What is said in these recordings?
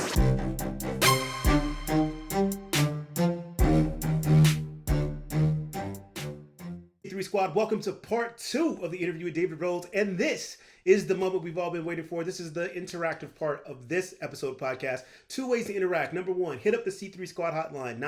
C3 Squad, welcome to part 2 of the interview with David Rhodes, and this is the moment we've all been waiting for. This is the interactive part of this episode podcast. 2 ways to interact. Number 1, hit up the C3 Squad Hotline,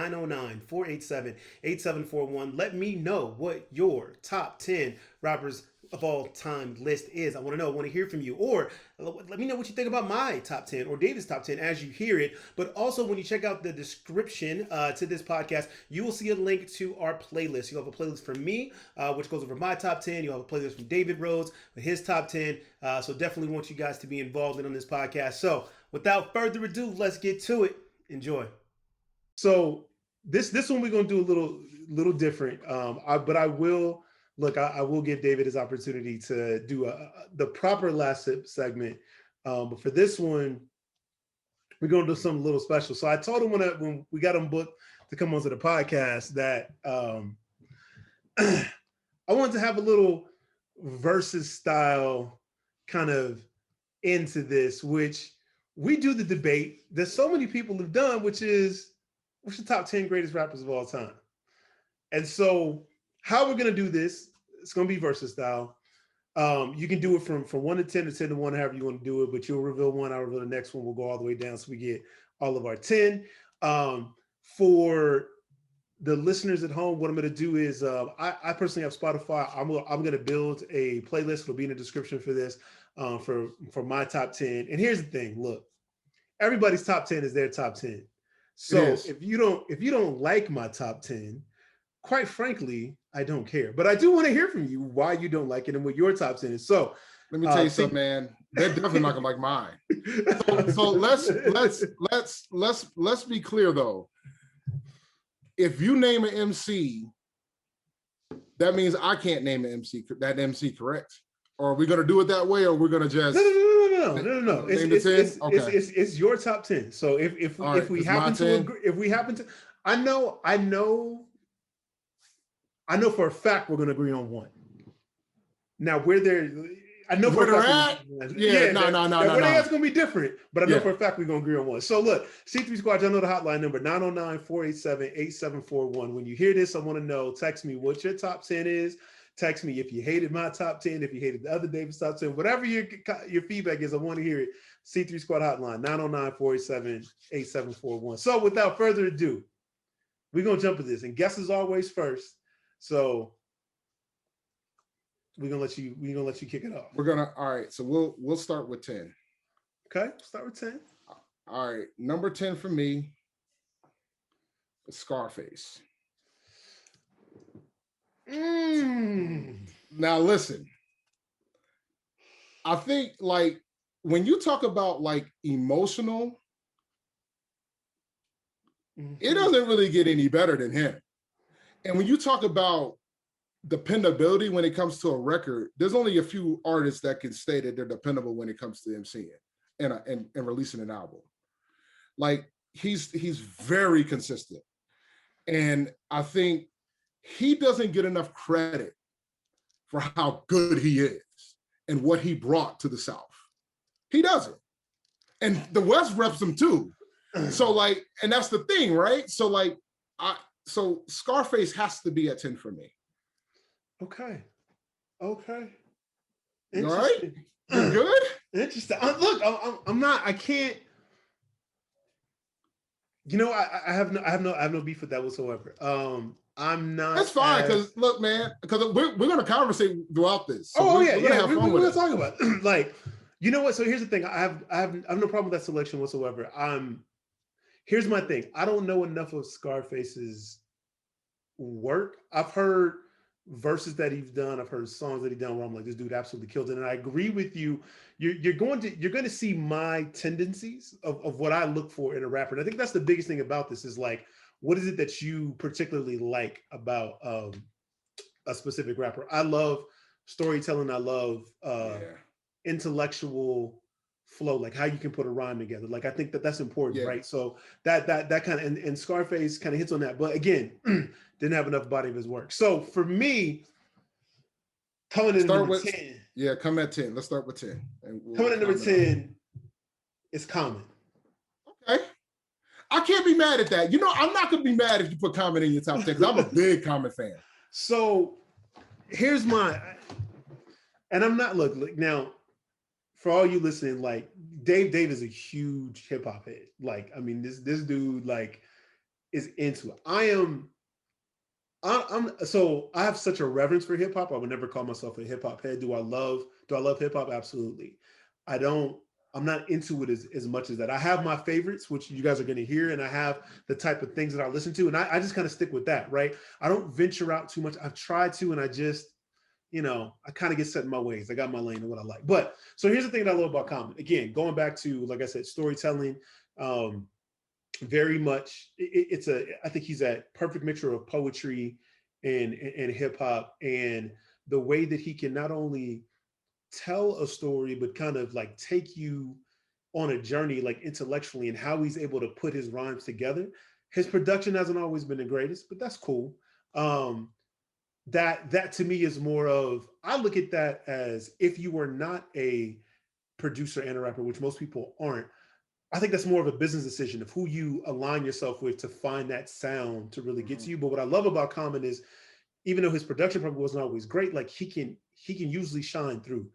909-487-8741. Let me know what your top 10 rappers of all time list is. I want to hear from you. Or let me know what you think about my top 10 or David's top 10 as you hear it. But also, when you check out the description to this podcast, you will see a link to our playlist. You'll have a playlist from me, which goes over my top 10. You'll have a playlist from David Rhodes with his top 10. So definitely want you guys to be involved on this podcast. So without further ado, let's get to it. Enjoy. So this one we're going to do a little different. But I will... Look, I will give David his opportunity to do the proper last segment. But for this one, we're going to do something a little special. So I told him when we got him booked to come onto the podcast that I wanted to have a little versus style kind of into this, which we do the debate that so many people have done, which is what's the top 10 greatest rappers of all time? And so how we're going to do this, it's going to be versus style. You can do it from 1 to 10 or 10 to 1, however you want to do it, but you'll reveal one, I'll reveal the next one. We'll go all the way down so we get all of our 10. For the listeners at home, what I'm going to do is I personally have Spotify. I'm going to build a playlist. It'll be in the description for this for my top 10. And here's the thing. Look, everybody's top 10 is their top 10. So if you don't like my top 10, quite frankly, I don't care. But I do want to hear from you why you don't like it and what your top 10 is. So let me tell you something, man. They're definitely not gonna like mine. So let's be clear though. If you name an MC, that means I can't name an MC, that MC, correct? Or are we gonna do it that way, or we're gonna just no. It's your top 10. So if we happen to agree, I know for a fact we're going to agree on one. Now, where they're, I know where for a fact, no. Where they're going to be different, but I know for a fact we're going to agree on one. So look, C3 Squad, y'all know the hotline number, 909-487-8741. When you hear this, I want to know, text me what your top 10 is. Text me if you hated my top 10, if you hated the other David's top 10, whatever your feedback is, I want to hear it. C3 Squad Hotline, 909-487-8741. So without further ado, we're going to jump into this. And guess as always first. So we're gonna let you kick it off. All right. So we'll start with 10. Okay, start with 10. All right, number 10 for me is Scarface. Now listen, I think like when you talk about like emotional, it doesn't really get any better than him. And when you talk about dependability when it comes to a record, there's only a few artists that can say that they're dependable when it comes to MCing and releasing an album. Like he's very consistent. And I think he doesn't get enough credit for how good he is and what he brought to the South. He doesn't. And the West reps him too. So like, and that's the thing, right? So like, so Scarface has to be at 10 for me. Okay. All right. You good? Interesting. Look, I'm not. I can't. You know, I have no beef with that whatsoever. I'm not. That's fine because look, man, because we're gonna conversate throughout this. So we're gonna talk about it. Like, you know what? So here's the thing. I have no problem with that selection whatsoever. Here's my thing. I don't know enough of Scarface's work. I've heard verses that he's done. I've heard songs that he's done where I'm like, this dude absolutely killed it. And I agree with you. You're going to see my tendencies of what I look for in a rapper. And I think that's the biggest thing about this is like, what is it that you particularly like about a specific rapper? I love storytelling. I love intellectual flow, like how you can put a rhyme together. Like I think that's important, right? So that kind of and Scarface kind of hits on that, but again, didn't have enough body of his work. So for me, coming in number 10. Yeah, come at 10. Let's start with 10. Coming in number 10 is Common. Okay. I can't be mad at that. You know, I'm not going to be mad if you put Common in your top 10 because I'm a big Common fan. So here's my, and I'm not, look now, for all you listening, like Dave is a huge hip hop head. Like, I mean, this dude like is into it. I'm so I have such a reverence for hip hop. I would never call myself a hip hop head. Do I love hip hop? Absolutely. I don't. I'm not into it as much as that. I have my favorites, which you guys are going to hear, and I have the type of things that I listen to, and I just kind of stick with that, right? I don't venture out too much. I've tried to, and I just, I kind of get set in my ways. I got my lane and what I like. But so here's the thing that I love about Common. Again, going back to, like I said, storytelling. Very much, I think he's a perfect mixture of poetry and hip hop, and the way that he can not only tell a story, but kind of like take you on a journey, like intellectually, and how he's able to put his rhymes together. His production hasn't always been the greatest, but that's cool. That to me is more of, I look at that as, if you were not a producer and a rapper, which most people aren't, I think that's more of a business decision of who you align yourself with to find that sound to really get to you. But what I love about Common is, even though his production probably wasn't always great, like he can usually shine through,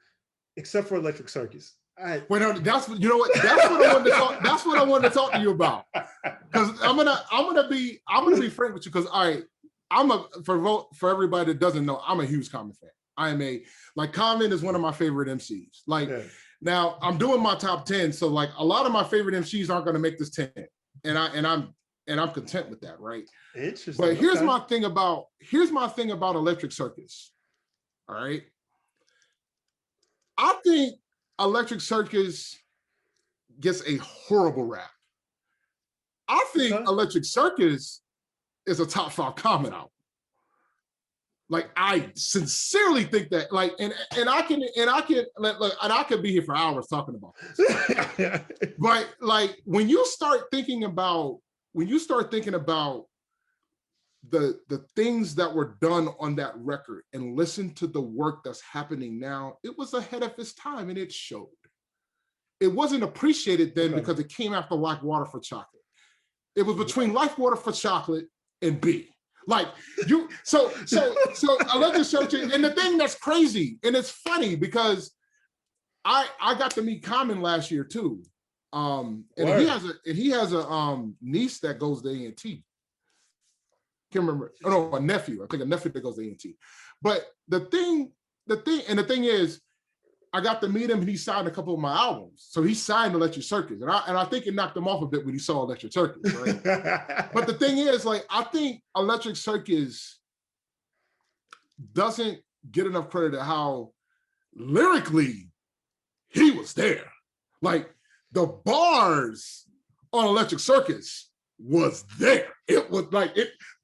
except for Electric Circus. Wait, no, that's what I wanted to talk. That's what I wanted to talk to you about. Because I'm gonna be frank with you. Because for everybody that doesn't know, I'm a huge Common fan. Common is one of my favorite MCs. Now I'm doing my top 10, so like a lot of my favorite MCs aren't going to make this 10, and I'm content with that, right? Interesting. But here's my thing about Electric Circus. All right, I think Electric Circus gets a horrible rap. I think Electric Circus is a top 5 Common album. Like, I sincerely think that, like, and I could be here for hours talking about this. But like, when you start thinking about the things that were done on that record and listen to the work that's happening now, it was ahead of its time, and it showed. It wasn't appreciated then because it came after Like Water for Chocolate. It was between Like Water for Chocolate and B. Like so Electric Circus, and the thing that's crazy, and it's funny because I got to meet Common last year too. And he has a niece that goes to A&T. Can't remember. Oh no, a nephew. I think a nephew that goes to A&T. But the thing is, I got to meet him and he signed a couple of my albums. So he signed Electric Circus. And I think it knocked him off a bit when he saw Electric Circus, right? But the thing is, like, I think Electric Circus doesn't get enough credit to how lyrically he was there. Like, the bars on Electric Circus was there. It was like,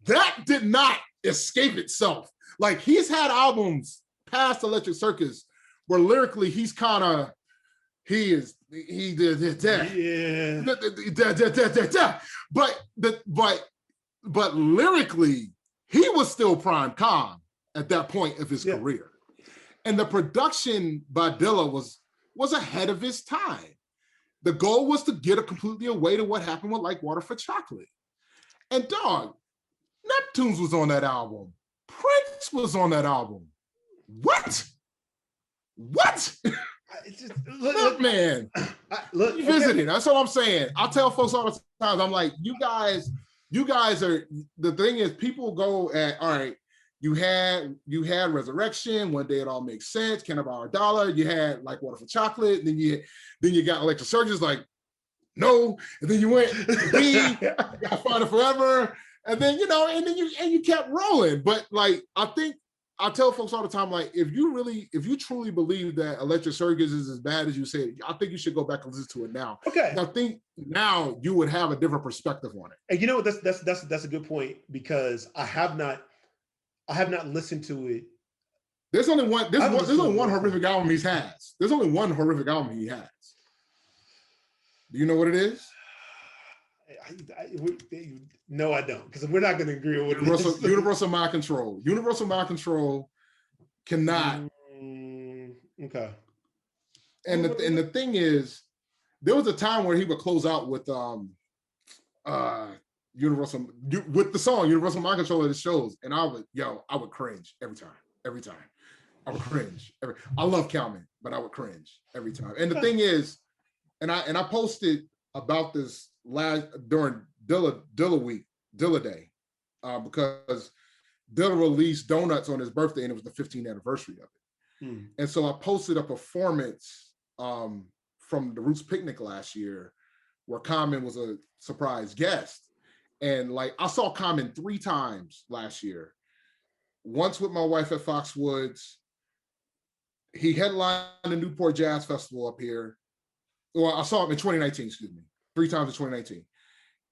that did not escape itself. Like, he's had albums past Electric Circus where lyrically he did that. But lyrically, he was still prime Con at that point of his career. And the production by Dilla was ahead of his time. The goal was to get it completely away to what happened with Like Water for Chocolate. And dog, Neptunes was on that album. Prince was on that album. What? Look, man. Revisiting. That's what I'm saying. I tell folks all the time, I'm like, you guys are, the thing is, people go at, all right, you had Resurrection, One Day It All Makes Sense, Can I Borrow a Dollar, you had Like Water for Chocolate, then you got Electric Circus, like, no, and then you went to B, got Find It Forever, and then you kept rolling. But like, I tell folks all the time, like, if you truly believe that Electric Circus is as bad as you say, I think you should go back and listen to it now. Okay. And I think now you would have a different perspective on it. And that's a good point, because I have not listened to it. There's only one horrific album he has. There's only one horrific album he has. Do you know what it is? No, I don't, because we're not going to agree on what it is. Universal Mind Control. Universal Mind Control cannot. Okay. And the thing is, there was a time where he would close out with Universal with the song Universal Mind Control at his shows, and I would cringe every time. I would cringe. I love Calvin, but I would cringe every time. And the thing is, and I posted about this during Dilla Day, because Dilla released Donuts on his birthday, and it was the 15th anniversary of it. And so I posted a performance from the Roots Picnic last year, where Common was a surprise guest. And like, I saw Common 3 times last year. Once with my wife at Foxwoods. He headlined the Newport Jazz Festival up here. Well, I saw him in 2019, 3 times in 2019.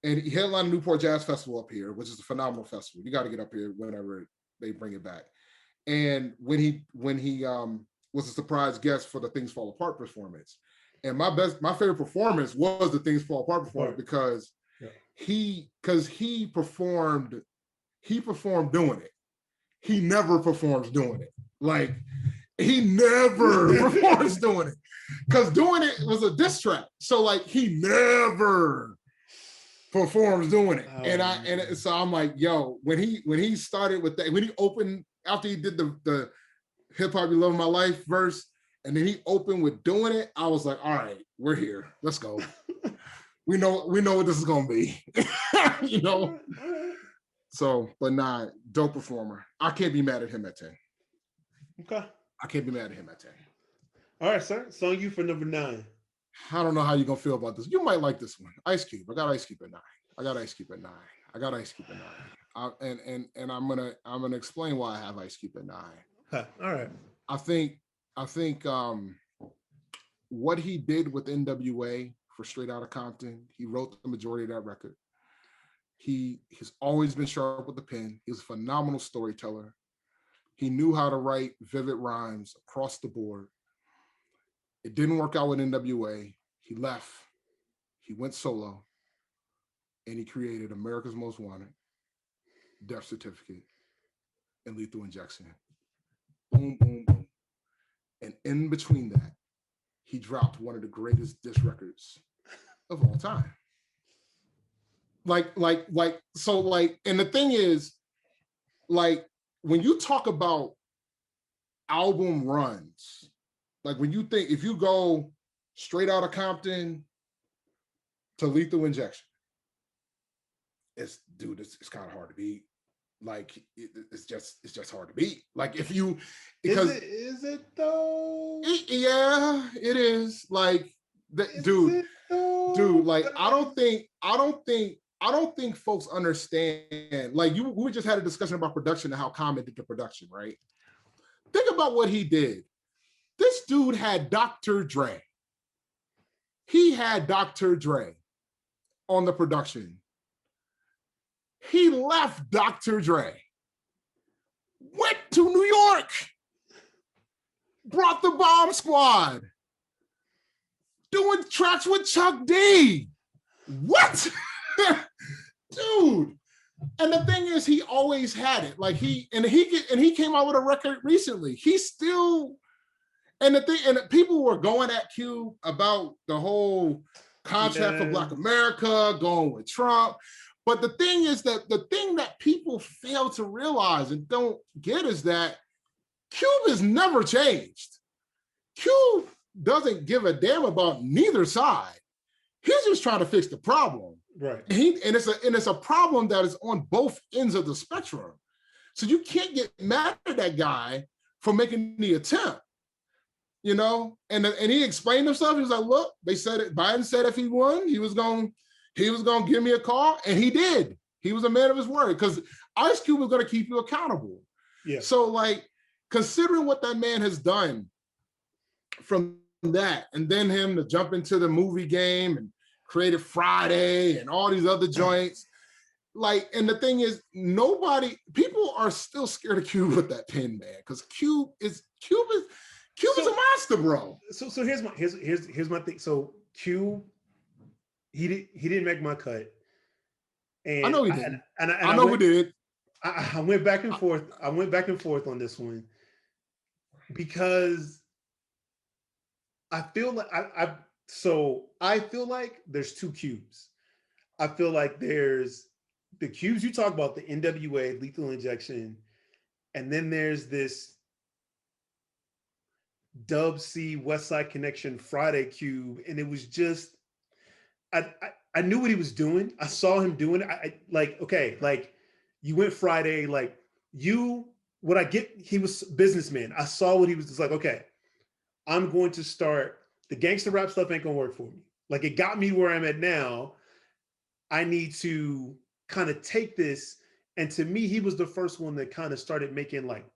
And he headlined the Newport Jazz Festival up here, which is a phenomenal festival. You got to get up here whenever they bring it back. And when he was a surprise guest for the Things Fall Apart performance. And my favorite performance was the Things Fall Apart performance, because he performed doing it. He never performs doing it. Like, he never performs doing it, because doing it was a diss track. So like, he never performs doing it. So I'm like, yo, when he started with that, when he opened after he did the Hip Hop You Love My Life verse, and then he opened with doing it, I was like, all right, we're here. Let's go. We know what this is gonna be. You know. So, but nah, dope performer. I can't be mad at him at 10. Okay. I can't be mad at him at 10. All right, sir. So you for number 9. I don't know how you're gonna feel about this. You might like this one. Ice Cube. I got Ice Cube at 9. And I'm gonna explain why I have Ice Cube at 9. Okay. All right. I think what he did with NWA for Straight Outta Compton, he wrote the majority of that record. He has always been sharp with the pen. He was a phenomenal storyteller. He knew how to write vivid rhymes across the board. It didn't work out with NWA. He left. He went solo. And he created America's Most Wanted, Death Certificate, and Lethal Injection. Boom, boom, boom. And in between that, he dropped one of the greatest diss records of all time. And the thing is, like, when you talk about album runs, like when you think, if you go Straight Outta Compton to Lethal Injection, it's kind of hard to beat. Like, it's just hard to beat. Like, if you, because is it though? Yeah, it is. Like, dude, like, I don't think folks understand. Like, we just had a discussion about production and how Common did the production, right? Think about what he did. This dude had Dr. Dre. He had Dr. Dre on the production. He left Dr. Dre, went to New York, brought the Bomb Squad, doing tracks with Chuck D. What? Dude. And the thing is, he always had it. Like, he came out with a record recently. He still, and people were going at Q about the whole contract for Black America, going with Trump. But the thing is that the thing that people fail to realize and don't get is that Cube has never changed. Cube doesn't give a damn about neither side. He's just trying to fix the problem. Right. And it's a problem that is on both ends of the spectrum. So you can't get mad at that guy for making the attempt. You know, and he explained himself. He was like, look, they said it, Biden said if he won, he was gonna give me a call, and he did. He was a man of his word, because Ice Cube was gonna keep you accountable. Yeah. So, like, considering what that man has done from that, and then him to jump into the movie game and Creative Friday and all these other joints, like, and the thing is, people are still scared of Cube with that pen, man, because Cube is a monster, bro. So here's my thing. So Cube, he didn't make my cut. And I know he didn't. I know we did. I went back and forth. I went back and forth on this one, because I feel like So I feel like there's two cubes. I feel like there's the cubes you talk about, the NWA, Lethal Injection, and then there's this Dub C West Side Connection Friday cube, and it was just I knew what he was doing. I saw him doing it. I like okay, like you went Friday, like you what I get. He was businessman. I saw what he was just like. Okay, I'm going to start the gangster rap stuff ain't gonna work for me. Like it got me where I'm at now. I need to kind of take this. And to me, he was the first one that kind of started making like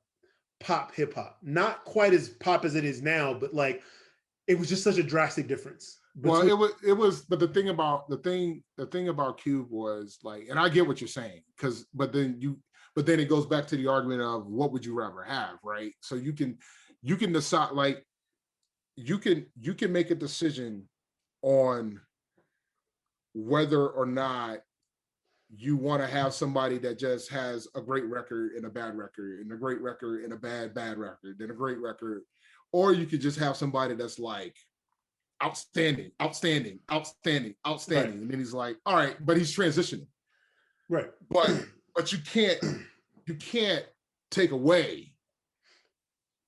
pop hip hop. Not quite as pop as it is now, but like it was just such a drastic difference. Well, Between, it was, but the thing about Cube was like, and I get what you're saying, but then it goes back to the argument of what would you rather have, right? So you can decide, like, you can make a decision on whether or not you want to have somebody that just has a great record and a bad record, and a great record and a bad record, and a great record, or you could just have somebody that's like outstanding, outstanding, outstanding, outstanding. right, And then he's like, all right, but he's transitioning. right. But you can't take away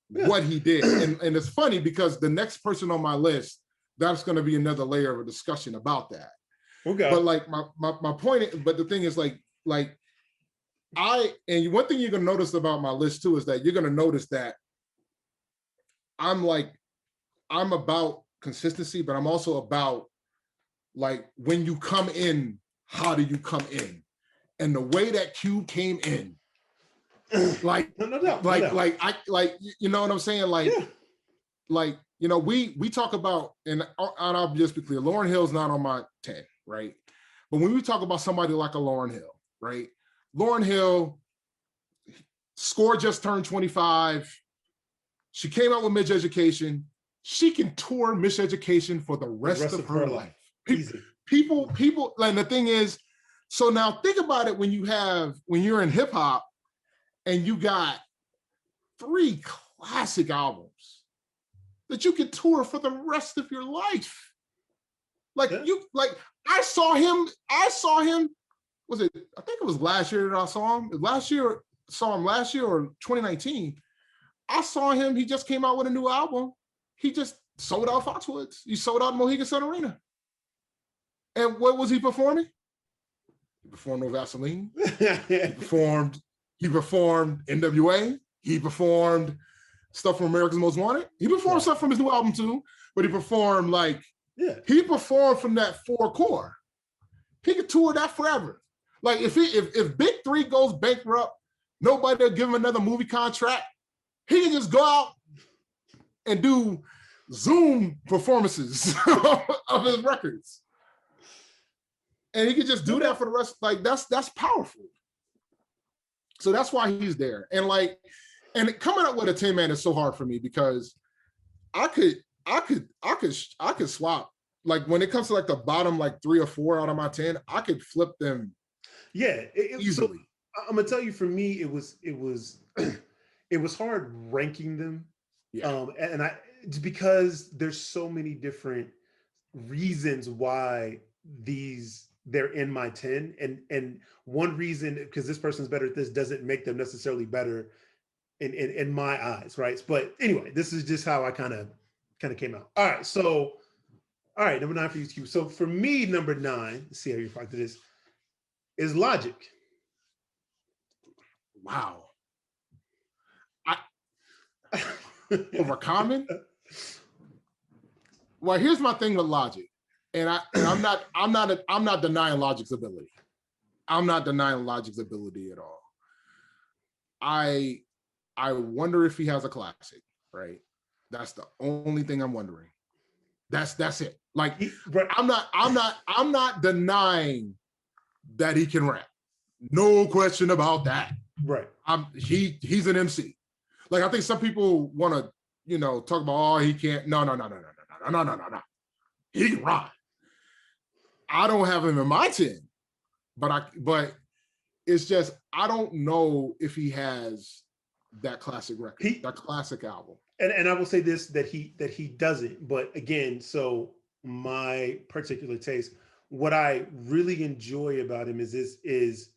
Yeah. what he did. And it's funny because the next person on my list, that's going to be another layer of a discussion about that. Okay. But like my point, but the thing is like and one thing you're gonna notice about my list too is that you're gonna notice that I'm about consistency, but I'm also about like when you come in, how do you come in? And the way that Cube came in, like, no doubt, like you know what I'm saying? Like, yeah. like, we talk about, and I'll just be clear, Lauryn Hill's not on my 10, right? But when we talk about somebody like a Lauryn Hill, right? Lauryn Hill, score just turned 25. She came out with Miseducation. She can tour Miseducation for the rest of her life. Easy. People, and the thing is, so now think about it when you're in hip hop and you got 3 classic albums that you can tour for the rest of your life. Like I saw him, was it, I think it was last year that I saw him. Last year or 2019. I saw him, he just came out with a new album. He just sold out Foxwoods. He sold out Mohegan Sun Arena. And what was he performing? He performed No Vaseline. He performed NWA. He performed stuff from America's Most Wanted. He performed stuff from his new album too, but he performed he performed from that 4 core. He could tour that forever. Like if Big 3 goes bankrupt, nobody will give him another movie contract. He can just go out and do Zoom performances of his records. And he could just do that for the rest. Like that's powerful. So that's why he's there. And coming up with a 10 man is so hard for me because I could swap. Like when it comes to like the bottom 3 or 4 out of my 10, I could flip them. Yeah, easily. So, I'm gonna tell you, for me, it was it was hard ranking them. Yeah. And because there's so many different reasons why they're in my 10, and one reason, because this person's better at this, doesn't make them necessarily better in my eyes, right? But anyway, this is just how I kind of came out. All right, number 9 for you, Q. So for me, number 9, let's see how you react to this, is Logic. Wow. Over Common? Well, here's my thing with Logic. And I'm not denying Logic's ability. I'm not denying Logic's ability at all. I wonder if he has a classic, right? That's the only thing I'm wondering. That's it. Like I'm not denying that he can rap. No question about that. Right. He's an MC. Like I think some people want to, talk about, he can't. No. He can rhyme. I don't have him in my 10, but it's just I don't know if he has that classic record, that classic album. And I will say this, that he doesn't. But again, so my particular taste. What I really enjoy about him is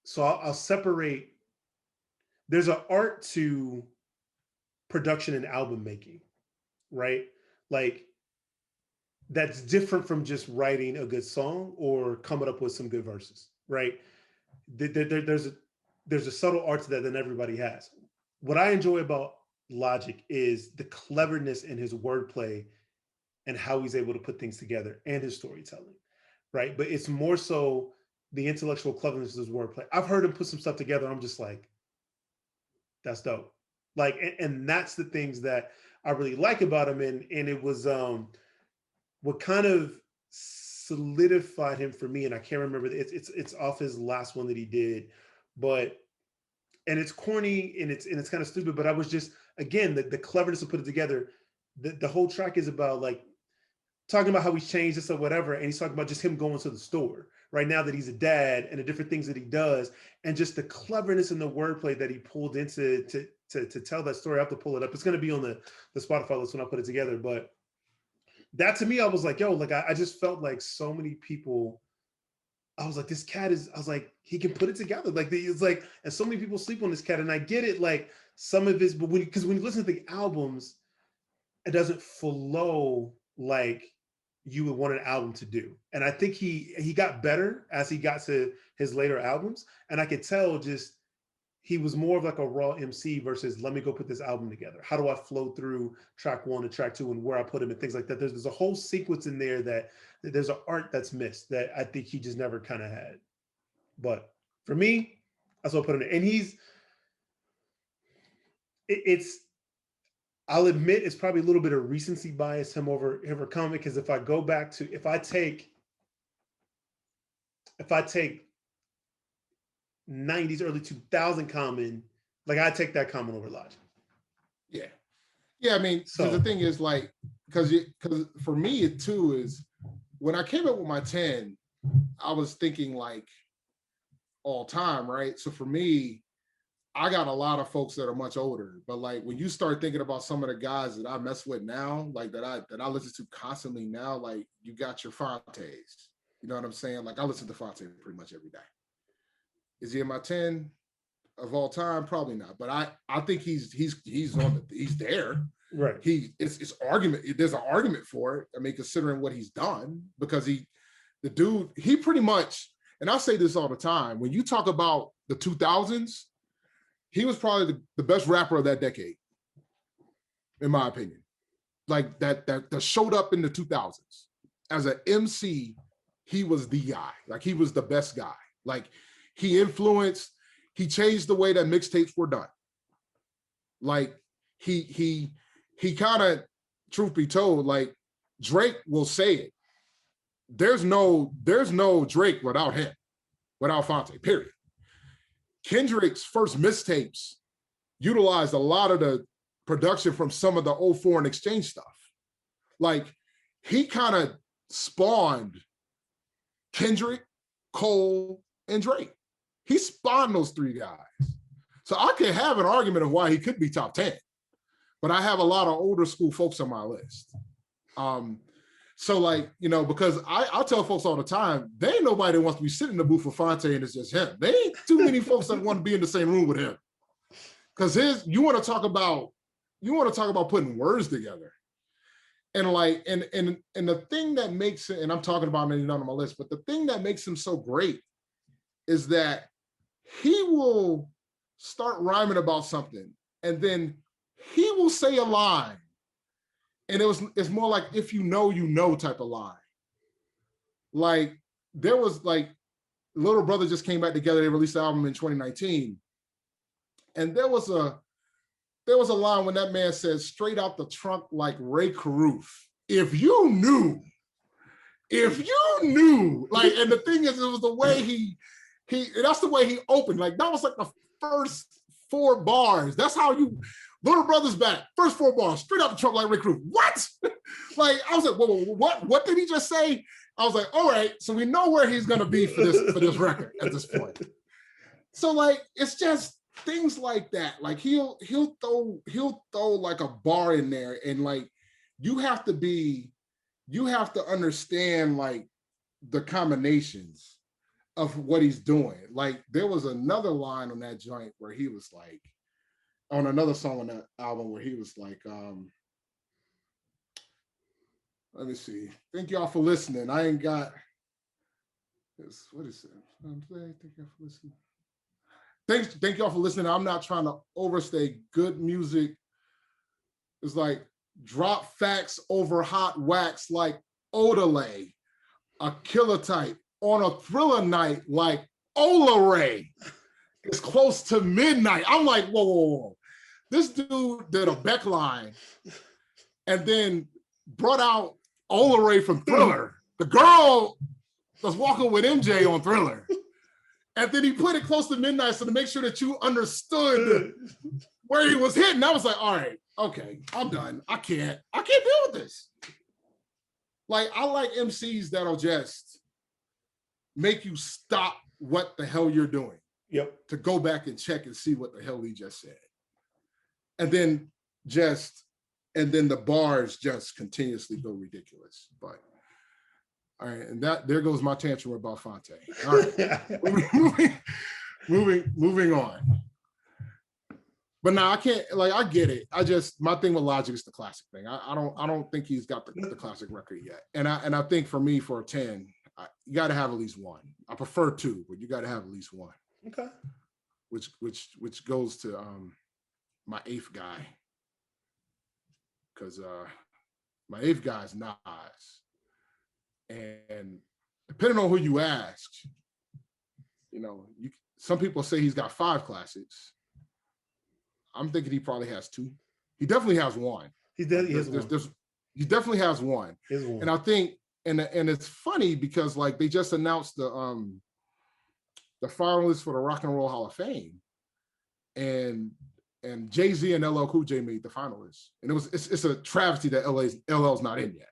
so I'll separate. There's an art to production and album making, right? Like that's different from just writing a good song or coming up with some good verses, right? There's a subtle art to that that everybody has. What I enjoy about Logic is the cleverness in his wordplay and how he's able to put things together and his storytelling, right? But it's more so the intellectual cleverness of his wordplay. I've heard him put some stuff together. I'm just like, that's dope. Like, and that's the things that I really like about him. And it was what kind of solidified him for me. And I can't remember. It's off his last one that he did, but and it's corny and it's kind of stupid. But I was just again the cleverness to put it together. The whole track is about like talking about how he's changed this or whatever, and he's talking about just him going to the store right now that he's a dad and the different things that he does, and just the cleverness and the wordplay that he pulled into to tell that story. I have to pull it up. It's going to be on the Spotify list when I put it together. But that to me, I was like, yo, like I just felt like so many people. I was like, this cat is. I was like, he can put it together. Like it's like, and so many people sleep on this cat, and I get it. Like some of his, but when you listen to the albums, it doesn't flow like you would want an album to do. And I think he got better as he got to his later albums. And I could tell just he was more of like a raw MC versus let me go put this album together. How do I flow through track one to track two and where I put him and things like that. There's a whole sequence in there that there's an art that's missed that I think he just never kind of had. But for me, that's what I put in it. And it's I'll admit it's probably a little bit of recency bias him over Comic because if I go back to if I take 90s early 2000 Common, like I take that Common over Logic. Yeah, yeah. I mean, so the thing is like because for me it too is when I came up with my 10, I was thinking like all time, right? So for me, I got a lot of folks that are much older, but like when you start thinking about some of the guys that I mess with now, like that I listen to constantly now, like you got your Fontes, you know what I'm saying? Like I listen to Fonte pretty much every day. Is he in my 10 of all time? Probably not, but I think he's there. Right. It's argument. There's an argument for it. I mean, considering what he's done, because he pretty much, and I say this all the time, when you talk about the 2000s. He was probably the best rapper of that decade, in my opinion. Like that showed up in the 2000s. As an MC, he was the guy. Like he was the best guy. Like he changed the way that mixtapes were done. Like he kind of, truth be told, like Drake will say it. There's no Drake without him, without Fonte, period. Kendrick's first mixtapes utilized a lot of the production from some of the old foreign exchange stuff. Like he kind of spawned Kendrick, Cole, and Drake. He spawned those three guys. So I could have an argument of why he could be top 10, but I have a lot of older school folks on my list. So like, you know, because I tell folks all the time, there ain't nobody that wants to be sitting in the booth with Fonte and it's just him. There ain't too many folks that want to be in the same room with him. Because you want to talk about putting words together. And like, and the thing that makes it, and I'm talking about maybe not on my list, but the thing that makes him so great is that he will start rhyming about something and then he will say a line. And it's more like if you know type of line. Like there was like Little Brother just came back together. They released the album in 2019. And there was a line when that man said straight out the trunk like Ray Caruth. If you knew, like, and the thing is, it was the way that's the way he opened. Like that was like the first 4 bars. That's how Little Brother's back. First 4 bars, straight out the trunk like Rick Root. What? Like, I was like, whoa, what did he just say? I was like, all right, so we know where he's gonna be for this record at this point. So like, it's just things like that. Like he'll throw like a bar in there and like you have to understand like the combinations of what he's doing. Like there was another line on that joint where he was like, on another song on that album where he was like, let me see. Thank y'all for listening. I ain't got this. What is it? Thank y'all for listening. Thank y'all for listening. I'm not trying to overstay. Good music is like drop facts over hot wax like Odelay, a killer type on a thriller night like Ola Ray. It's close to midnight. I'm like, whoa, whoa, whoa. This dude did a Beck line and then brought out Ola Ray from Thriller. The girl was walking with MJ on Thriller. And then he put it close to midnight so to make sure that you understood where he was hitting. I was like, all right, okay, I'm done. I can't deal with this. Like, I like MCs that'll just make you stop what the hell you're doing. Yep. To go back and check and see what the hell he just said. And then the bars just continuously go ridiculous. But all right, and there goes my tantrum about Fonte. All right, moving on. But now I can't, like, I get it. My thing with Logic is the classic thing. I don't think he's got the classic record yet. And I think for me, for a 10, you got to have at least one. I prefer 2, but you got to have at least one. Okay. Which goes to my 8th guy, because my 8th guy is Nas. And depending on who you ask, some people say he's got 5 classics. I'm thinking he probably has 2. He definitely has 1. He definitely has one. And I think, and it's funny because like they just announced the finalists for the Rock and Roll Hall of Fame, and Jay-Z and LL Cool J made the finalists, and it's a travesty that LL's not in yet.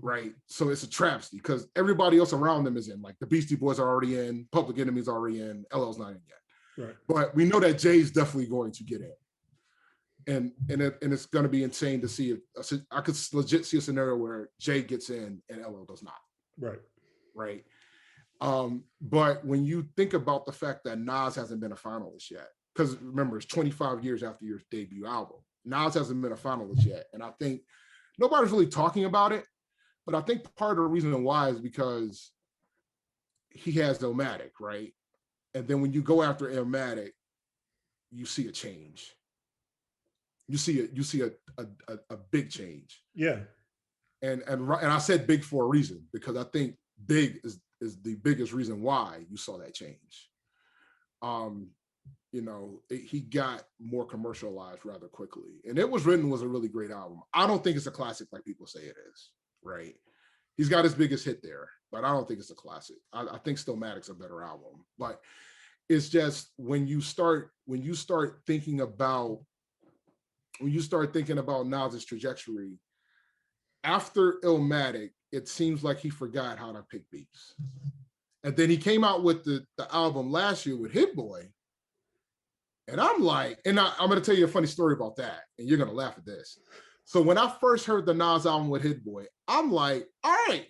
Right, so it's a travesty because everybody else around them is in. Like the Beastie Boys are already in, Public Enemy's already in, LL's not in yet. Right, but we know that Jay's definitely going to get in, and it's going to be insane to see if I could legit see a scenario where Jay gets in and LL does not. Right. But when you think about the fact that Nas hasn't been a finalist yet, because remember it's 25 years after your debut album, Nas hasn't been a finalist yet, and I think nobody's really talking about it. But I think part of the reason why is because he has Illmatic, right? And then when you go after Illmatic, you see a change. You see a big change. Yeah. And I said big for a reason, because I think big is the biggest reason why you saw that change. He got more commercialized rather quickly, and It Was Written was a really great album. I don't think it's a classic like people say it is. Right, he's got his biggest hit there, but I don't think it's a classic. I think Stillmatic's a better album, but it's just when you start thinking about Nas's trajectory after Illmatic, it seems like he forgot how to pick beats, and then he came out with the album last year with Hit Boy, and I'm like, I'm going to tell you a funny story about that, and you're going to laugh at this. So when I first heard the Nas album with Hit Boy, I'm like, all right,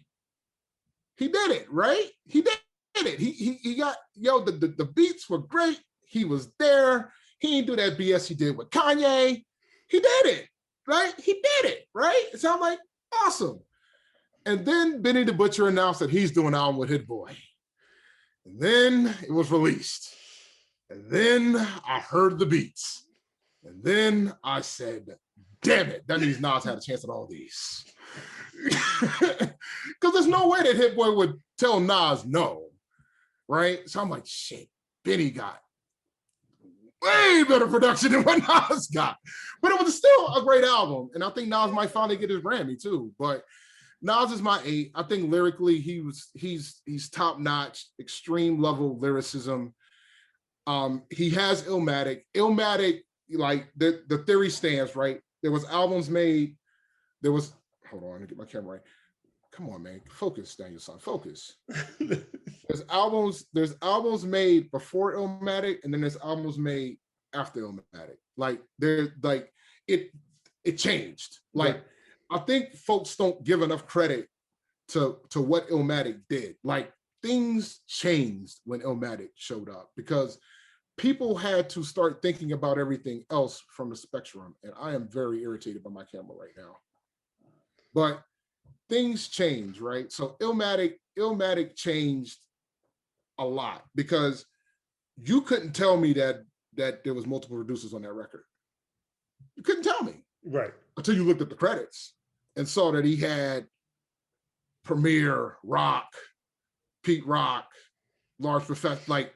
he did it, right? He did it. He got, the beats were great. He was there. He didn't do that BS he did with Kanye. He did it, right? He did it, right? So I'm like, awesome. And then Benny the Butcher announced that he's doing an album with Hit Boy. And then it was released. And then I heard the beats. And then I said, damn it, that means Nas had a chance at all these. Because there's no way that Hit Boy would tell Nas no, right? So I'm like, shit, Benny got way better production than what Nas got. But it was still a great album. And I think Nas might finally get his Grammy too. But Nas is my 8. I think lyrically he's top-notch, extreme level lyricism. He has Illmatic. Illmatic, like the theory stands, right? There was albums made. Hold on, let me get my camera right. Come on, man. Focus, Daniel son. Focus. There's albums made before Illmatic, and then there's albums made after Illmatic. Like it changed. Like I think folks don't give enough credit to what Illmatic did. Like, things changed when Illmatic showed up because people had to start thinking about everything else from the spectrum. And I am very irritated by my camera right now. But things change, right? So Illmatic changed a lot because you couldn't tell me that there was multiple producers on that record. You couldn't tell me. Right. Until you looked at the credits and saw that he had Premier, Rock, Pete Rock, Large Professor. Like,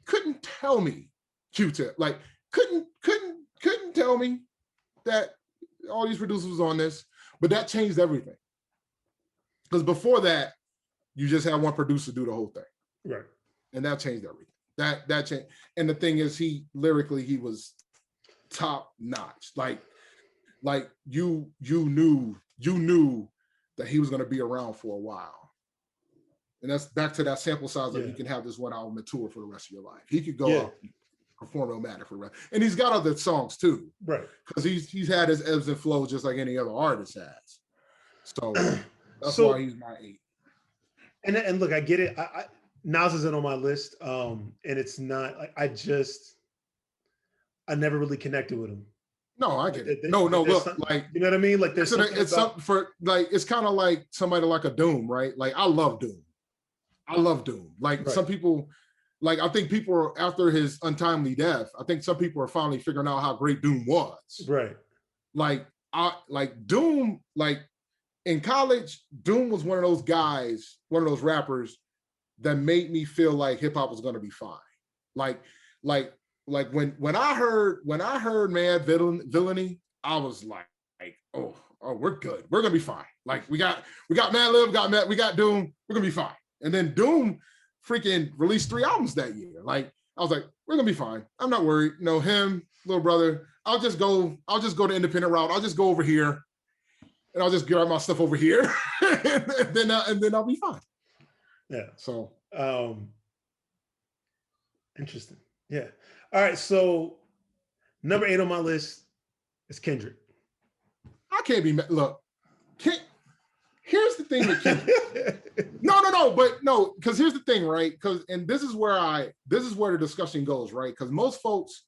couldn't tell me Q-Tip. Like, couldn't tell me that all these producers was on this. But that changed everything. Because before that, you just had one producer do the whole thing. Right. And that changed everything. That changed. And the thing is, lyrically, he was top notch. Like you knew that he was going to be around for a while. And that's back to that sample size that you can have this one album and tour for the rest of your life. He could go out and perform Illmatic for the rest. And he's got other songs too. Right. Because he's had his ebbs and flows just like any other artist has. So that's why he's my 8. And look, I get it. I Nas isn't on my list. And it's not like I never really connected with him. No, I get it. No, look, like, you know what I mean? Like, there's it's something for, like, it's kind of like somebody like a Doom, right? Like, I love Doom. Like, some people, like, I think people are, after his untimely death, I think some people are finally figuring out how great Doom was. Right. Like, Doom, like, in college, Doom was one of those guys, one of those rappers that made me feel like hip hop was going to be fine. Like when I heard Mad Villainy, I was like, oh, we're good. We're gonna be fine. Like, we got Mad Lib, we got Doom, we're gonna be fine. And then Doom freaking released 3 albums that year. Like, I was like, we're gonna be fine. I'm not worried. No, him, little brother, I'll just go the independent route. I'll just go over here and I'll just grab my stuff over here and then I'll be fine. Yeah. So interesting. Yeah. All right. So number 8 on my list is Kendrick. I can't be look. Here's the thing with Kendrick. No, because here's the thing, right? And this is where the discussion goes, right? Because most folks,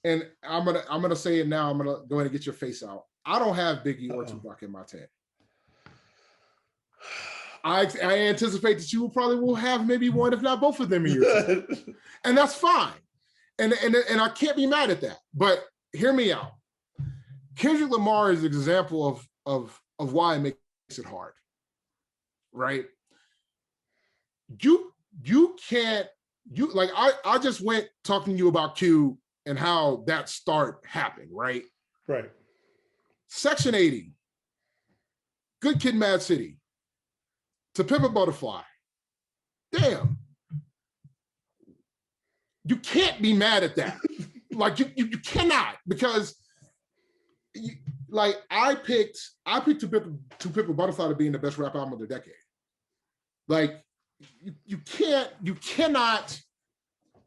and I'm gonna say it now. I'm gonna go ahead and get your face out. I don't have Biggie or Tupac in my 10. I anticipate that you probably will have maybe one, if not both of them in your 10. And that's fine. And I can't be mad at that. But hear me out. Kendrick Lamar is an example of why it makes it hard. Right? You can't, like, I just went talking to you about Q and how that start happened, right? Right. Section 80, Good Kid, Mad City, To Pimp a Butterfly. Damn. You can't be mad at that. Like, you cannot, because I picked To Pimp a Butterfly to being the best rap album of the decade. Like, you cannot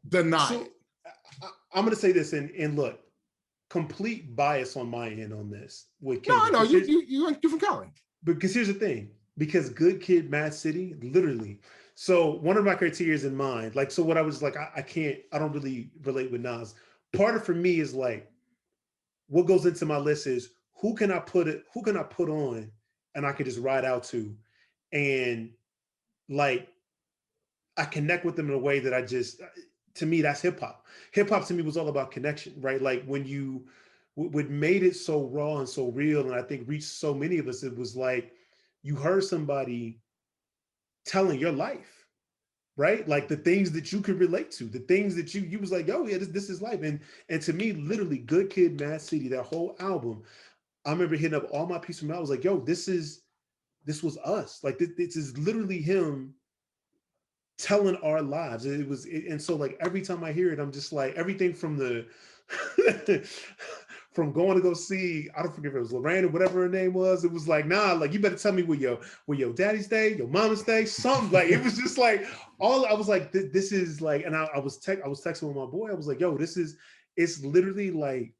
deny it. I'm gonna say this, and look, complete bias on my end on this with Kendrick. No, you from Cali. Because here's the thing, because Good Kid, Mad City, literally. So one of my criteria in mind, like, so what I was like, I don't really relate with Nas. Part of for me is like, what goes into my list is who can I put on and I can just ride out to, and like, I connect with them in a way that to me, that's hip hop. Hip hop to me was all about connection, right? Like, when what made it so raw and so real, and I think reached so many of us, it was like, you heard somebody telling your life, right? Like, the things that you could relate to, the things that you was like, yo, yeah, this is life. And to me, literally, Good Kid, Mad City, that whole album, I remember hitting up all my people. I was like, yo, this was us. Like, this is literally him telling our lives. And so, like, every time I hear it, I'm just like, everything from from going to go see, I don't forget if it was Lorraine or whatever her name was. It was like, nah, like, you better tell me where your daddy stay, your mama stay, something. Like, it was just like, I was like, this is like, and I was texting with my boy. I was like, yo, it's literally like,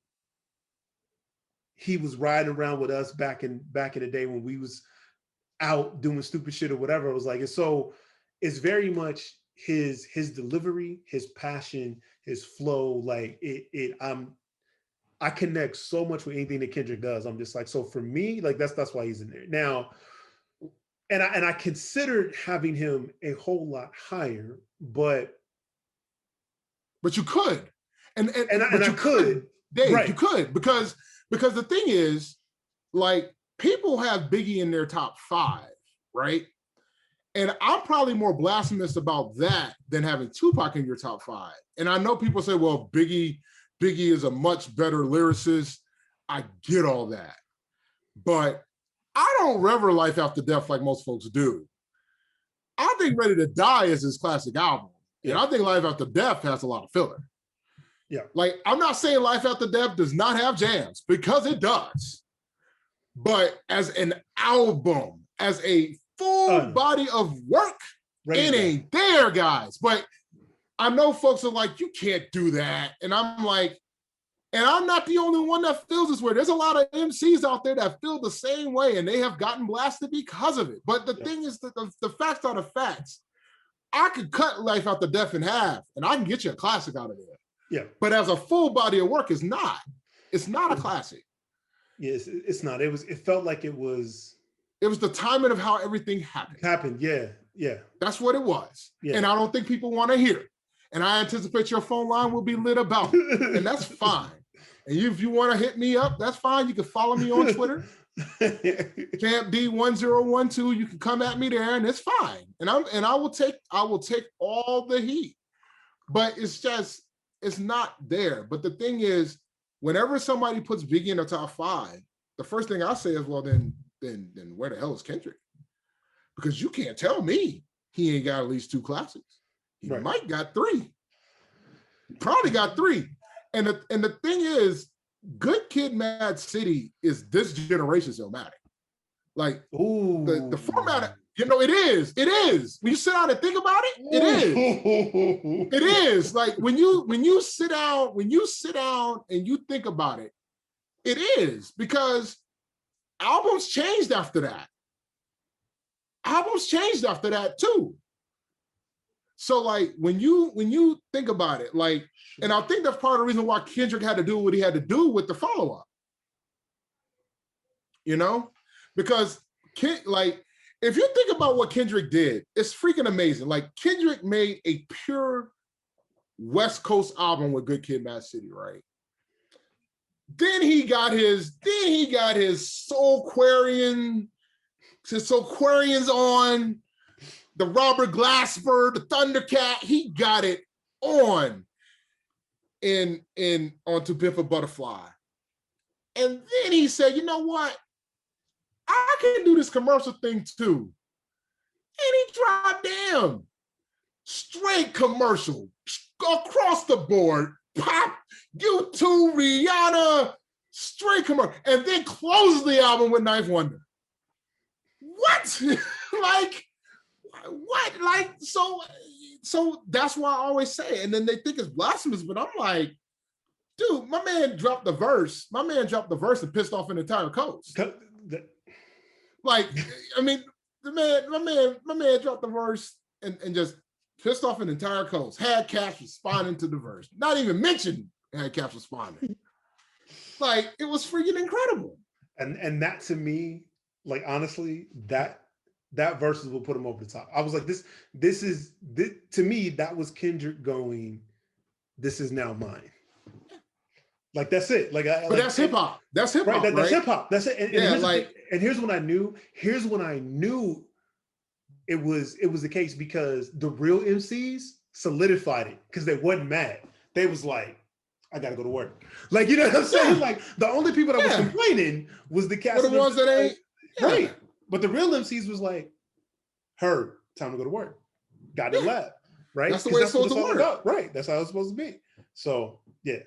he was riding around with us back in the day when we was out doing stupid shit or whatever. It was like it's very much his delivery, his passion, his flow. Like I connect so much with anything that Kendrick does. I'm just like, so for me, like that's why he's in there now. And I considered having him a whole lot higher, but you could, and I could, Dave, right? You could because the thing is, like, people have Biggie in their top 5, right? And I'm probably more blasphemous about that than having Tupac in your top 5. And I know people say, well, Biggie is a much better lyricist. I get all that, but I don't rever Life After Death like most folks do. I think Ready to Die is his classic album. Yeah. And I think Life After Death has a lot of filler. Yeah. Like, I'm not saying Life After Death does not have jams, because it does. But as an album, as a full body of work, it ain't there, guys. But I know folks are like, you can't do that. And I'm like, and I'm not the only one that feels this way. There's a lot of MCs out there that feel the same way, and they have gotten blasted because of it. But the thing is that the facts are the facts. I could cut Life After Death in half, and I can get you a classic out of there. Yeah. But as a full body of work, it's not. It's not a classic. Yes, it's not. It felt like it was. It was the timing of how everything happened. Yeah. That's what it was. Yeah. And I don't think people want to hear it. And I anticipate your phone line will be lit about it. And that's fine. And if you want to hit me up, that's fine. You can follow me on Twitter. Champ D1012. You can come at me there, and it's fine. And I will take all the heat. But it's not there. But the thing is, whenever somebody puts Biggie in the top 5, the first thing I say is, well, then where the hell is Kendrick? Because you can't tell me he ain't got at least 2 classics. He might got 3. Probably got 3. And the thing is, Good Kid, Mad City is this generation's Illmatic. Like, the format, it is. It is. When you sit down and think about it, it is. It is. Like, when you sit down and you think about it, it is. Because albums changed after that. Albums changed after that too. So, like, when you think about it, like, and I think that's part of the reason why Kendrick had to do what he had to do with the follow-up. Because if you think about what Kendrick did, it's freaking amazing. Like, Kendrick made a pure West Coast album with Good Kid, Mad City, right? Then he got his Soulquarians on, the Robert Glasper, the Thundercat. He got it on onto Pimp a Butterfly. And then he said, you know what? I can do this commercial thing too. And he dropped straight commercial across the board. Pop, YouTube, Rihanna, straight commercial. And then closes the album with Ninth Wonder. What? What? Like, so that's why I always say it. And then they think it's blasphemous, but I'm like, dude, my man dropped the verse and pissed off an entire coast. Like, I mean, my man dropped the verse and just pissed off an entire coast. Had Cash responding to the verse. Not even mentioned Had Cash responding. Like, it was freaking incredible. And that, to me, like, honestly, that verse will put him over the top. I was like, this to me, that was Kendrick going, this is now mine. Like, that's it. Like, but that's hip hop. That's hip hop. Right? That's hip hop. That's it. And here's when I knew it was the case, because the real MCs solidified it, because they wasn't mad. They was like, I gotta go to work. Like, you know what I'm saying? Yeah. Like, the only people that was complaining was the cast. The ones that ain't right. But the real MCs was like, heard, time to go to work. Got it left. Right? That's the way it's supposed to work. Right. That's how it's supposed to be. So, yeah.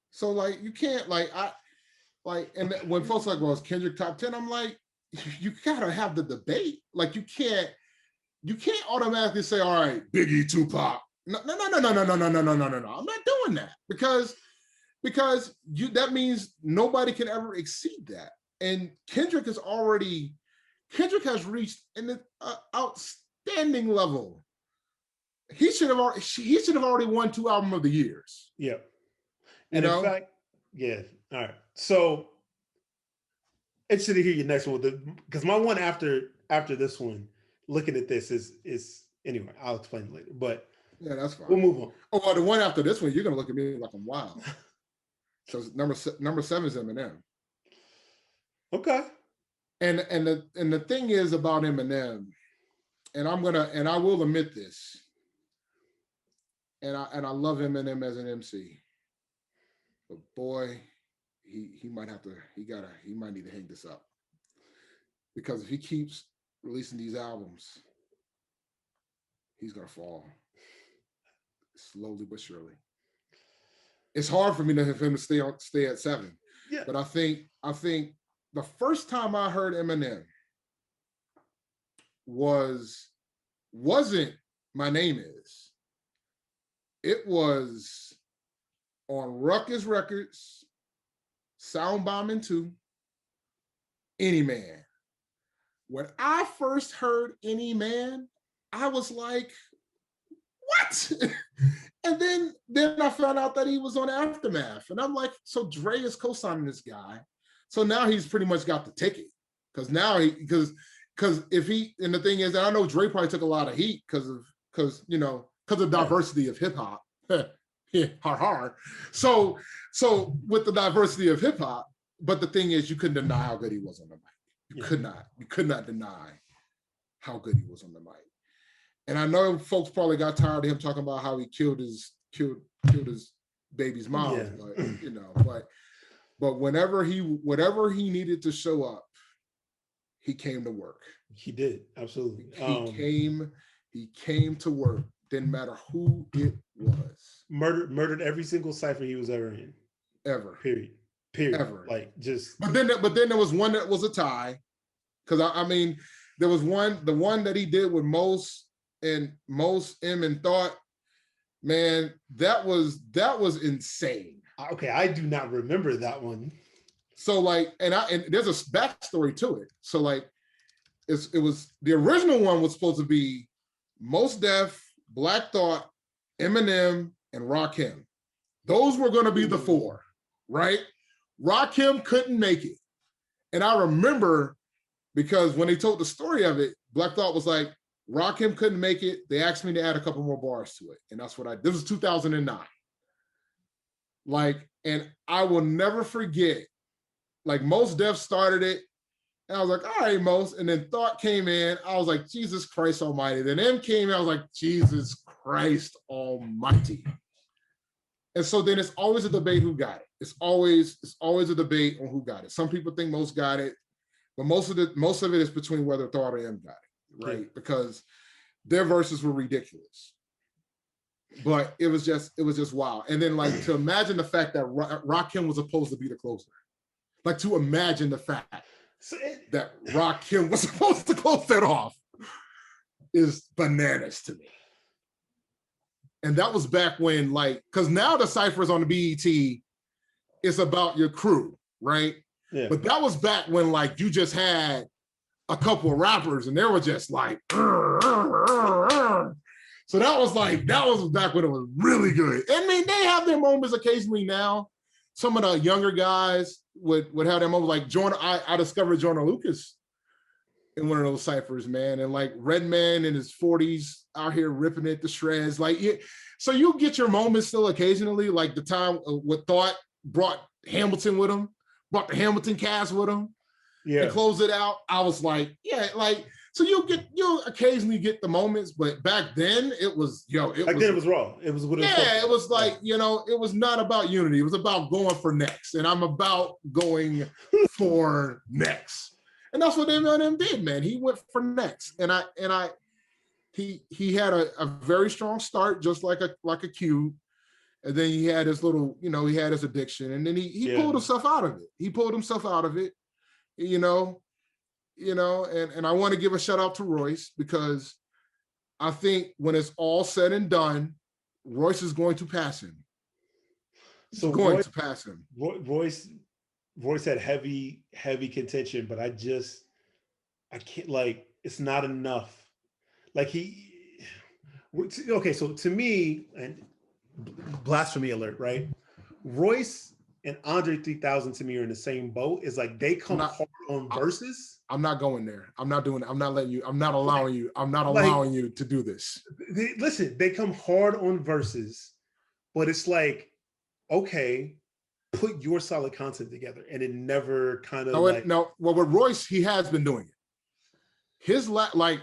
So, like, you can't, and when folks are like, well, it's Kendrick top 10, I'm like, you gotta have the debate. Like, you can't automatically say, all right, Biggie, Tupac. No. I'm not doing that, because because that means nobody can ever exceed that. And Kendrick has reached an outstanding level. He should have already won 2 album of the years. Yeah. And in fact, yeah. All right. So interested to hear your next one because my one after this one, looking at this is anyway, I'll explain it later. But yeah, that's fine. We'll move on. Oh, well, the one after this one, you're gonna look at me like I'm wild. So number 7 is Eminem. Okay. And the thing is about Eminem, and I will admit this, and I love Eminem as an MC, but boy, he might need to hang this up, because if he keeps releasing these albums, he's gonna fall slowly but surely. It's hard for me for him to stay at 7. Yeah. But I think the first time I heard Eminem wasn't My Name Is. It was on Ruckus Records, Sound Bombing 2, Any Man. When I first heard Any Man, I was like, what? And then I found out that he was on Aftermath. And I'm like, so Dre is co-signing this guy. So now he's pretty much got the ticket. Because if he, and the thing is, and I know Dre probably took a lot of heat because of diversity of hip hop. Yeah, hard. So with the diversity of hip hop, but the thing is, you couldn't deny how good he was on the mic. You could not deny how good he was on the mic. And I know folks probably got tired of him talking about how he killed his baby's mom, but whenever he needed to show up, he came to work. He did, absolutely. He came to work. Didn't matter who it was. Murdered every single cypher he was ever in. Ever. Period. Ever. Like just. But then there was one that was a tie, because I mean, there was the one that he did with Mos and Thought. Man, that was insane. Okay, I do not remember that one. So like, and there's a backstory to it. So like, it was the original one was supposed to be Mos Def, Black Thought, Eminem, and Rakim. Those were going to be the 4, right? Rakim couldn't make it, and I remember because when they told the story of it, Black Thought was like, Rakim couldn't make it. They asked me to add a couple more bars to it, and that's what this was 2009. Like, and I will never forget. Like, Mos Def started it, and I was like, all right, Mos. And then Thought came in. I was like, Jesus Christ Almighty. Then M came in. I was like, Jesus Christ Almighty. And so then it's always a debate who got it. It's always a debate on who got it. Some people think Mos got it, but most of it is between whether Thought or M got it, right? Yeah. Because their verses were ridiculous. But it was just wild. And then like to imagine the fact that Rakim was supposed to be the closer. Like to imagine the fact that Rakim was supposed to close that off is bananas to me. And that was back when, like, because now the ciphers on the BET, it's about your crew, right? Yeah. But that was back when, like, you just had a couple of rappers and they were just like, So that was back when it was really good. I mean, they have their moments occasionally now. Some of the younger guys would have their moments, like Jordan. I discovered Jordan Lucas in one of those ciphers, man. And like Redman in his 40s out here ripping it to shreds. Like, yeah. So you get your moments still occasionally, like the time with Thought brought Hamilton with him, brought the Hamilton cast with him, and closed it out. I was like, yeah, like, so you'll occasionally get the moments, but back then it was, then it was raw. It was what it was. Yeah, it was like, it was not about unity. It was about going for next. And I'm about going for next. And that's what Eminem did, man. He went for next. And he had a very strong start, just like a Cube. And then he had his little, he had his addiction. And then he pulled himself out of it. He pulled himself out of it, and I want to give a shout out to Royce, because I think when it's all said and done, Royce is going to pass him. So going to pass him. Royce had heavy contention, but I can't, like, it's not enough. Like okay, so to me, and blasphemy alert, right? Royce and Andre 3000 to me are in the same boat. It's like they come hard on verses. I'm not going there. I'm not doing it. I'm not letting you. I'm not allowing you. I'm not Like, allowing you to do this. Listen, they come hard on verses, but it's like, okay, put your solid content together, and it never kind of well, with Royce, he has been doing it. His like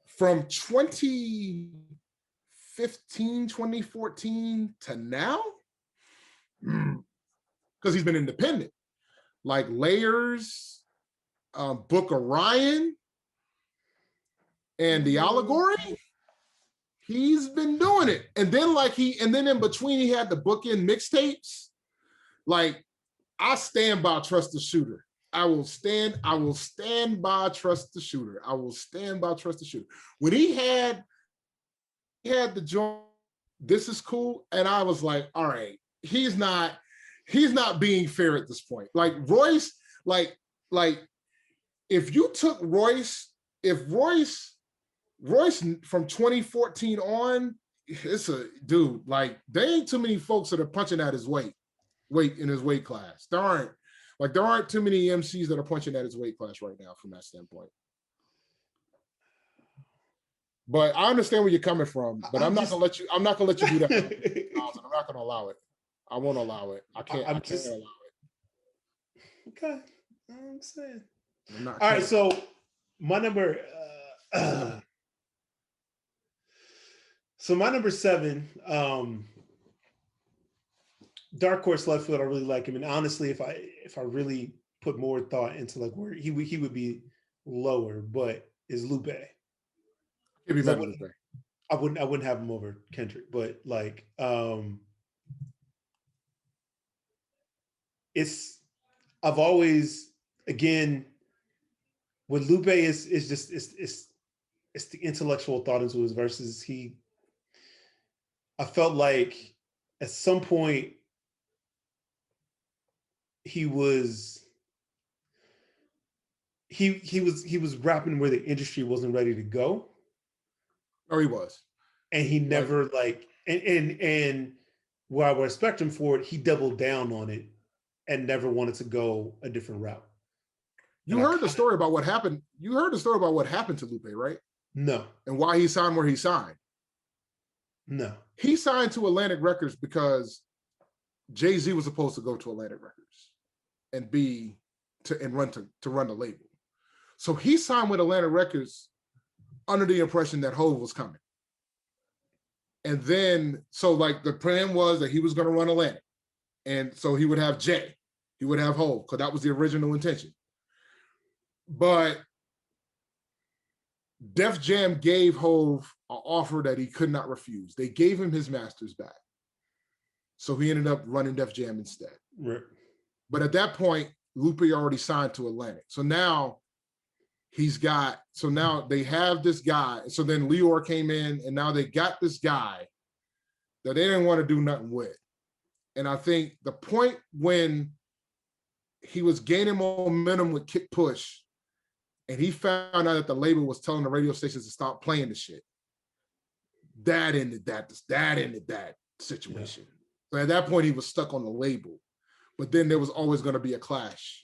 from 2015, 2014 to now, because he's been independent, like Layers, Book of Ryan, and The Allegory. He's been doing it. And then in between he had the bookend mixtapes. Like, I stand by Trust the Shooter. I will stand by Trust the Shooter. I will stand by Trust the Shooter. When he had the joint, This Is Cool, and I was like, all right, he's not being fair at this point. Like Royce, like if you took Royce from 2014 on, it's a dude, like there ain't too many folks that are punching at his weight in his weight class. There aren't too many MCs that are punching at his weight class right now from that standpoint. But I understand where you're coming from, but I'm not gonna let you do that. I'm not gonna allow it. I won't allow it. I can't allow it. Okay. I'm saying. All right, so my number my number 7, Dark Horse Left Field. I really like him, and honestly, if I really put more thought into like where he would be lower, but is Lupe. I wouldn't have him over Kendrick, but like I've always, again, with Lupe is just it's the intellectual thought into his verses. I felt like at some point he was rapping where the industry wasn't ready to go. Oh, he was. And he never and where I would respect him for it, he doubled down on it and never wanted to go a different route. You heard the story about what happened. You heard the story about what happened to Lupe, right? No. And why he signed where he signed. No. He signed to Atlantic Records because Jay-Z was supposed to go to Atlantic Records and run the label. So he signed with Atlantic Records under the impression that Hov was coming. And then, so like the plan was that he was going to run Atlantic. And so he would have Jay, he would have Hov, because that was the original intention. But Def Jam gave Hov an offer that he could not refuse. They gave him his masters back. So he ended up running Def Jam instead. Right. But at that point, Lupe already signed to Atlantic. So now they have this guy. So then Leor came in, and now they got this guy that they didn't want to do nothing with. And I think the point when he was gaining momentum with Kick Push, and he found out that the label was telling the radio stations to stop playing the shit, that ended that situation. Yeah. So at that point, he was stuck on the label. But then there was always going to be a clash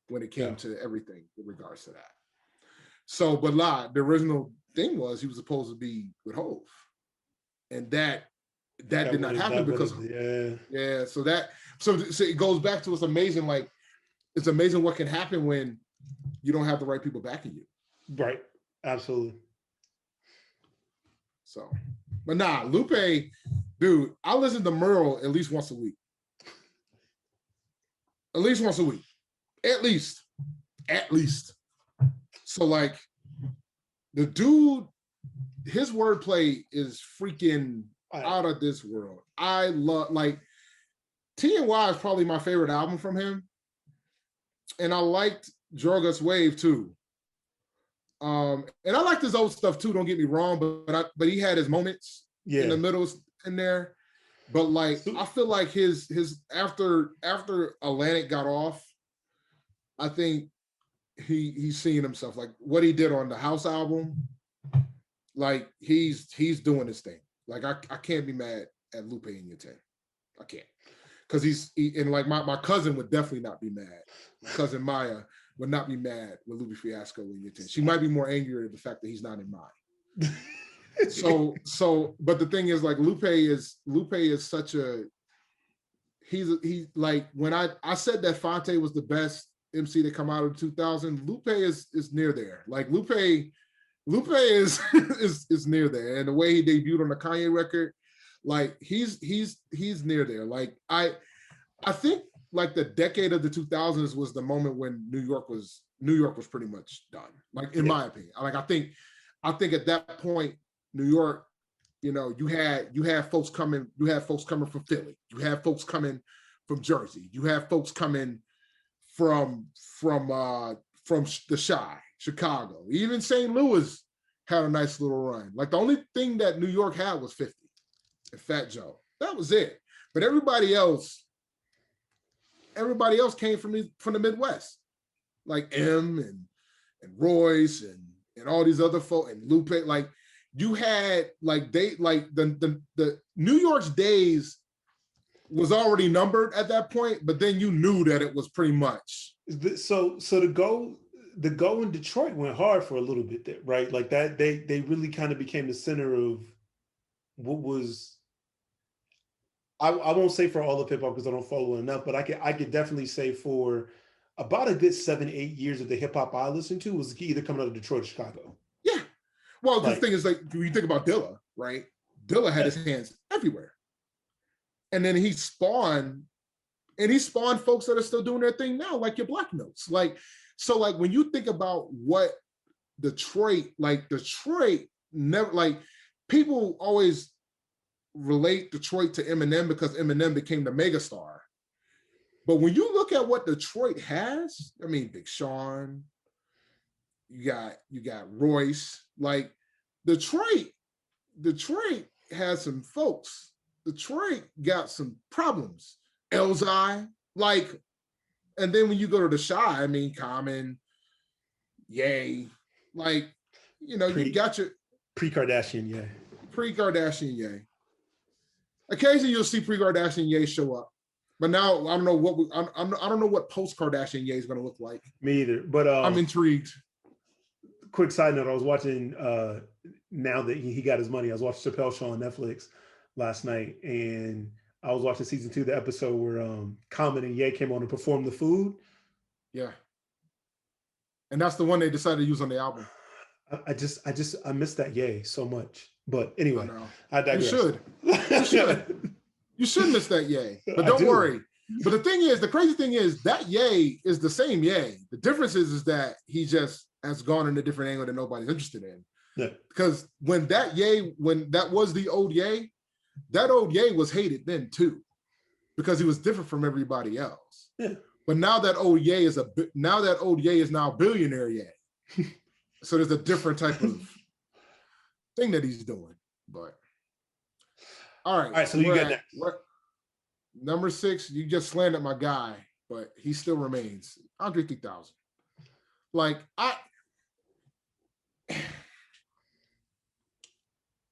when it came to everything in regards to that. So, but the original thing was he was supposed to be with Hov. And that did not happen because so it goes back to, it's amazing what can happen when you don't have the right people backing you. Right. Absolutely. So, but Lupe, dude, I listen to Merle at least once a week. At least once a week. At least. So like the dude, his wordplay is freaking out of this world. I love, like, T&Y is probably my favorite album from him. And I liked Jorgus Wave too. And I liked his old stuff too, don't get me wrong, but he had his moments in the middle in there. But like, I feel like his after Atlantic got off, I think he's seeing himself, like what he did on the House album. Like he's doing his thing. Like I can't be mad at Lupe and Yute. I can't, because and like my cousin would definitely not be mad. My cousin Maya would not be mad with Lupe Fiasco and Yute. She might be more angry at the fact that he's not in mine. So but the thing is, like, Lupe is such a, he's like, when I said that Fonte was the best MC to come out of 2000, Lupe is near there. Like Lupe is is near there, and the way he debuted on the Kanye record, like he's near there. Like I think like the decade of the 2000s was the moment when New York was pretty much done. Like in my opinion, like I think at that point, New York, you know, you had folks coming from Philly, you had folks coming from Jersey, you had folks coming from the Chi, Chicago, even St. Louis had a nice little run. Like the only thing that New York had was 50 and Fat Joe. That was it. But everybody else came from the Midwest, like M and Royce and all these other folk and Lupe. Like you had the New York's days was already numbered at that point, but then you knew that it was pretty much. So the go in Detroit went hard for a little bit there, right? Like that they really kind of became the center of what was, I won't say for all of hip hop because I don't follow enough, but I could definitely say for about a good 7-8 years of the hip hop I listened to was either coming out of Detroit or Chicago. Yeah. Well, the thing is, like, when you think about Dilla, right? Dilla had his hands everywhere. And then he spawned folks that are still doing their thing now, like your Black Notes. Like, so like when you think about what Detroit never, like, people always relate Detroit to Eminem because Eminem became the megastar. But when you look at what Detroit has, I mean, Big Sean, you got Royce. Like Detroit has some folks. Detroit got some problems. Elzai, like, and then when you go to the Chi, I mean, Common, Ye, like, you know, you got your pre-Kardashian Ye. Pre-Kardashian Ye. Occasionally you'll see pre-Kardashian Ye show up. But now I don't know what post-Kardashian Ye is going to look like. Me either. But I'm intrigued. Quick side note: I was watching now that he got his money. I was watching Chappelle's show on Netflix last night, and I was watching season 2, the episode where Common and Ye came on and performed the food. Yeah, and that's the one they decided to use on the album. I miss that Ye so much. But anyway, I digress. You should miss that Ye, but don't worry. But the crazy thing is that Ye is the same Ye. The difference is that he just has gone in a different angle that nobody's interested in. Yeah. Because when that was the old Ye, that old Ye was hated then too, because he was different from everybody else. Yeah. But now that old Ye is now billionaire Ye. So there's a different type of thing that he's doing. But all right. So you got next. Number 6, you just slandered my guy, but he still remains Andre 3000. Like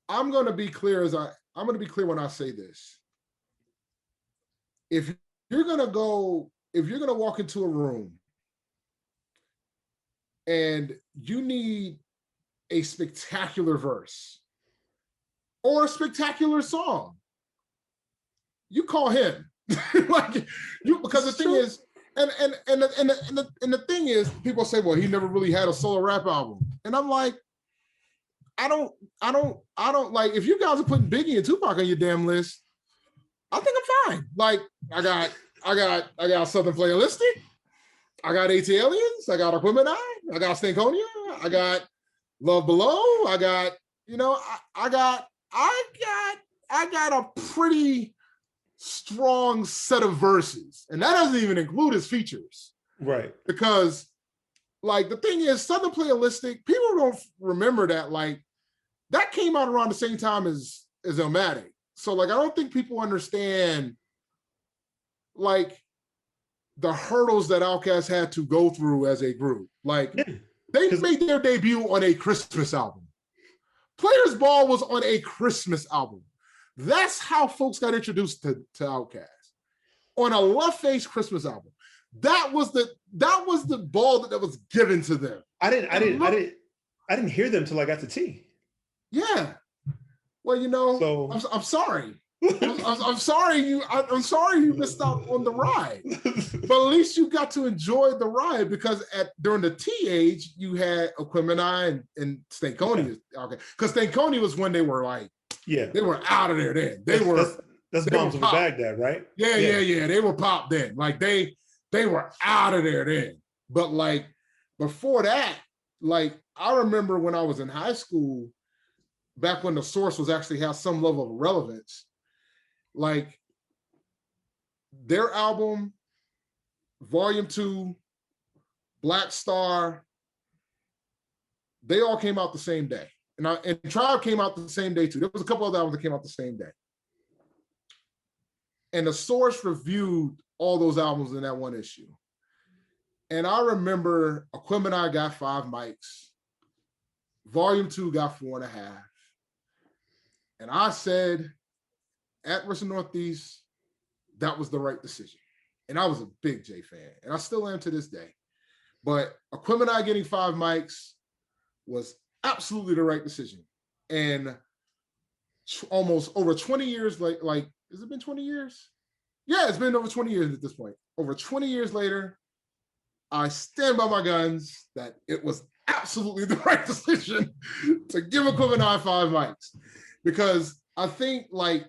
I'm gonna be clear when I say this. If you're gonna walk into a room and you need a spectacular verse or a spectacular song, you call him. Because the thing is, and the thing is, people say, well, he never really had a solo rap album. And I'm like, I don't like, if you guys are putting Biggie and Tupac on your damn list, I think I'm fine. Like, I got Southern Playalistic, I got AT Aliens, I got Aquemini, I got Stankonia, I got Love Below, I got, you know, I got a pretty strong set of verses, and that doesn't even include his features, right? Because, like, the thing is, Southern Playalistic, people don't remember that, like, that came out around the same time as Illmatic. So like, I don't think people understand like the hurdles that Outkast had to go through as a group. Like they made their debut on a Christmas album. Players Ball was on a Christmas album. That's how folks got introduced to Outkast, on a Left Face Christmas album. That was the ball that was given to them. I didn't hear them till I got to T. Yeah. Well, you know, so I'm sorry. I'm sorry you missed out on the ride. But at least you got to enjoy the ride, because during the T age, you had Aquemini and Stankonia. Okay. Because Stankonia was when they were like, they were out of there then. That's Bombs Over Baghdad, right? Yeah. They were popped then. Like they were out of there then. But like before that, like I remember when I was in high school, back when the Source was actually had some level of relevance, like their album, Volume 2, Black Star, they all came out the same day. And Tribe came out the same day too. There was a couple other albums that came out the same day. And the Source reviewed all those albums in that one issue. And I remember Aquemini got 5 mics. Volume 2 got 4.5. And I said, at Western Northeast, that was the right decision. And I was a big J fan, and I still am to this day. But Aquemini getting 5 mics was absolutely the right decision. And almost over 20 years, like, has it been 20 years? Yeah, it's been over 20 years at this point. Over 20 years later, I stand by my guns that it was absolutely the right decision to give Aquemini 5 mics. Because I think like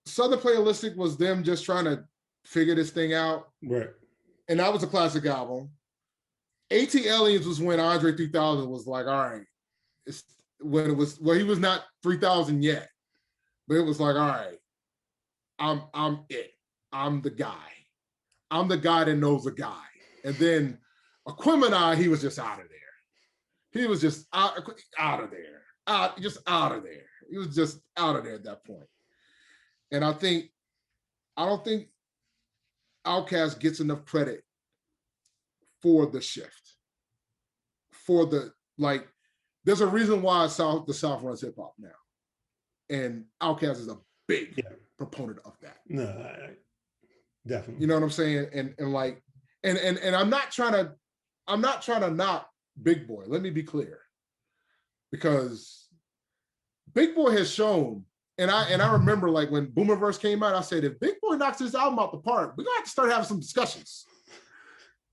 Southern Playalistic was them just trying to figure this thing out. Right. And that was a classic album. AT Aliens was when Andre 3000 was like, all right, he was not 3000 yet, but it was like, all right, I'm it. I'm the guy. I'm the guy that knows a guy. And then Aquemini, he was just out of there. He was just out of there. Just out of there. He was just out of there at that point. And I don't think Outkast gets enough credit for the shift. For the, like, there's a reason why the South runs hip hop now. And Outkast is a big proponent of that. No, definitely. You know what I'm saying? And like, and I'm not trying to knock Big Boy. Let me be clear. Because Big Boy has shown, and I remember like when Boomerverse came out, I said, if Big Boy knocks this album out the park, we're gonna have to start having some discussions.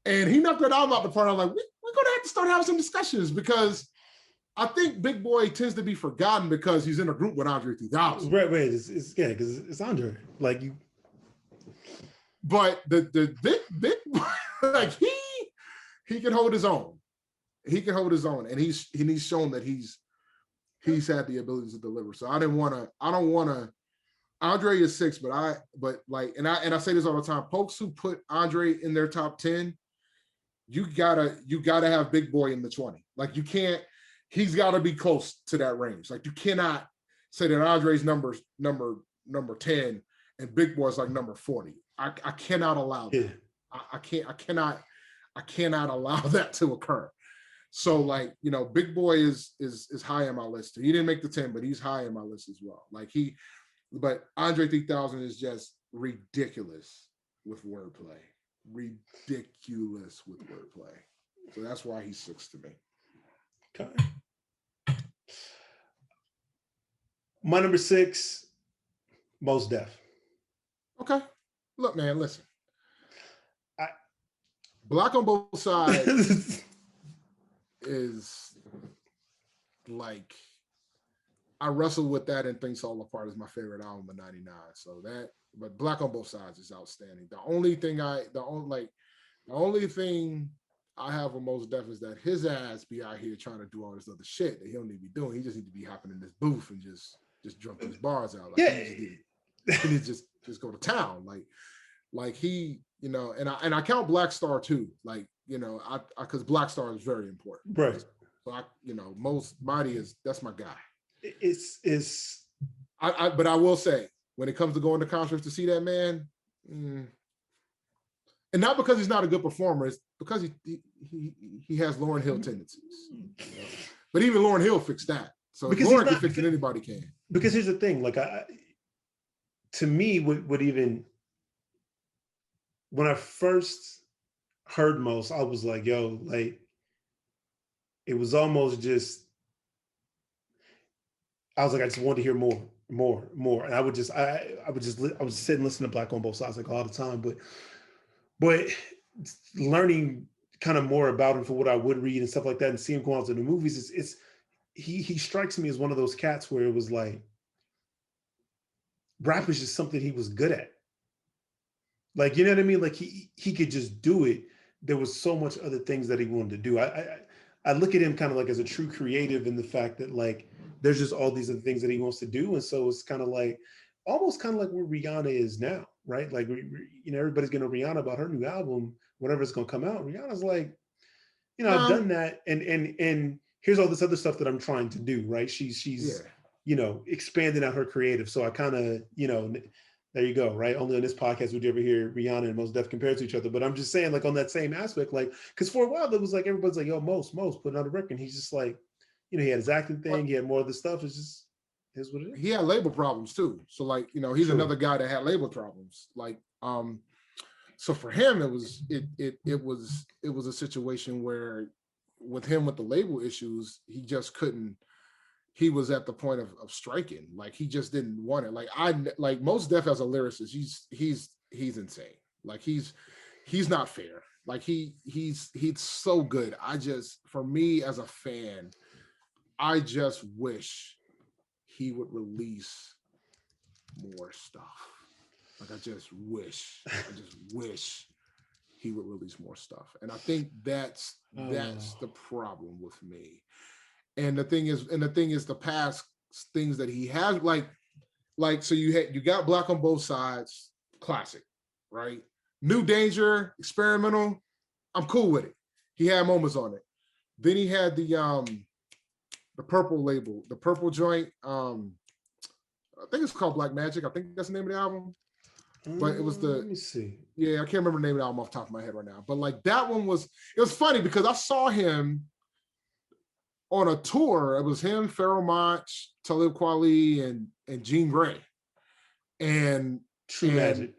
And he knocked that album out the park. I'm like, we're gonna have to start having some discussions, because I think Big Boy tends to be forgotten because he's in a group with Andre 3000. Right, because it's Andre. Like you. But the big like he can hold his own. He can hold his own, and he's shown that he's had the ability to deliver. So I don't want to. Andre is 6, but I say this all the time. Folks who put Andre in their top 10, you gotta have Big Boy in the 20. Like you can't. He's got to be close to that range. Like you cannot say that Andre's number 10 and Big Boy's like number 40. I cannot allow that. Yeah. I cannot allow that to occur. So like, you know, Big Boy is high on my list. He didn't make the 10, but he's high on my list as well. But Andre 3000 is just ridiculous with wordplay. Ridiculous with wordplay. So that's why he's 6 to me. Okay. My number 6, Mos Def. Okay. Look, man, listen. Black on Both Sides is like, I wrestle with that, and Things Fall Apart is my favorite album of 99. So but Black on Both Sides is outstanding. The only thing I have with Mos Def is that his ass be out here trying to do all this other shit that he don't need to be doing. He just need to be hopping in this booth and just drum his bars out. Like he needs to just go to town. Like he, you know, and I count Black Star too. Like, you know, I because Black Star is very important. Right. So you know, Most Mighty that's my guy. But I will say, when it comes to going to concerts to see that man, and not because he's not a good performer, it's because he has Lauryn Hill tendencies. You know? But even Lauryn Hill fixed that. So because if Lauryn can fix it, anybody can. Because here's the thing, like to me, what even when I first heard Most, I was like, yo, like it was almost just I was like, I just wanted to hear more. And I would just sit and listen to Black on Both Sides like all the time. But learning kind of more about him for what I would read and stuff like that, and see him go out to the movies, he strikes me as one of those cats where it was like rap was just something he was good at. Like, you know what I mean? Like he could just do it. There was so much other things that he wanted to do. I look at him kind of like as a true creative in the fact that like there's just all these other things that he wants to do, and so it's kind of like almost kind of like where Rihanna is now, right? Like everybody's getting Rihanna about her new album, whenever it's gonna come out. Rihanna's like, I've done that, and here's all this other stuff that I'm trying to do, right? She's expanding out her creative. So I kind of there you go, right? Only on this podcast would you ever hear Rihanna and Mos Def compared to each other. But I'm just saying, like on that same aspect, like because for a while it was like everybody's like, yo, Mos putting out a record. And he's just like, he had his acting thing, he had more of the stuff. It's just is what it is. He had label problems too. So like, he's another guy that had label problems. Like, so for him, it was a situation where with the label issues, he just couldn't. He was at the point of striking. Like he just didn't want it. Like Mos Def as a lyricist, he's insane. Like he's not fair. Like he's so good. For me as a fan, I just wish he would release more stuff. Like I just wish he would release more stuff. And I think that's the problem with me. And the thing is the past things that he has, like so you got Black on Both Sides, classic, right? New Danger, experimental, I'm cool with it. He had moments on it. Then he had the purple label, the purple joint. I think it's called Black Magic. I think that's the name of the album. But it was let me see. Yeah, I can't remember the name of the album off the top of my head right now. But like that one it was funny because I saw him on a tour. It was him, Pharoah Monch, Talib Kweli, and Jean Grey. And True Magic.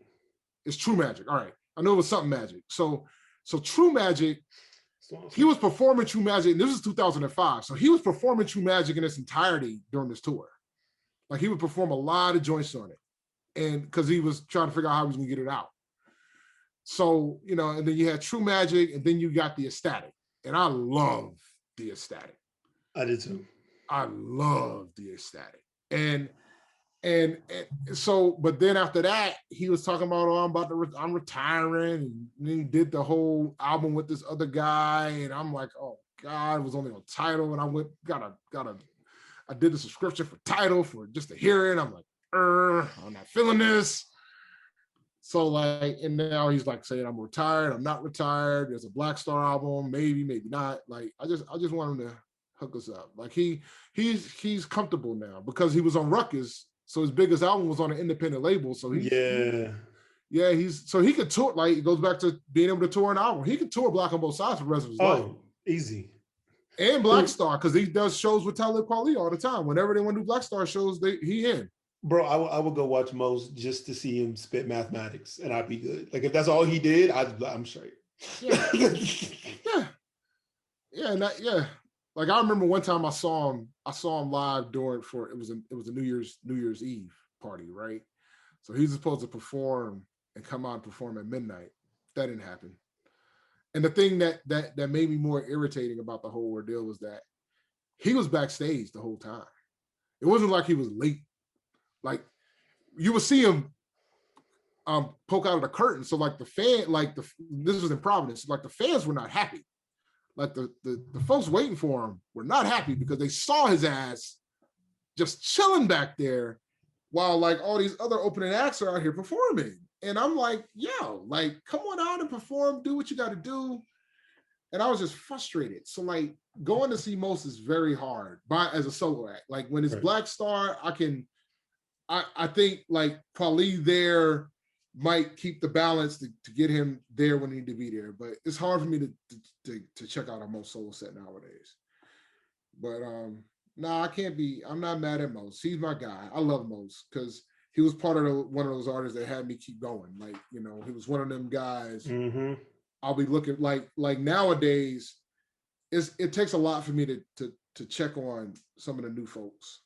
It's True Magic. All right. I know it was something magic. So True Magic, he was performing True Magic, and this is 2005. So he was performing True Magic in its entirety during this tour. Like he would perform a lot of joints on it. And because he was trying to figure out how he was gonna get it out. So, and then you had True Magic, and then you got the Ecstatic. And I love the Ecstatic. I did too. I love the Ecstatic. And so, but then after that, he was talking about, I'm retiring. And then he did the whole album with this other guy. And I'm like, oh God, it was only on Tidal. And I I did the subscription for Tidal for just to hear it. I'm like, I'm not feeling this. So like, and now he's like saying, I'm retired. I'm not retired. There's a Black Star album, maybe not. Like, I just want him to hook us up. Like he's comfortable now because he was on Ruckus. So his biggest album was on an independent label. So he could tour. Like it goes back to being able to tour an album. He could tour Black on Both Sides for the rest of his life. Easy. And Black Star, because he does shows with Talib Kweli all the time. Whenever they want to do Black Star shows, he in. Bro, I would go watch Mos just to see him spit mathematics, and I'd be good. Like if that's all he did, I'm straight. Yeah, yeah. Like I remember one time I saw him live it was a New Year's Eve party, right? So he was supposed to perform and come out and perform at midnight. That didn't happen. And the thing that made me more irritating about the whole ordeal was that he was backstage the whole time. It wasn't like he was late. Like you would see him poke out of the curtain. So like this was in Providence. Like the fans were not happy. Like the folks waiting for him were not happy because they saw his ass just chilling back there while like all these other opening acts are out here performing. And I'm like, yo, like, come on out and perform, do what you got to do. And I was just frustrated. So like going to see Mos is very hard as a solo act. Like when it's Black Star, I can I think like Paulie there might keep the balance to get him there when he need to be there. But it's hard for me to check out a Mo solo set nowadays. But I can't be. I'm not mad at Mos. He's my guy. I love Mos because he was part of one of those artists that had me keep going. Like, you know, he was one of them guys. Mm-hmm. I'll be looking like nowadays. It takes a lot for me to check on some of the new folks.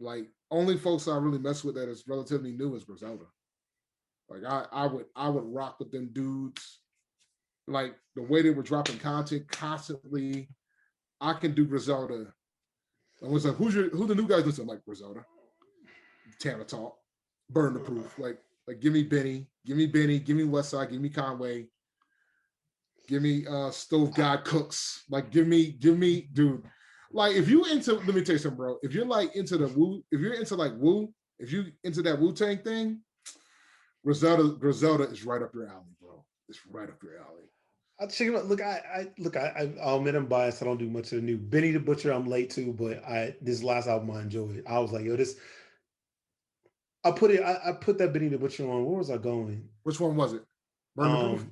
Like, only folks I really mess with that is relatively new is Griselda. Like I would rock with them dudes. Like the way they were dropping content constantly. I can do Griselda. I was like, who the new guys listen? Like Griselda, Tana Talk, Burn the Proof. Like give me Benny, give me Westside, give me Conway, give me Stove God Cooks. Like give me, dude. Like if you into, let me tell you something, bro. If you're like into the Wu, if you're into like Wu, if you into that Wu-Tang thing, Griselda is right up your alley, bro. It's right up your alley. I'll check him out. Look, I'll admit I'm biased. I don't do much of the new. Benny the Butcher, I'm late to, but this last album I enjoyed. I was like, yo, this. I put that Benny the Butcher on. Where was I going? Which one was it? Burn the Proof?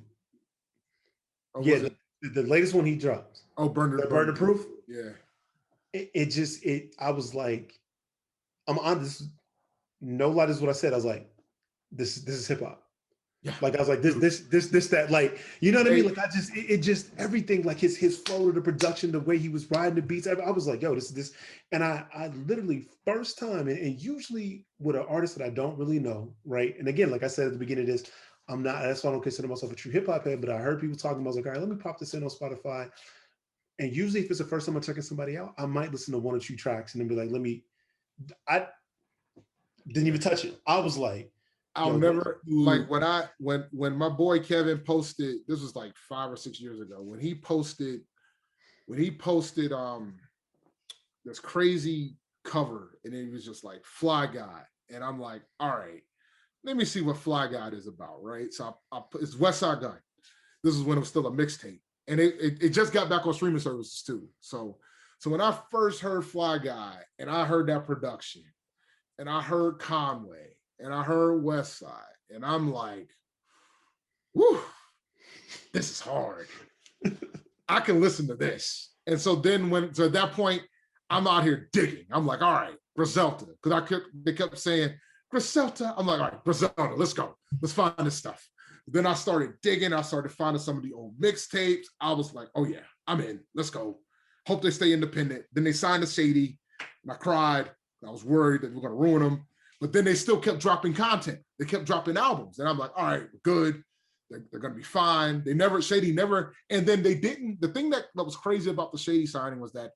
Yeah, the latest one he dropped. Oh, Burn the Proof? Yeah. I was like, I'm on this. No lie, this is what I said. I was like, this is hip hop. Yeah. Like I was like this that, like, you know what I mean? Like it just everything, like his flow, the production, the way he was riding the beats. I was like, yo, this, and I literally first time, and usually with an artist that I don't really know, right? And again, like I said at the beginning of this, that's why I don't consider myself a true hip hop head, but I heard people talking. I was like, all right, let me pop this in on Spotify. And usually, if it's the first time I'm checking somebody out, I might listen to one or two tracks and then be like, I didn't even touch it. I was like, I'll never like when my boy Kevin posted, this was like 5 or 6 years ago, when he posted this crazy cover, and it was just like Fly God, and I'm like, all right, let me see what Fly God is about, right? So I put, it's West Side Gun. This is when it was still a mixtape, and it just got back on streaming services too. So when I first heard Fly Guy, and I heard that production, and I heard Conway, and I heard West Side, and I'm like, whoo, this is hard. I can listen to this. And so then at that point, I'm out here digging. I'm like, all right, Griselda, because they kept saying, Griselda. I'm like, all right, Griselda, let's go. Let's find this stuff. Then I started digging. I started finding some of the old mixtapes. I was like, oh yeah, I'm in. Let's go. Hope they stay independent. Then they signed to Shady, and I cried. I was worried that we're going to ruin them. But then they still kept dropping content. They kept dropping albums. And I'm like, all right, we're good. They're going to be fine. Shady never, and then they didn't. The thing that was crazy about the Shady signing was that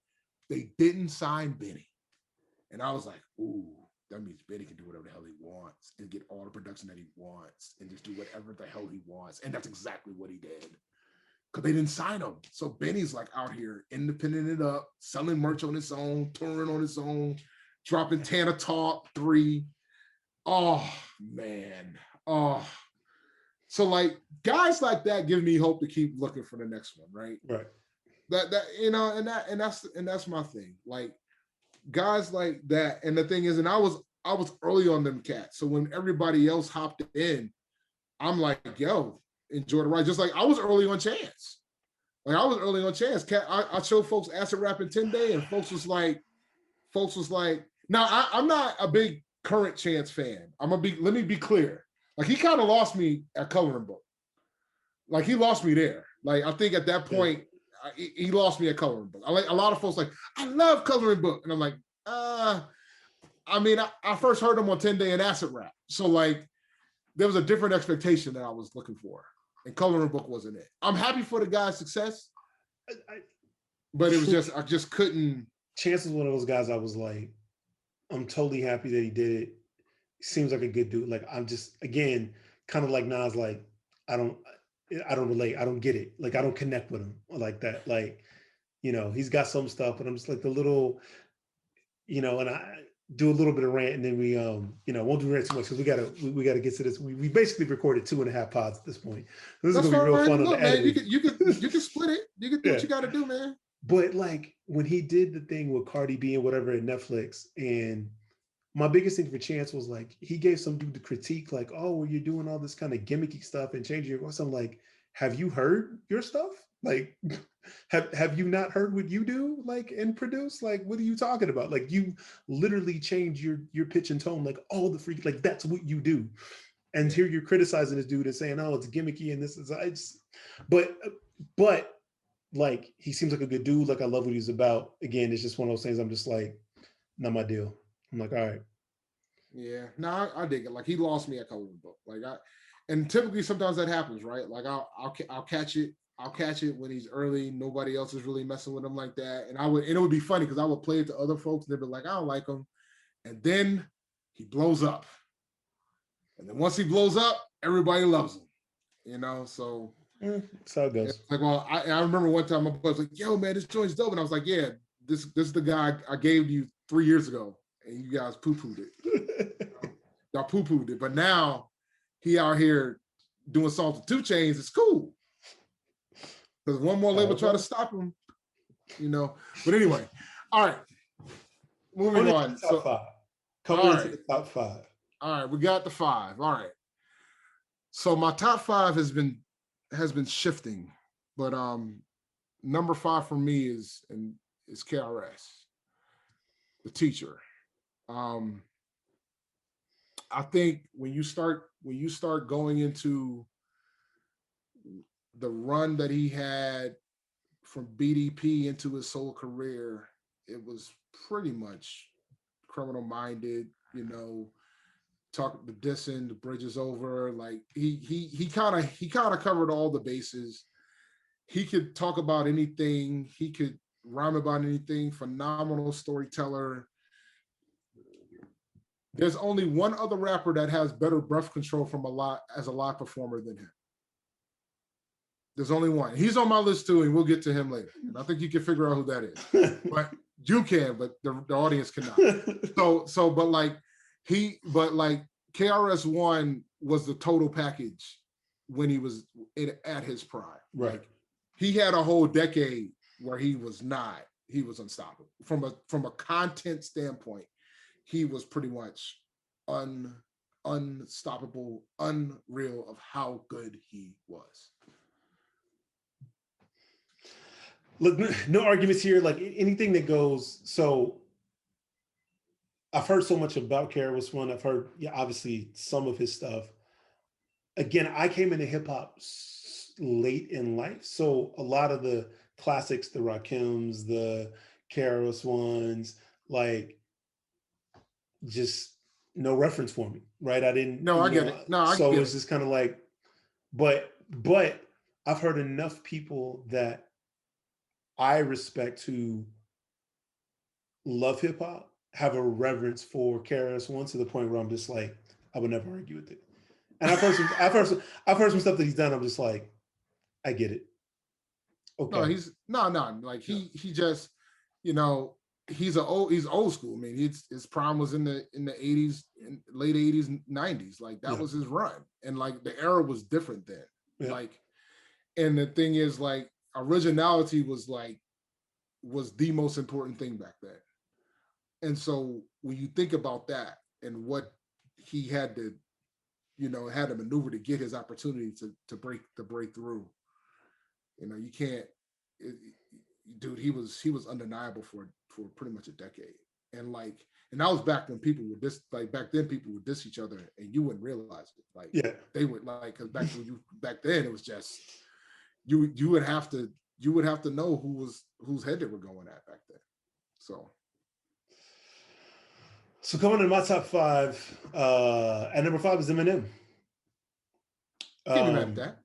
they didn't sign Benny. And I was like, ooh, that means Benny can do whatever the hell he wants and get all the production that he wants and just do whatever the hell he wants. And that's exactly what he did. Because they didn't sign him. So Benny's like out here independent it up, selling merch on his own, touring on his own, dropping Tana Talk 3. Oh, man. Oh. So, like, guys like that give me hope to keep looking for the next one, right? Right. That you know, and that's my thing. Like, guys like that. And the thing is, and I was early on them cats. So when everybody else hopped in, I'm like, yo, enjoy the ride. Just like I was early on Chance. Cat, I showed folks Acid Rap in 10 Day, and folks was like, now I'm not a big current Chance fan. Let me be clear. Like, he kind of lost me at Coloring Book. Like, he lost me there. Like, I think at that point, he lost me at Coloring Book. I like a lot of folks like, I love Coloring Book. And I'm like, I first heard him on 10 Day and Acid Rap. So, like, there was a different expectation that I was looking for. And Coloring Book wasn't it. I'm happy for the guy's success. But it was just, I just couldn't. Chance is one of those guys I was like, I'm totally happy that he did it. Seems like a good dude. Like, I'm just, again, kind of like Nas, like, I don't relate. I don't get it. Like, I don't connect with him like that. Like, you know, he's got some stuff, but I'm just like the little, you know, and I do a little bit of rant, and then we, you know, won't do rant too much because we gotta get to this. We basically recorded 2.5 pods at this point. This is gonna be real fun. Look, man, you can split it. You can do what you got to do, man. But like when he did the thing with Cardi B and whatever at Netflix, and my biggest thing for Chance was like he gave some dude the critique, like, oh, well, you're doing all this kind of gimmicky stuff and changing your voice. I'm like, have you heard your stuff? Like, have you not heard what you do, like, and produce? Like, what are you talking about? Like, you literally change your pitch and tone, like all the freak, like that's what you do. And here you're criticizing this dude and saying, oh, it's gimmicky and this is I just, but like he seems like a good dude. Like I love what he's about. Again, it's just one of those things. I'm just like, not my deal. I'm like, all right. Yeah, no, I dig it. Like he lost me at coloring book. And typically sometimes that happens, right? Like I'll catch it. I'll catch it when he's early. Nobody else is really messing with him like that. And it would be funny because I would play it to other folks. And they'd be like, I don't like him. And then he blows up. And then once he blows up, everybody loves him. You know, so that's how it goes. Like, well, I remember one time my boy was like, yo, man, this joint's dope. And I was like, yeah, this is the guy I gave you 3 years ago. And you guys poo-pooed it. Y'all poo-pooed it. But now he out here doing songs with 2 Chainz. It's cool. Because one more label try to stop him, you know. But anyway, all right. Moving on. Top 5. Coming into the top 5. All right, we got the 5. All right. So my top 5 has been shifting, but number 5 for me is KRS, the teacher. I think when you start going into the run that he had from BDP into his solo career, it was pretty much Criminal Minded, you know, talk the dissing, the bridges over. Like he kind of covered all the bases. He could talk about anything. He could rhyme about anything. Phenomenal storyteller. There's only one other rapper that has better breath control as a live performer than him. There's only one. He's on my list too, and we'll get to him later. And I think you can figure out who that is. But you can, but the audience cannot. But KRS-One was the total package when he was at his prime. Right. Like, he had a whole decade where he was unstoppable. From a content standpoint, he was pretty much unstoppable, unreal of how good he was. Look, no arguments here. Like anything that goes. So I've heard so much about KRS-One. I've heard, obviously some of his stuff. Again, I came into hip hop late in life, so a lot of the classics, the Rakims, the KRS-Ones, like, just no reference for me, right? I didn't. No, I get it. No, I so get it's just kind of like, but I've heard enough people that I respect who love hip hop have a reverence for KRS-One to the point where I'm just like, I would never argue with it. And I've heard some stuff that he's done. I'm just like, I get it. Okay. No, he's like he just, you know, he's old school. I mean, his prime was in the 80s, in late 80s, 90s. Like that was his run. And like the era was different then. Yeah. Like, and the thing is, like, originality was the most important thing back then. And so when you think about that and what he had to, had to maneuver to get his opportunity to break through, you can't, dude, he was undeniable for pretty much a decade. And that was back when people would back then people would diss each other and you wouldn't realize it. Like, they would, like, because back then it was just, you would have to know whose head they were going at back then. So coming into my top 5, at number 5 is Eminem. Can't be mad at that.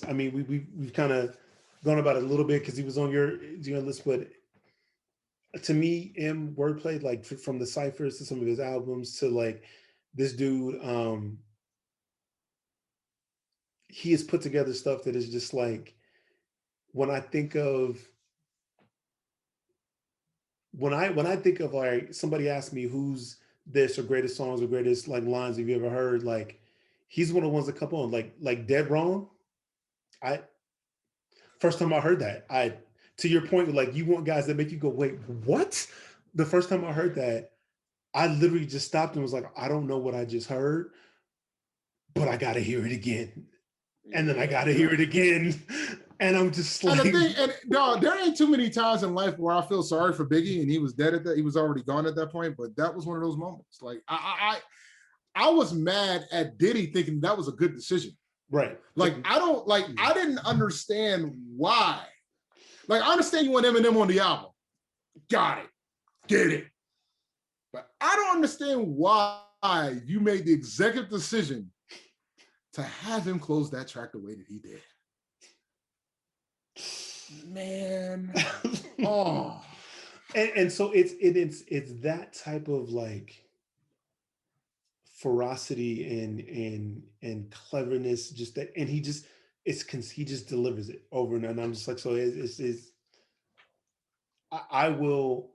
I mean, we've kind of gone about it a little bit because he was on your list, but to me, wordplay, like from the ciphers to some of his albums to like this dude, he has put together stuff that is just like, when I think of like somebody asked me who's this or greatest songs or greatest like lines have you ever heard, like he's one of the ones that come on, like Dead Wrong. First time I heard that, to your point, like you want guys that make you go, wait, what? the first time I heard that, I literally just stopped and was like, I don't know what I just heard, but I gotta hear it again. And then I gotta hear it again. And I'm just And like, the thing, and no, there ain't too many times in life where I feel sorry for Biggie, and he was dead at that. He was already gone at that point. But that was one of those moments. Like I was mad at Diddy, thinking that was a good decision. right. Like I didn't understand why. Like I understand you want Eminem on the album, got it, get it. But I don't understand why you made the executive decision to have him close that track the way that he did. Man, oh, and so it's that type of like ferocity and cleverness, just that, and he just he just delivers it over and I'm just like, so it's I will,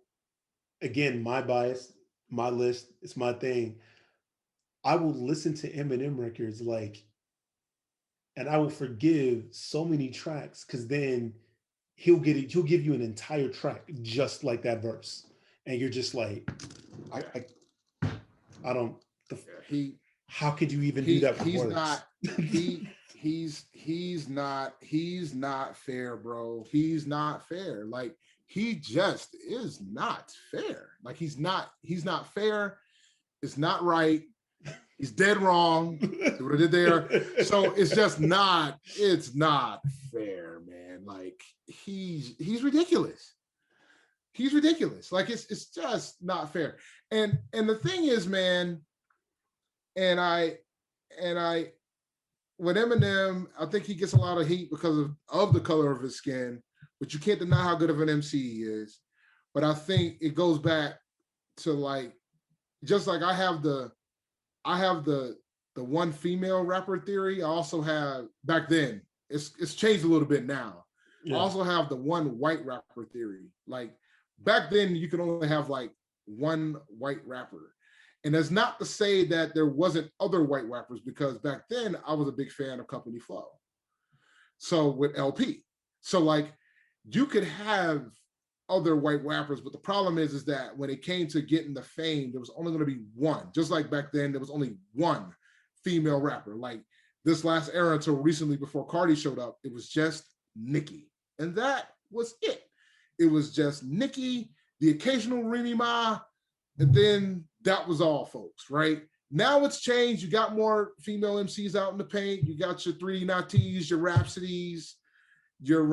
again, my bias, my list, it's my thing. I will listen to Eminem records like, and I will forgive so many tracks because then he'll give you an entire track just like that verse, and you're just like, I don't. he How could you even do that with he's words? not he's not fair, bro. He's not fair. Like he just is not fair. Like he's not fair. It's not right. He's dead wrong. See what I did there? So it's just not, it's not fair, man. Like he's ridiculous. He's ridiculous. Like it's just not fair. And the thing is, man, and I with Eminem, I think he gets a lot of heat because of the color of his skin, but you can't deny how good of an MC he is. But I think it goes back to like, just like I have the one female rapper theory. I also have, back then, it's changed a little bit now. Yeah. I also have the one white rapper theory. Like back then you could only have like one white rapper. And that's not to say that there wasn't other white rappers, because back then I was a big fan of Company Flow. So with LP. So like you could have other white rappers, but the problem is that when it came to getting the fame, there was only going to be one. Just like back then, there was only one female rapper. Like this last era until recently, before Cardi showed up, it was just Nicki. And that was it. It was just Nicki, the occasional Remy Ma, and then that was all, folks, right? Now it's changed. You got more female MCs out in the paint. You got your 3 Natis, your Rhapsodies, your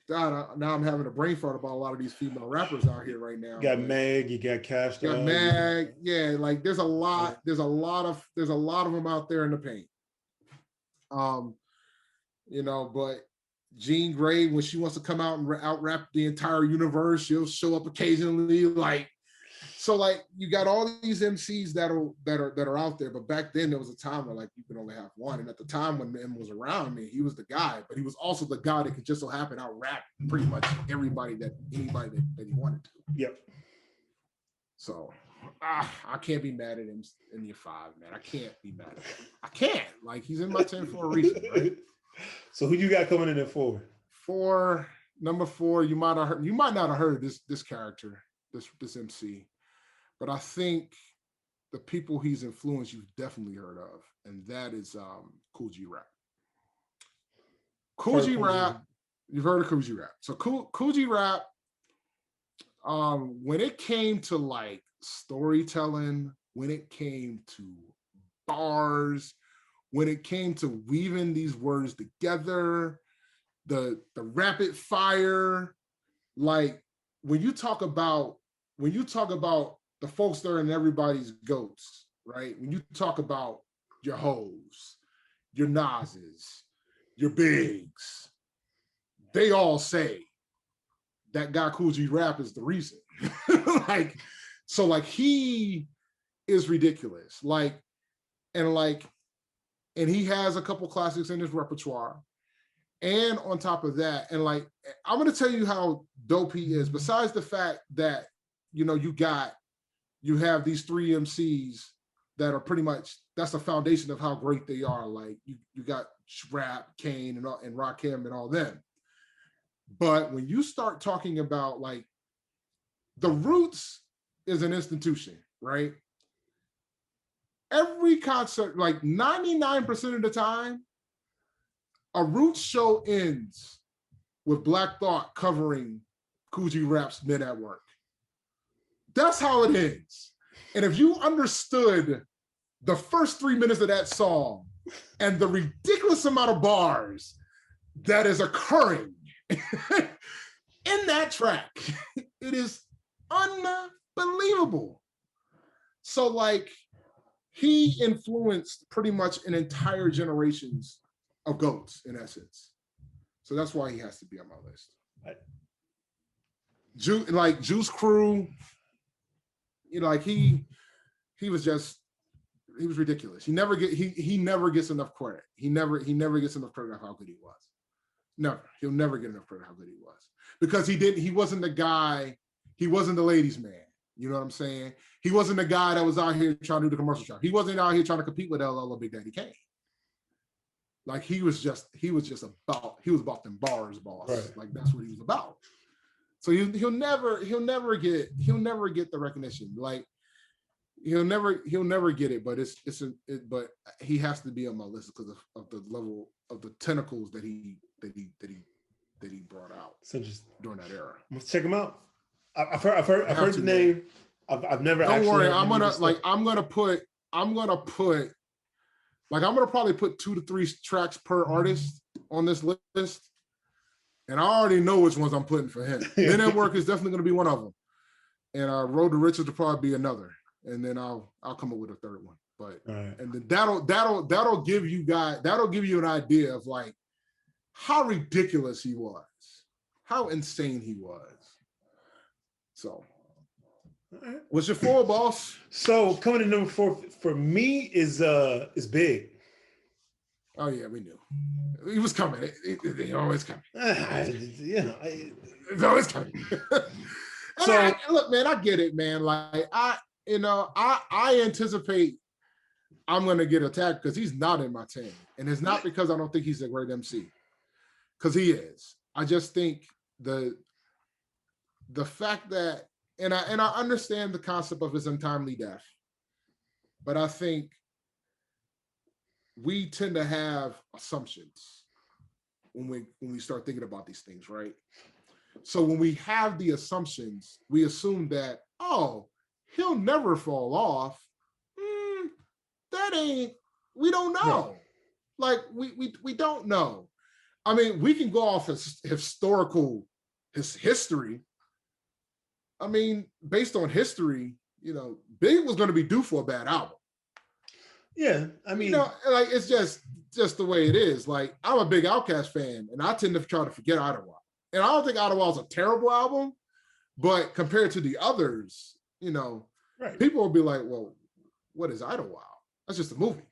God, now I'm having a brain fart about a lot of these female rappers out here right now. You got Meg, you got Cash. You got Meg, yeah. Like there's a lot of them out there in the paint. You know, but Jean Grey, when she wants to come out and out rap the entire universe, she'll show up occasionally. Like, so like you got all these MCs that are out there, but back then there was a time where like you could only have one. And at the time when M was around, I mean, he was the guy, but he was also the guy that could just so happen out rap pretty much anybody that he wanted to. Yep. So I can't be mad at him in your 5, man. I can't be mad at him. I can't. Like he's in my 10 for a reason, right? So who you got coming in at 4? 4, number 4, you might not have heard this character, this MC. But I think the people he's influenced, you've definitely heard of, and that is Kool G Rap. Kool G Rap, you've heard of Kool G Rap. So Kool G Rap, when it came to like storytelling, when it came to bars, when it came to weaving these words together, the rapid fire, like when you talk about the folks that are in everybody's goats, right? When you talk about your hoes, your Nas's, your Bigs, they all say that guy Kool G Rap is the reason. Like, so like he is ridiculous. Like, and he has a couple classics in his repertoire. And on top of that, and like, I'm gonna tell you how dope he is, besides the fact that, you know, you have these 3 MCs that are pretty much, that's the foundation of how great they are. Like you got Rap, Kane, and Rakim and all them. But when you start talking about like the Roots is an institution, right? Every concert, like 99% of the time, a Roots show ends with Black Thought covering Coogee Rap's Men at Work. That's how it ends. And if you understood the first 3 minutes of that song and the ridiculous amount of bars that is occurring in that track, it is unbelievable. So like, he influenced pretty much an entire generations of GOATs in essence. So that's why he has to be on my list. Like Juice Crew, you know, like he was ridiculous. He never gets enough credit. He never gets enough credit of how good he was. Never. He'll never get enough credit how good he was. Because he wasn't the guy, he wasn't the ladies' man. You know what I'm saying? He wasn't the guy that was out here trying to do the commercial shop. He wasn't out here trying to compete with LL or Big Daddy Kane. Like he was about them bars, boss. Right. Like that's what he was about. So he'll never get the recognition. Like he'll never get it. But but he has to be on my list because of the level of the tentacles that he brought out. So just during that era. Let's check him out. I've heard the name. I've never. Don't worry. I'm gonna probably put 2 to 3 tracks per artist on this list, and I already know which ones I'm putting for him. Men at Work is definitely gonna be one of them, and Road to Riches will probably be another, and then I'll come up with a third one. But right. And then that'll give you an idea of like how ridiculous he was, how insane he was. So, what's your 4, boss? So coming in number 4 for me is Big. Oh yeah, we knew he was coming. He always coming. It's always coming. So look, man, I get it, man. Like I anticipate I'm gonna get attacked because he's not in my 10, and it's not because I don't think he's a great MC, because he is. I just think the fact that, and I understand the concept of his untimely death, but I think we tend to have assumptions when we start thinking about these things, right? So when we have the assumptions, we assume that, oh, he'll never fall off. We don't know. No. Like we don't know. I mean, we can go off his history. I mean, based on history, Big was going to be due for a bad album. Yeah, I mean, like it's just the way it is. Like I'm a big Outkast fan, and I tend to try to forget Idlewild. And I don't think Idlewild is a terrible album, but compared to the others, right. People will be like, "Well, what is Idlewild? That's just a movie."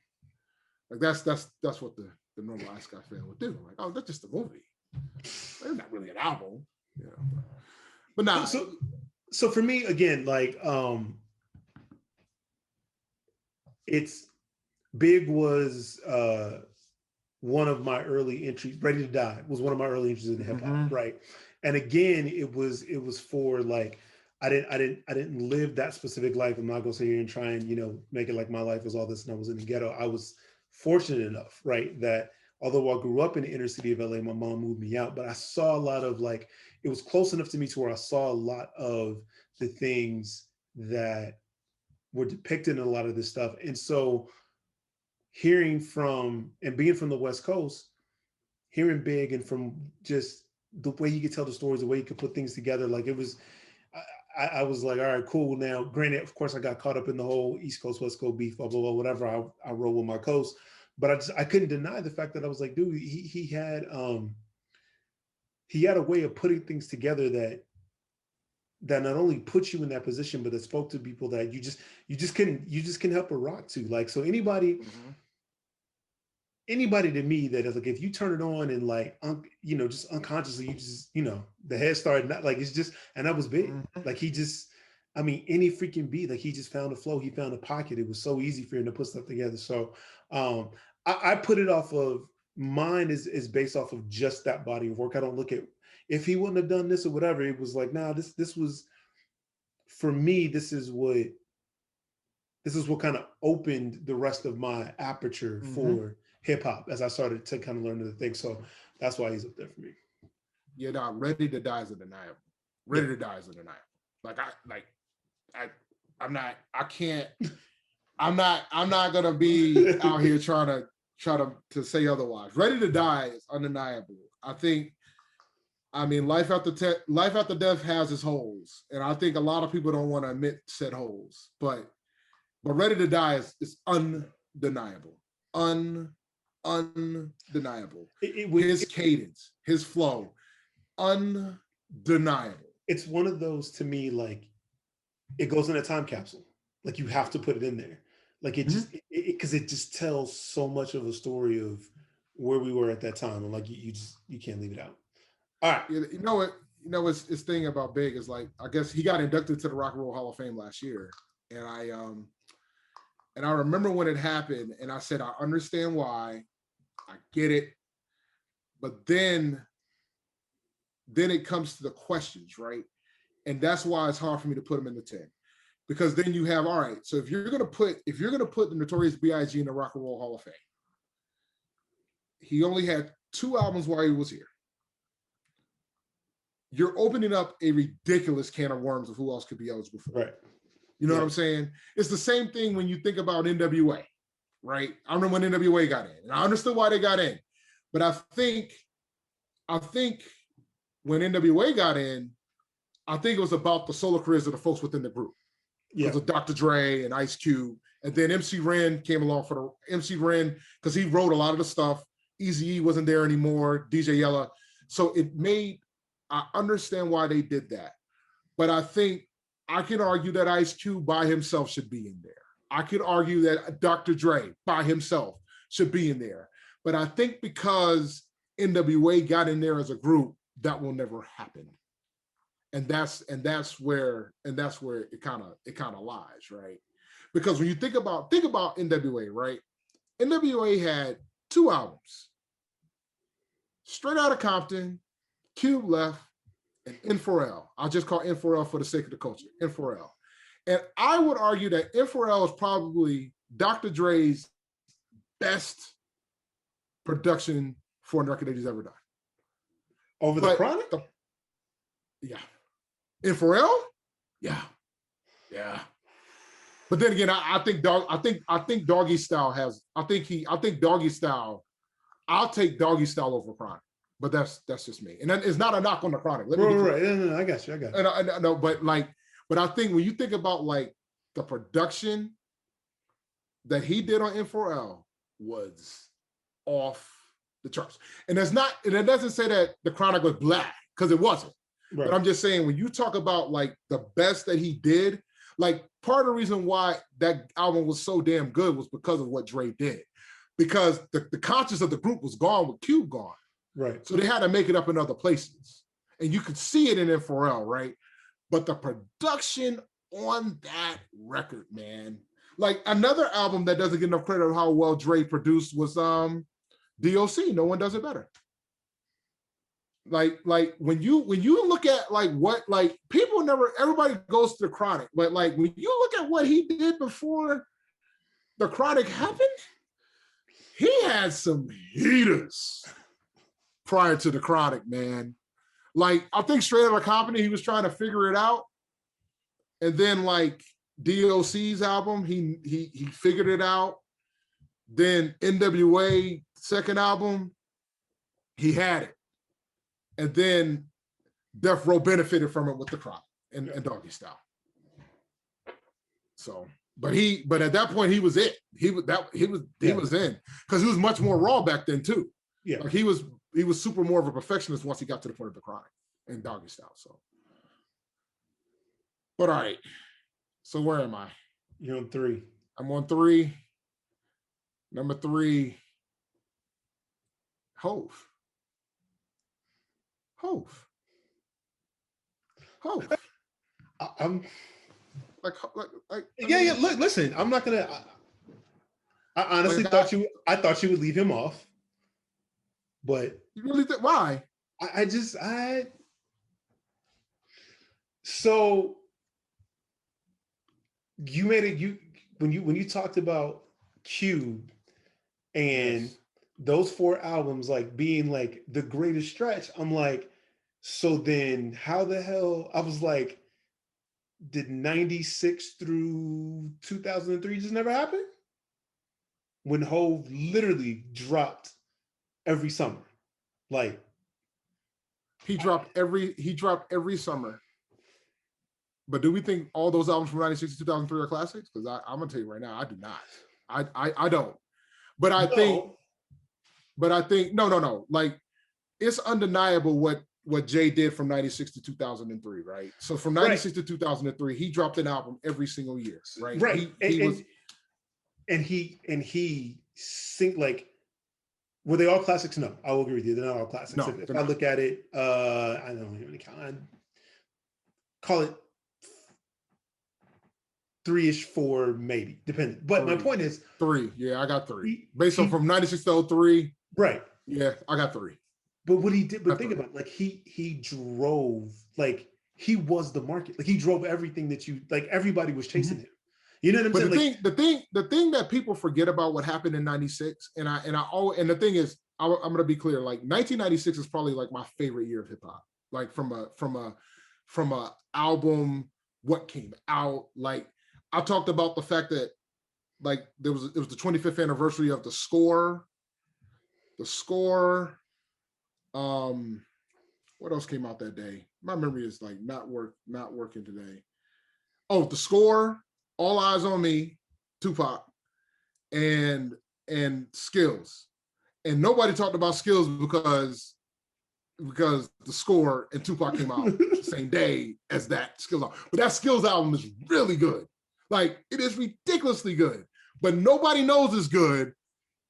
Like that's what the normal Outkast fan would do. Like, oh, that's just a movie. It's not really an album, But now, so for me again, like it's Big was one of my early entries. Ready to Die was one of my early entries in hip hop, right? And again, it was for like I didn't live that specific life. I'm not gonna sit here and try and make it like my life was all this and I was in the ghetto. I was fortunate enough, right, that although I grew up in the inner city of LA, my mom moved me out, but I saw a lot of like, it was close enough to me to where I saw a lot of the things that were depicted in a lot of this stuff. And so hearing from and being from the West Coast, hearing Big and from just the way he could tell the stories, the way he could put things together, like it was, I was like, all right, cool. Now, granted, of course, I got caught up in the whole East Coast, West Coast beef, blah, blah, blah, whatever. I roll with my coast. But I couldn't deny the fact that I was like, dude, he had a way of putting things together that not only put you in that position, but that spoke to people that you just couldn't help but rock to. Like, so anybody to me that is like, if you turn it on and like, just unconsciously, you just, the head started not like, it's just, and that was Big. Like he just, I mean, any freaking beat, like he just found a flow, he found a pocket. It was so easy for him to put stuff together. So I put it off of, mine is based off of just that body of work. I don't look at, if he wouldn't have done this or whatever, it was like, nah, this was, for me, this is what kind of opened the rest of my aperture for hip hop as I started to kind of learn other things. So that's why he's up there for me. Yeah, no, Ready to Die is undeniable. Ready to Die is undeniable. I'm not gonna be out here trying to say otherwise. Ready to Die is undeniable. I mean, life after death has its holes, and I think a lot of people don't want to admit said holes. But Ready to Die is undeniable, undeniable. His cadence, his flow, undeniable. It's one of those, to me, like, it goes in a time capsule. Like, you have to put it in there. Like, it just, because it just tells so much of a story of where we were at that time, and like you can't leave it out. All right. You know what? His thing about Big is, like, I guess he got inducted to the Rock and Roll Hall of Fame last year, and I remember when it happened, and I said, I understand why, I get it, but then it comes to the questions, right? And that's why it's hard for me to put him in the 10, because then you have, all right, so if you're gonna put the Notorious B.I.G. in the Rock and Roll Hall of Fame, he only had 2 albums while he was here. You're opening up a ridiculous can of worms of who else could be eligible for it. Right. You know what I'm saying? It's the same thing when you think about NWA, right? I remember when NWA got in, and I understood why they got in, but I think when NWA got in, I think it was about the solo careers of the folks within the group. Yeah. It was Dr. Dre and Ice Cube, and then MC Ren came along for the MC Ren because he wrote a lot of the stuff. Eazy-E wasn't there anymore, DJ Yella. So I understand why they did that. But I think I can argue that Ice Cube by himself should be in there. I could argue that Dr. Dre by himself should be in there. But I think because NWA got in there as a group, that will never happen. And that's where it kind of lies, right? Because when you think about NWA, right? NWA had 2 albums. Straight Outta Compton, Cube Left, and N4L. I'll just call N4L for the sake of the culture, N4L. And I would argue that N4L is probably Dr. Dre's best production for a record that he's ever done. Over the Chronic? Yeah. N4L? Yeah. But then again, I think Doggy Style I'll take Doggy Style over Chronic. But that's just me, and it's not a knock on the Chronic. Right. No, I got you. No, but I think when you think about, like, the production that he did on N4L was off the charts, and it doesn't say that the Chronic was black, because it wasn't. Right. But I'm just saying, when you talk about, like, the best that he did, like, part of the reason why that album was so damn good was because of what Dre did, because the conscience of the group was gone with Cube gone. Right. So they had to make it up in other places. And you could see it in N4L, right? But the production on that record, man. Like, another album that doesn't get enough credit of how well Dre produced was DOC. No One Does It Better. Like when you look at, like, what, like, everybody goes to the Chronic, but, like, when you look at what he did before the Chronic happened, he had some heaters prior to the Chronic, man. Like, I think Straight Outta Compton, he was trying to figure it out. And then, like, DOC's album, he figured it out. Then NWA second album, he had it. And then Death Row benefited from it with the Chronic and Doggy Style. So, but at that point he was it. He was in, because he was much more raw back then too. Yeah, like, he was super more of a perfectionist once he got to the point of the Chronic and Doggy Style. So, but all right. So where am I? You're on 3. I'm on 3. Number 3, Hove. I'm like yeah. Look, listen. I'm not gonna. I honestly thought you would leave him off, but you really think why? So you made it. When you talked about Cube and Yes. those four albums like being like the greatest stretch, I'm like, so then how the hell? I was like, did 96 through 2003 just never happen? When Hove literally dropped every summer. Like, He dropped every summer. But do we think all those albums from 96 to 2003 are classics? Because I'm gonna tell you right now, I do not. I don't. But I think, no. no. Like, it's undeniable what Jay did from 96 to 2003, right? So from Right. 96 to 2003, he dropped an album every single year, right? Right. He was And he sing like, were they all classics? No, I will agree with you. They're not all classics. no, If they're I not. look at it, I don't even count. I'd call it three-ish, four, maybe, depending. But my Three. point is, Three. Yeah, I got three. he, Based on he from 96 to 03, right. yeah, I got three. But what he did, I but got think three. about it, like he drove, like he was the market. Like he drove everything that you like. Everybody was Mm-hmm. chasing him. You know what I'm But saying? Like, the thing that people forget about what happened in '96, and the thing is, I'm gonna be clear. Like 1996 is probably like my favorite year of hip hop. Like from a album, what came out. Like I talked about the fact that like it was the 25th anniversary of the score. The score. What else came out that day? My memory is like not working today. Oh, the score. All Eyes on Me, Tupac, and Skills. And nobody talked about Skills because the score and Tupac came out the same day as that Skills album. But that Skills album is really good. Like, it is ridiculously good. But nobody knows it's good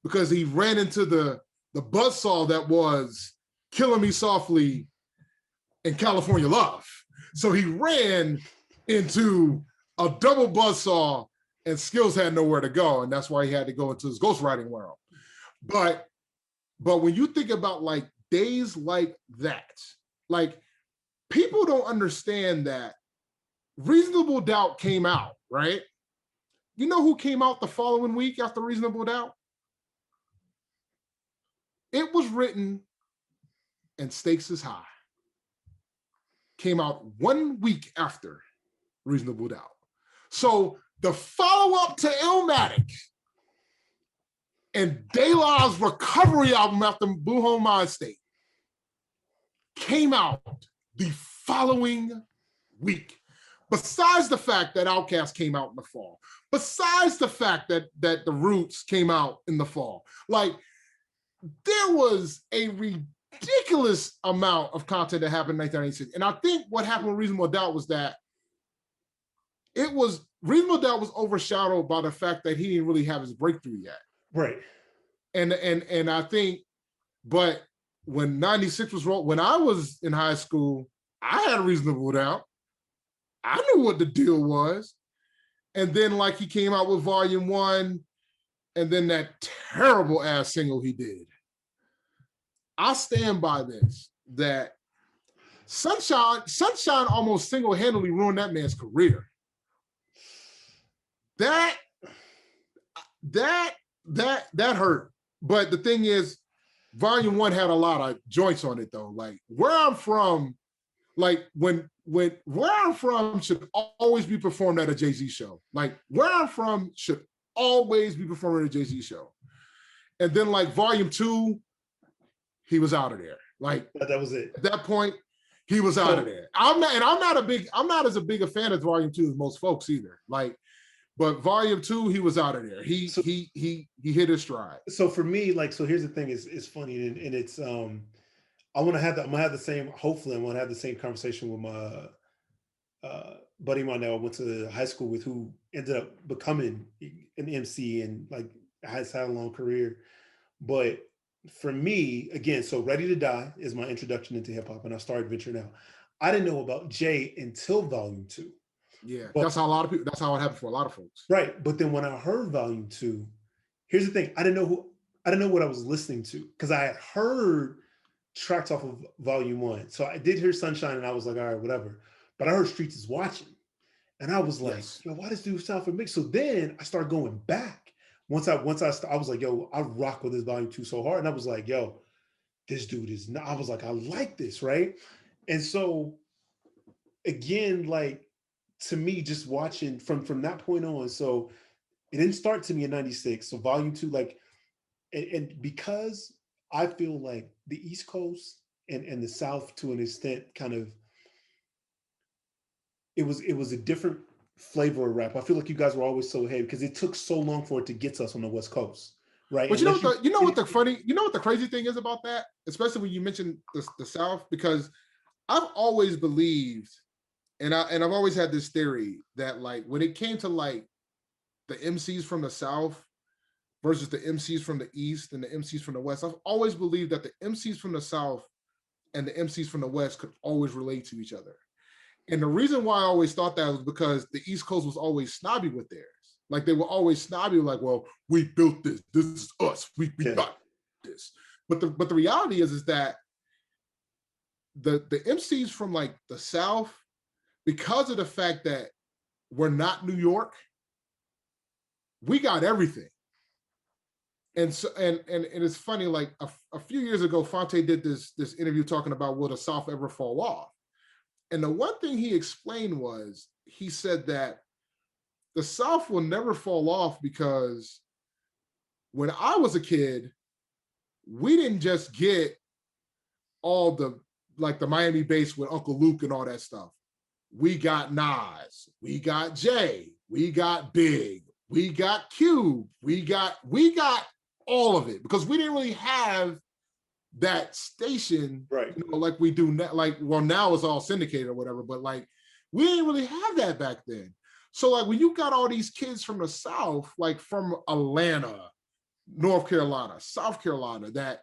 because he ran into the buzzsaw that was Killing Me Softly and California Love. So he ran into a double buzzsaw, and Skills had nowhere to go, and that's why he had to go into his ghostwriting world. But when you think about like days like that, like people don't understand that Reasonable Doubt came out, right? You know who came out the following week after Reasonable Doubt? It Was Written and Stakes is High. Came out 1 week after Reasonable Doubt. So the follow-up to Illmatic and De La's recovery album after Blue Home Mind State came out the following week. Besides the fact that Outkast came out in the fall, besides the fact that the Roots came out in the fall, like there was a ridiculous amount of content that happened in 1996. And I think what happened with Reasonable Doubt was that Reasonable Doubt was overshadowed by the fact that he didn't really have his breakthrough yet. right. And I think, but when 96 was rolled, when I was in high school, I had a Reasonable Doubt. I knew what the deal was. And then like he came out with Volume 1, and then that terrible ass single he did. I stand by this, that Sunshine almost single-handedly ruined that man's career. That hurt. But the thing is, Volume 1 had a lot of joints on it though. Like Where I'm From, like when Where I'm From should always be performed at a Jay-Z show. Like Where I'm From should always be performed at a Jay-Z show. And then like Volume 2, he was out of there. Like That was it. at that point, he was out of there. I'm not as big a fan of Volume 2 as most folks either. Like, but Volume 2, he was out of there. He hit his stride. So for me, like, so here's the thing: is funny, and it's I'm gonna have the same. Hopefully, I'm gonna have the same conversation with my buddy of mine that I went to high school with, who ended up becoming an MC and like has had a long career. But for me, again, so Ready to Die is my introduction into hip hop, and I started venturing out. I didn't know about Jay until Volume 2. Yeah, But, that's how a lot of people. That's how it happened for a lot of folks. right. But then when I heard Volume 2, here's the thing: I didn't know what I was listening to, because I had heard tracks off of Volume 1. So I did hear Sunshine, and I was like, all right, whatever. But I heard Streets is Watching, And I was like, Yes. yo, why does dude sound familiar? So then I started going back. I was like, yo, I rock with this volume 2 so hard. And I was like, yo, this dude is not, I was like, I like this, right? And so again, like to me, just watching from that point on, so it didn't start to me in 96. So volume 2, like, and because I feel like the East Coast and the South to an extent kind of it was a different flavor of rap. I feel like you guys were always so heavy because it took so long for it to get to us on the West Coast, right? But Unless you, you know what the crazy thing is about that, especially when you mentioned the South, because I've always believed, and I've always had this theory that like when it came to like the MCs from the South versus the MCs from the East and the MCs from the West, I've always believed that the MCs from the South and the MCs from the West could always relate to each other. And the reason why I always thought that was because the East Coast was always snobby with theirs. Like they were always snobby, like, well, we built this. This is us. We yeah, got this. But the reality is that the MCs from like the South, because of the fact that we're not New York, we got everything. And so and it's funny, like a few years ago, Fonte did this interview talking about will the South ever fall off? And the one thing he explained was he said that the South will never fall off because when I was a kid, we didn't just get all the like the Miami bass with Uncle Luke and all that stuff. We got Nas, we got Jay, we got Big, we got Cube, we got all of it because we didn't really have that station, right. you know, like we do now. Like, well, now it's all syndicated or whatever, but like we didn't really have that back then. So like when you got all these kids from the South, like from Atlanta, North Carolina, South Carolina, that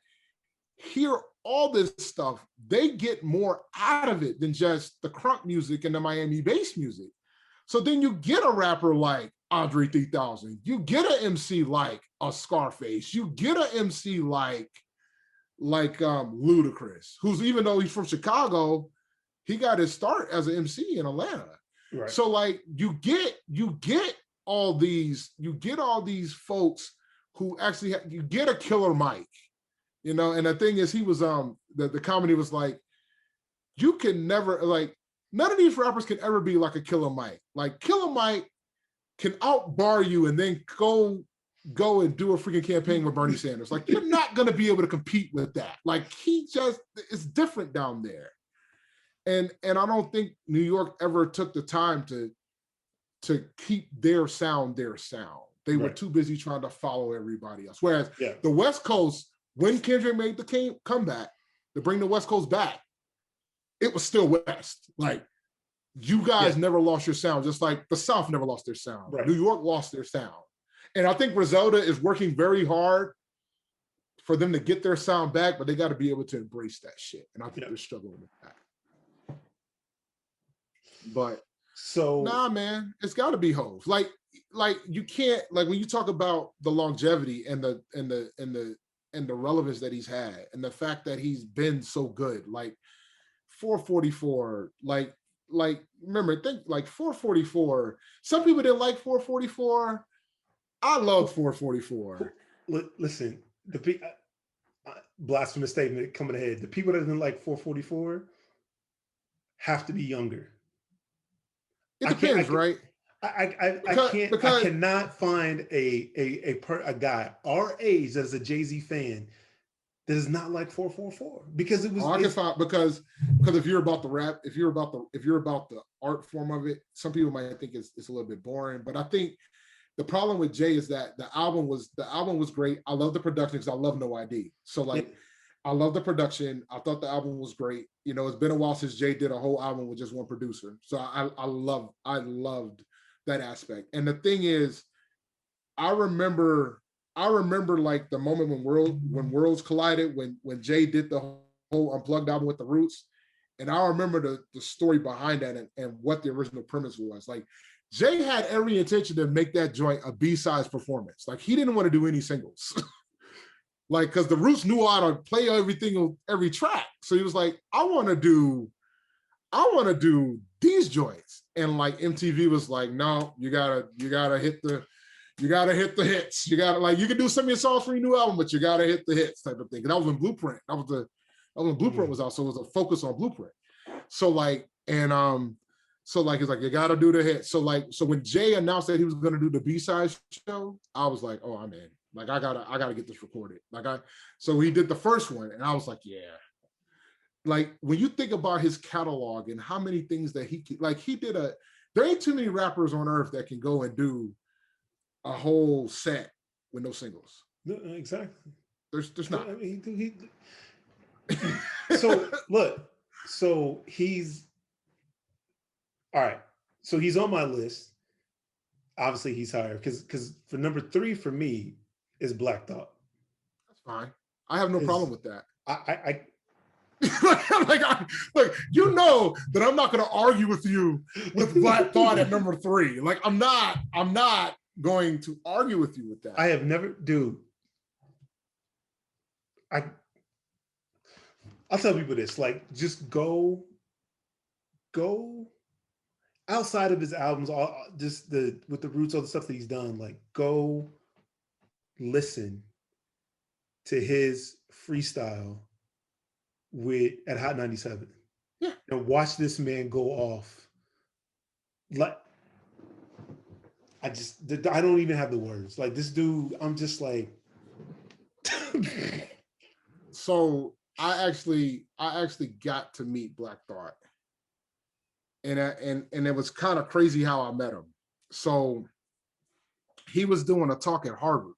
hear all this stuff, they get more out of it than just the crunk music and the Miami bass music. So then you get a rapper like Andre 3000, you get an MC like a Scarface, you get an MC like Ludacris, who's, even though he's from Chicago, he got his start as an MC in Atlanta. Right. So like you get all these folks who actually you get a Killer Mike, you know. And the thing is, he was the comedy was like, you can never, like, none of these rappers can ever be like a Killer Mike. Like Killer Mike can outbar you and then go and do a freaking campaign with Bernie Sanders. Like, you're not going to be able to compete with that. Like, he just, it's different down there. And I don't think New York ever took the time to keep their sound. They were too busy trying to follow everybody else. Whereas the West Coast, when Kendrick made the comeback to bring the West Coast back, it was still West. Like, you guys never lost your sound, just like the South never lost their sound. New York lost their sound. And I think Griselda is working very hard for them to get their sound back, but they got to be able to embrace that shit. And I think they're struggling with that. But so nah, man, it's got to be Hov. Like you can't, like, when you talk about the longevity and the relevance that he's had, and the fact that he's been so good, like 444, like remember, think like 444. Some people didn't like 444. I love 444. Listen, the blasphemous statement coming ahead. The people that didn't like 444 have to be younger. It depends, right? I cannot find a guy our age that's a Jay-Z fan that is not like 444 because it was. I can find, because if you're about the rap, if you're about the art form of it, some people might think it's a little bit boring. But I think the problem with Jay is that the album was great. I love the production because I love No ID. So like, I love the production. I thought the album was great. You know, it's been a while since Jay did a whole album with just one producer. So I loved that aspect. And the thing is, I remember like the moment when worlds collided, when Jay did the whole Unplugged album with the Roots. And I remember the story behind that and what the original premise was. Like, Jay had every intention to make that joint a B-sides performance. Like, he didn't want to do any singles. Like, because the Roots knew how to play every track. So he was like, I want to do these these joints. And like MTV was like, no, you gotta hit the hits. You gotta, like, you can do some of your songs for your new album, but you gotta hit the hits type of thing. And that was when Blueprint. That was when Blueprint was out. So it was a focus on Blueprint. So like, and so like, it's like, you gotta do the hits. So when Jay announced that he was gonna do the B-side show, I was like, oh, I'm in. Like, I gotta get this recorded. So he did the first one, and I was like, yeah. Like, when you think about his catalog and how many things that there ain't too many rappers on earth that can go and do a whole set with no singles. Exactly. There's not. I mean, so look, so he's all right. So he's on my list. Obviously, he's higher because for number 3 for me is Black Thought. That's fine. I have no problem with that. I like, you know that I'm not going to argue with you with Black Thought at number 3. Like, I'm not going to argue with you with that. I have never, dude. I'll tell people this, like, just go outside of his albums, with the Roots, all the stuff that he's done, like, go listen to his freestyle at Hot 97. Yeah. And watch this man go off. Like, I don't even have the words. Like, this dude, I'm just like. So I actually got to meet Black Thought, and it was kind of crazy how I met him. So he was doing a talk at Harvard,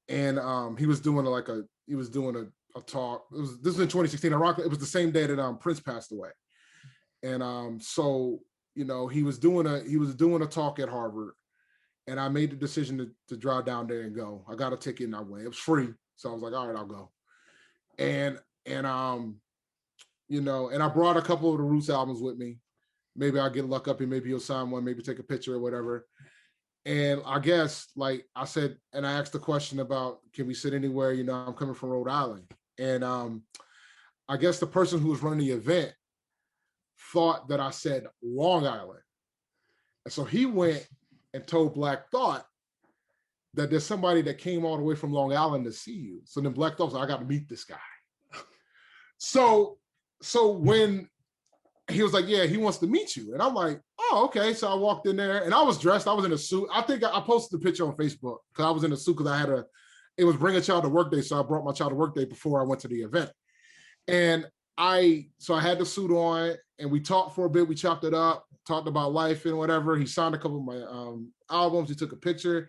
and he was doing a talk. This was in 2016. It was the same day that Prince passed away, and so, you know, he was doing a talk at Harvard, and I made the decision to drive down there and go. I got a ticket and I went. It was free, so I was like, all right, I'll go. And you know, and I brought a couple of the Roots albums with me. Maybe I'll get luck up and maybe he'll sign one, maybe take a picture or whatever. And I guess, like I said, and I asked the question about, can we sit anywhere? You know, I'm coming from Rhode Island. And I guess the person who was running the event thought that I said Long Island. And so he went and told Black Thought that there's somebody that came all the way from Long Island to see you. So then Black Thought was like, I got to meet this guy. So when he was like, yeah, he wants to meet you. And I'm like, oh, okay. So I walked in there and I was dressed. I was in a suit. I think I posted the picture on Facebook because I was in a suit because it was Bring a Child to Work Day. So I brought my child to work day before I went to the event. And I had the suit on and we talked for a bit. We chopped it up, talked about life and whatever. He signed a couple of my albums. He took a picture.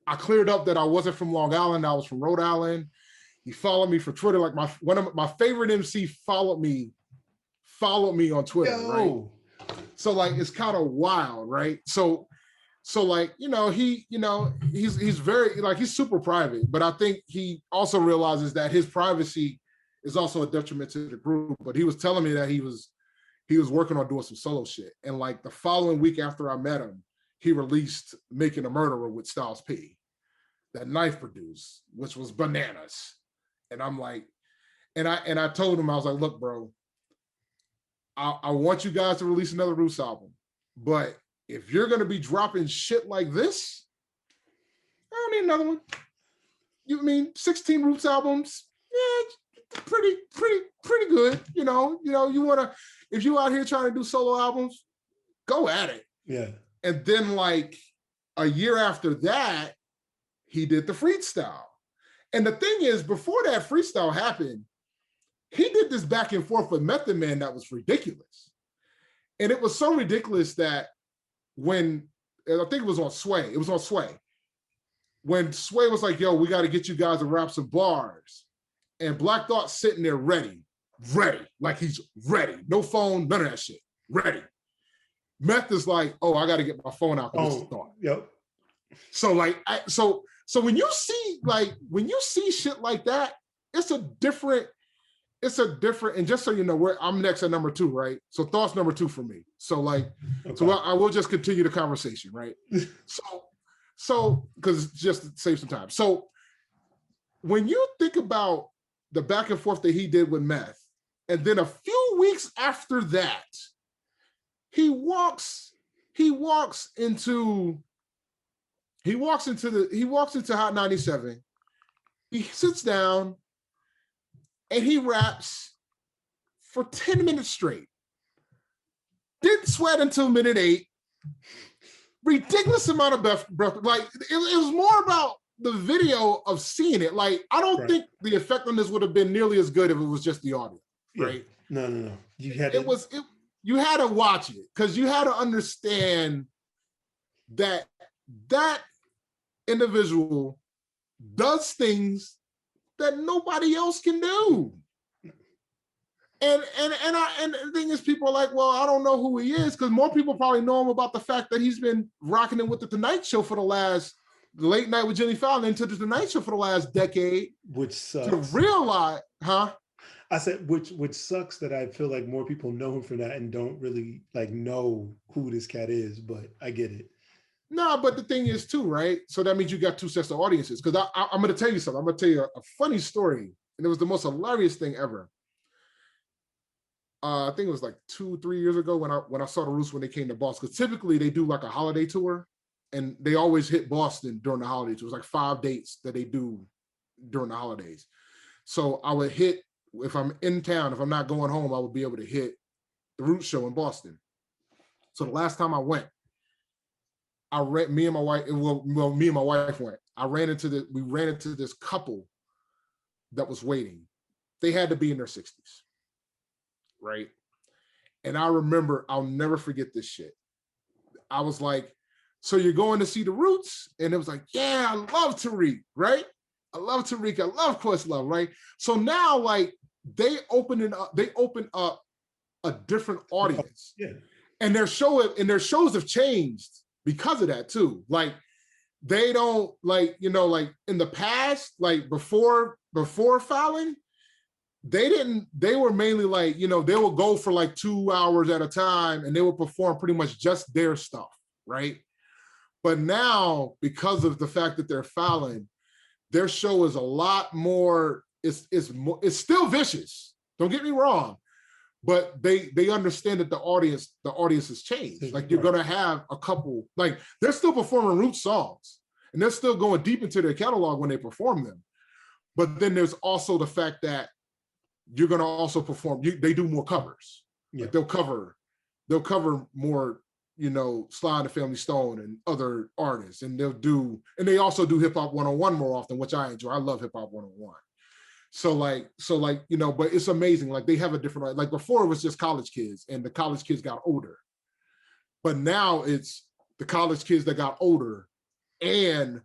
I cleared up that I wasn't from Long Island. I was from Rhode Island. He followed me for Twitter. Like one of my favorite MC followed me on Twitter. Yo. Right? So like, it's kind of wild, right? So like, you know, he's very, like, he's super private, but I think he also realizes that his privacy is also a detriment to the group. But he was telling me that he was working on doing some solo shit. And like the following week after I met him, he released Making a Murderer with Styles P that Knife produced, which was bananas. And I'm like, and I told him, I was like, look, bro, I want you guys to release another Roots album, but if you're gonna be dropping shit like this, I don't need another one. You mean 16 Roots albums? Yeah, pretty good. You know, you wanna, if you out here trying to do solo albums, go at it. Yeah. And then like a year after that, he did the freestyle. And the thing is, before that freestyle happened, he did this back and forth with Method Man that was ridiculous. And it was so ridiculous that when, I think it was on Sway, when Sway was like, yo, we got to get you guys to rap some bars. And Black Thought sitting there ready, like he's ready. No phone, none of that shit, ready. Meth is like, oh, I got to get my phone out. Oh, yep. So like, so when you see shit like that, it's a different, and just so you know, I'm next at number 2, right? So Thought's number 2 for me. So like, okay. So I will just continue the conversation, right? so because just to save some time. So when you think about the back and forth that he did with Meth, and then a few weeks after that, he walks into Hot 97. He sits down and he raps for 10 minutes straight. Didn't sweat until minute 8. Ridiculous amount of breath. Like it was more about the video of seeing it. Like I don't think the effect on this would have been nearly as good if it was just the audio. Right? No. You had you had to watch it because you had to understand that individual does things that nobody else can do. And the thing is, people are like, well, I don't know who he is, because more people probably know him about the fact that he's been rocking it with the Tonight Show for the last Late Night with Jimmy Fallon into the Tonight Show for the last decade. Which sucks. To realize, I said, which sucks that I feel like more people know him for that and don't really like know who this cat is, but I get it. No, but the thing is too, right? So that means you got two sets of audiences. Because I'm going to tell you something. I'm going to tell you a funny story. And it was the most hilarious thing ever. I think it was like 2-3 years ago when I saw the Roots when they came to Boston. Because typically they do like a holiday tour. And they always hit Boston during the holidays. It was like 5 dates that they do during the holidays. So I would hit, if I'm in town, if I'm not going home, I would be able to hit the Roots show in Boston. So the last time I went, me and my wife went. We ran into this couple that was waiting. They had to be in their 60s, right? And I remember, I'll never forget this shit. I was like, so you're going to see the Roots? And it was like, yeah, I love Tariq, right? I love Tariq. I love Questlove, right? So now, like, they open up a different audience. Yeah. And their shows have changed because of that too. Like they don't like in the past, like before Fallon, they were mainly like, they would go for like 2 hours at a time and they would perform pretty much just their stuff, right? But now, because of the fact that they're Fallon, their show is a lot more, it's still vicious. Don't get me wrong. But they understand that the audience has changed. Like you're gonna have a couple, like they're still performing Roots songs and they're still going deep into their catalog when they perform them. But then there's also the fact that you're gonna also perform. They do more covers. Yeah. Like they'll cover more. Sly and the Family Stone and other artists, and they also do Hip Hop 101 more often, which I enjoy. I love Hip Hop 101. So but it's amazing. Like they have a different, like before it was just college kids and the college kids got older. But now it's the college kids that got older and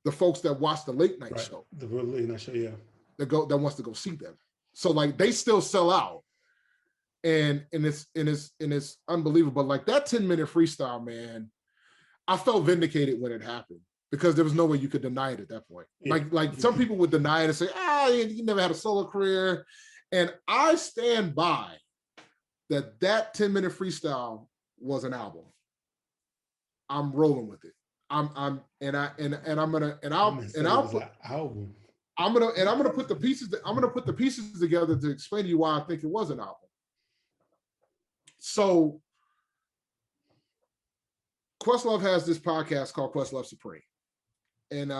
the folks that watch the late night show. The late night show, yeah. That wants to go see them. So like they still sell out. And it's unbelievable. Like that 10-minute freestyle, man, I felt vindicated when it happened. Because there was no way you could deny it at that point. Yeah. Like some people would deny it and say, you never had a solo career. And I stand by that 10-minute freestyle was an album. I'm rolling with it. I'm gonna put the pieces together to explain to you why I think it was an album. So Questlove has this podcast called Questlove Supreme. And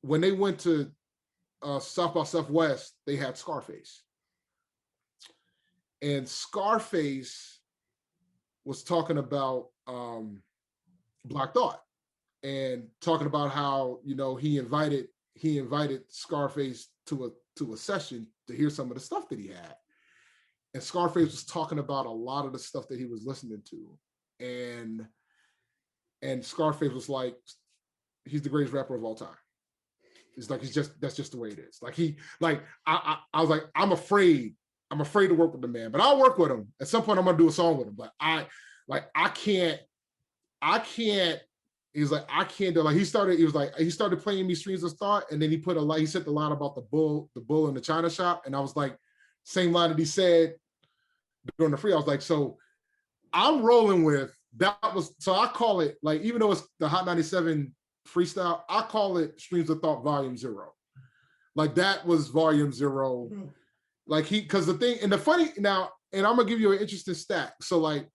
when they went to South by Southwest, they had Scarface. And Scarface was talking about Black Thought and talking about how, he invited Scarface to a session to hear some of the stuff that he had. And Scarface was talking about a lot of the stuff that he was listening to. And Scarface was like, he's the greatest rapper of all time. It's like, that's just the way it is. Like I was like, I'm afraid to work with the man, but I'll work with him. At some point I'm gonna do a song with him, but I can't, he's like, I can't do, like, he started playing me Streams of Thought. And then he said the line about the bull in the China shop. And I was like, same line that he said during the free. I was like, so I'm rolling with, so I call it, like, even though it's the Hot 97 freestyle, I call it Streams of Thought Volume 0. Like that was Volume 0. Like because the thing, and the funny, now, and I'm gonna give you an interesting stat. So like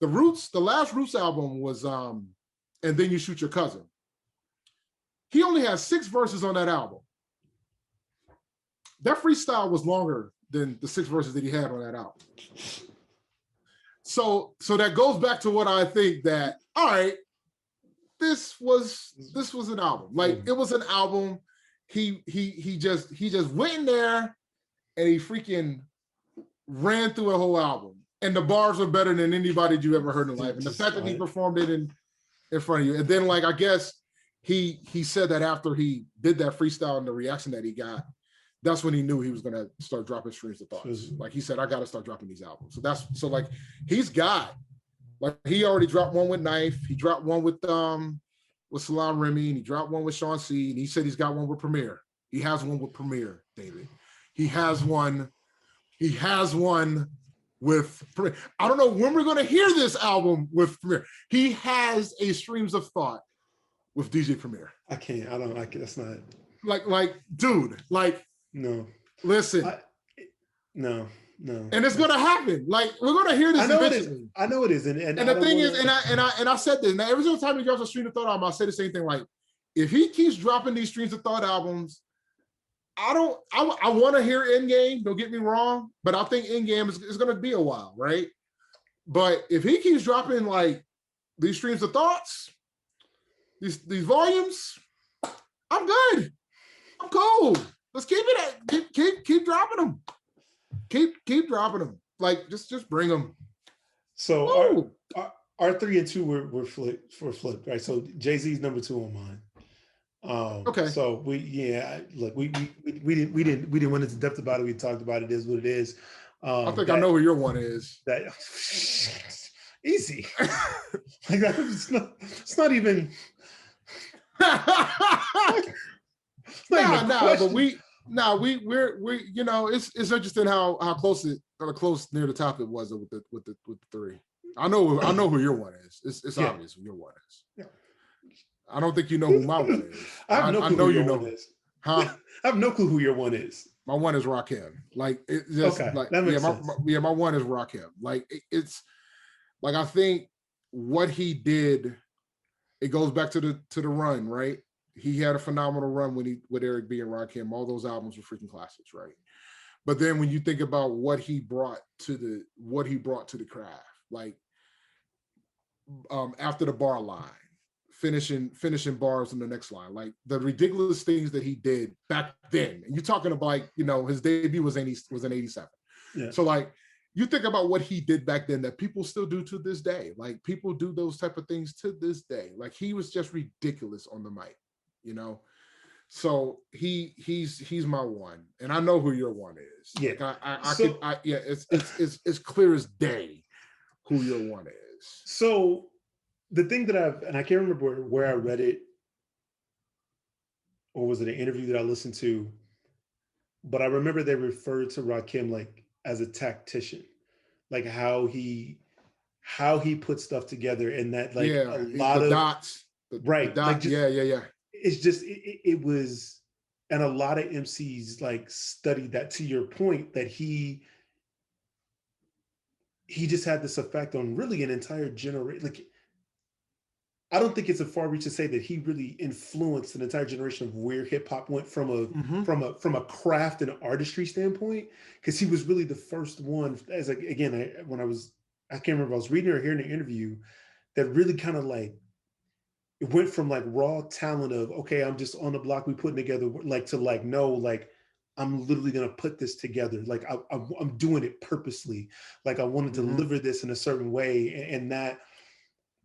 the last Roots album was And Then You Shoot Your Cousin. He only has 6 verses on that album. That freestyle was longer than the 6 verses that he had on that album. So that goes back to what I think that, all right, this was an album. Like it was an album. He just went in there and he freaking ran through a whole album. And the bars are better than anybody you ever heard in life. And the fact that he performed it in front of you. And then like I guess he said that after he did that freestyle and the reaction that he got, that's when he knew he was gonna start dropping streams of thoughts. Like he said, I gotta start dropping these albums. So like he's got, like he already dropped one with Knife, he dropped one with Salam Remy, and he dropped one with Sean C, and he said he's got one with Premier. He has one with Premier, David. He has one with Premier. I don't know when we're gonna hear this album with Premier. He has a Streams of Thought with DJ Premier. I can't, that's not like dude, like no. Listen. No. And it's gonna happen. Like we're gonna hear this eventually. I know it is. And the thing is, and I said this. Now every single time he drops a Stream of Thought album, I say the same thing. Like, if he keeps dropping these Streams of Thought albums, I want to hear Endgame. Don't get me wrong, but I think Endgame is gonna be a while, right? But if he keeps dropping like these Streams of Thoughts, these volumes, I'm good. I'm cool. Let's keep it. Keep dropping them. Keep dropping them. Like just bring them. So our 3 and 2 were flipped, right? So Jay-Z's number 2 on mine. Okay. So we didn't went into depth about it. We talked about it. Is what it is. I think I know who your one is. That easy. Like it's not even. But we're you know it's interesting how close near the top it was with the 3. I know who your one is. It's obvious who your one is. Yeah. I don't think you know who my one is. I know who your one is. Huh? I have no clue who your one is. My one is Rakim. Like it just like that makes sense. My one is Rakim. Like it's like I think what he did, it goes back to the run, right? He had a phenomenal run with Eric B and Rakim. All those albums were freaking classics, right? But then when you think about what he brought to the craft, like after the bar line, finishing bars in the next line, like the ridiculous things that he did back then. And you're talking about, like, you know, his debut was in '87. Yeah. So like you think about what he did back then that people still do to this day. Like people do those type of things to this day. Like he was just ridiculous on the mic. You know, so he's my one, and I know who your one is. Yeah, like it's clear as day who your one is. So the thing that I can't remember where I read it, or was it an interview that I listened to, but I remember they referred to Rakim like as a tactician, like how he put stuff together, and that like a lot of dots, right, the dots, like yeah. It's just it was, and a lot of MCs like studied that, to your point, that he just had this effect on really an entire generation. Like I don't think it's a far reach to say that he really influenced an entire generation of where hip hop went from a craft and artistry standpoint, because he was really the first one. As like again, I can't remember if I was reading or hearing an interview that really kind of like. It went from like raw talent of, okay, I'm just on the block, we putting together, like to like, no, like I'm literally going to put this together. Like I'm doing it purposely. Like I want to deliver this in a certain way. And that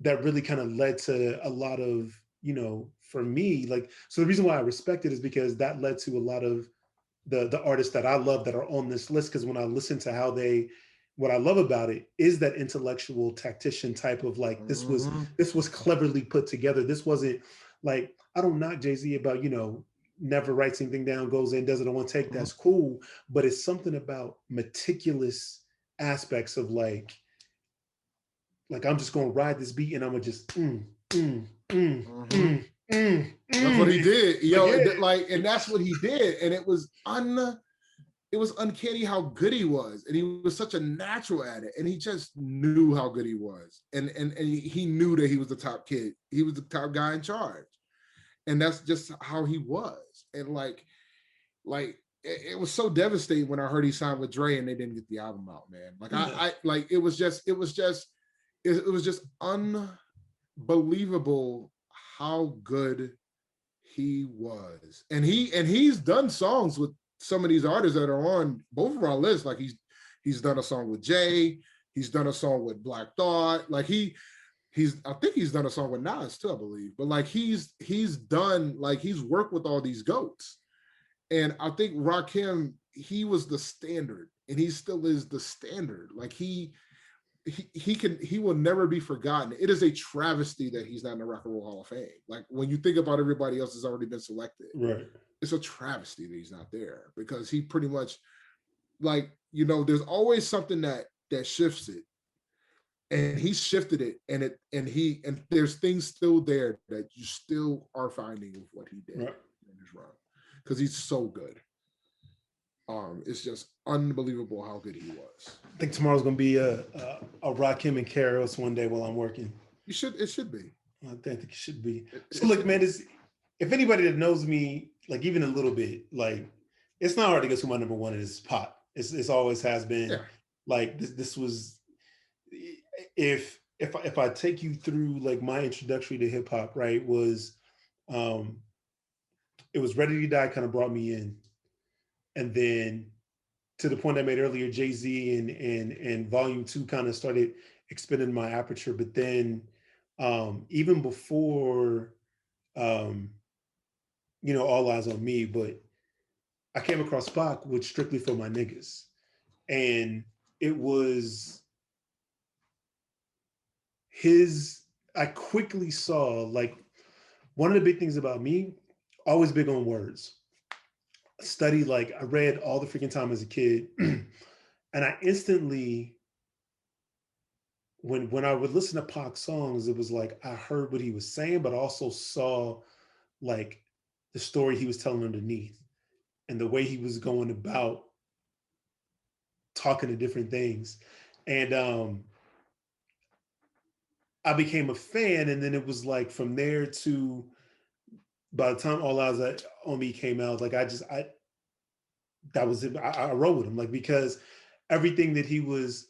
really kind of led to a lot of, you know, for me, like, so the reason why I respect it is because that led to a lot of the artists that I love that are on this list. Cause when I listen to what I love about it is that intellectual tactician type of like, this was cleverly put together. This wasn't like, I don't knock Jay-Z about, you know, never writes anything down, goes in, does it on one take. That's cool. But it's something about meticulous aspects of like I'm just going to ride this beat and I'm going to just, That's what he did. Yo, like, and that's what he did. And it was it was uncanny how good he was, and he was such a natural at it, and he just knew how good he was, and he knew that he was the top kid, he was the top guy in charge, and that's just how he was. And it was so devastating when I heard he signed with Dre and they didn't get the album out, man. Like I like it was just unbelievable how good he was. And he's done songs with some of these artists that are on both of our lists. Like he's done a song with Jay, he's done a song with Black Thought. Like I think he's done a song with Nas too, I believe. But like he's done, like he's worked with all these GOATs. And I think Rakim, he was the standard, and he still is the standard. Like he will never be forgotten. It is a travesty that he's not in the Rock and Roll Hall of Fame. Like when you think about everybody else has already been selected, right? It's a travesty that he's not there, because he pretty much, like, you know, there's always something that shifts it, and he shifted it, and there's things still there that you still are finding with what he did in his run, because he's so good. It's just unbelievable how good he was. I think tomorrow's gonna be a Rakim and Karos one day while I'm working. It should be. I think it should be. So look, man, if anybody that knows me, like even a little bit, like it's not hard to guess who my number one is. Pop. It's always has been. Yeah. Like this was. If I take you through like my introductory to hip hop, right, was, it was Ready to Die kind of brought me in, and then to the point I made earlier, Jay-Z and Volume 2 kind of started expanding my aperture. But then even before, you know, All Eyes on Me, but I came across Spock with Strictly for My Niggas. And it was I quickly saw, like, one of the big things about me, always big on words. Study, like I read all the freaking time as a kid. And I instantly, when I would listen to Pac songs, it was like I heard what he was saying, but also saw like the story he was telling underneath and the way he was going about talking to different things. And I became a fan, and then it was like from there to, by the time All Eyes on Me came out, like that was it. I wrote with him, like, because everything that he was,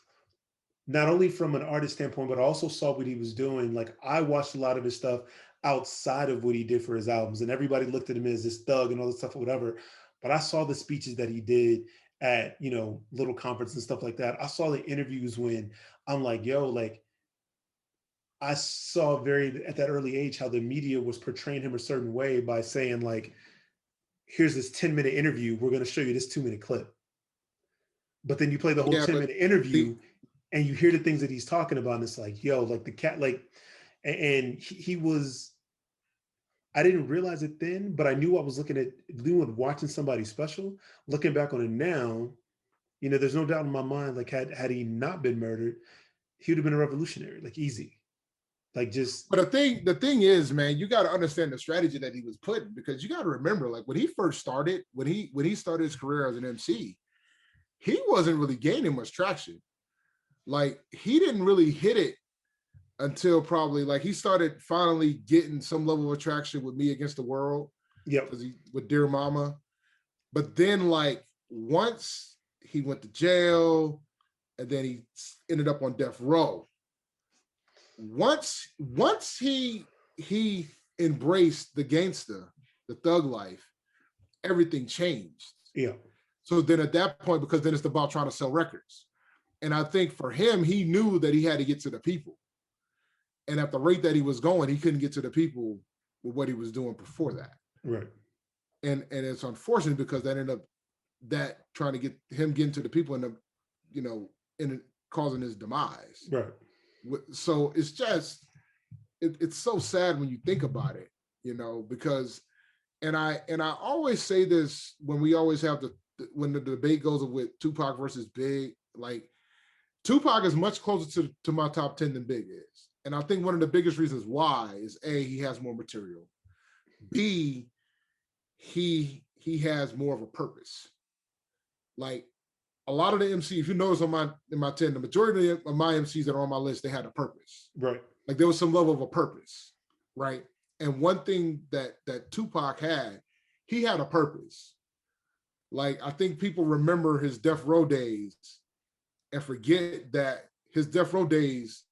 not only from an artist standpoint, but I also saw what he was doing. Like I watched a lot of his stuff outside of what he did for his albums, and everybody looked at him as this thug and all this stuff or whatever. But I saw the speeches that he did at, you know, little conferences and stuff like that. I saw the interviews when I'm like, yo, like, I saw at that early age how the media was portraying him a certain way by saying like, here's this 10-minute interview, we're going to show you this 2-minute clip. But then you play the whole 10-minute interview and you hear the things that he's talking about, and it's like, yo, like the cat, like, and he was, I didn't realize it then, but I knew I was watching somebody special. Looking back on it now, you know, there's no doubt in my mind, like had he not been murdered, he would have been a revolutionary, like easy. Like just, but the thing is, man, you got to understand the strategy that he was putting, because you got to remember, like when he first started, when he started his career as an MC, he wasn't really gaining much traction. Like he didn't really hit it until probably like he started finally getting some level of attraction with Me Against the World. Yeah, with Dear Mama. But then like once he went to jail, and then he ended up on death row. Once he embraced the gangster, the thug life, everything changed. Yeah. So then at that point, because then it's about trying to sell records. And I think for him, he knew that he had to get to the people. And at the rate that he was going, he couldn't get to the people with what he was doing before that. Right. And it's unfortunate, because that ended up trying to get him getting to the people and, you know, and causing his demise. Right. So it's just, it's so sad when you think about it, you know, because, and I always say this when we always have when the debate goes with Tupac versus Big, like Tupac is much closer to my top 10 than Big is. And I think one of the biggest reasons why is A, he has more material. B, he has more of a purpose. Like a lot of the MC, if you notice in my 10, the majority of my MCs that are on my list, they had a purpose. Right. Like there was some level of a purpose, right? And one thing that Tupac had, he had a purpose. Like I think people remember his Death Row days and forget that his Death Row days,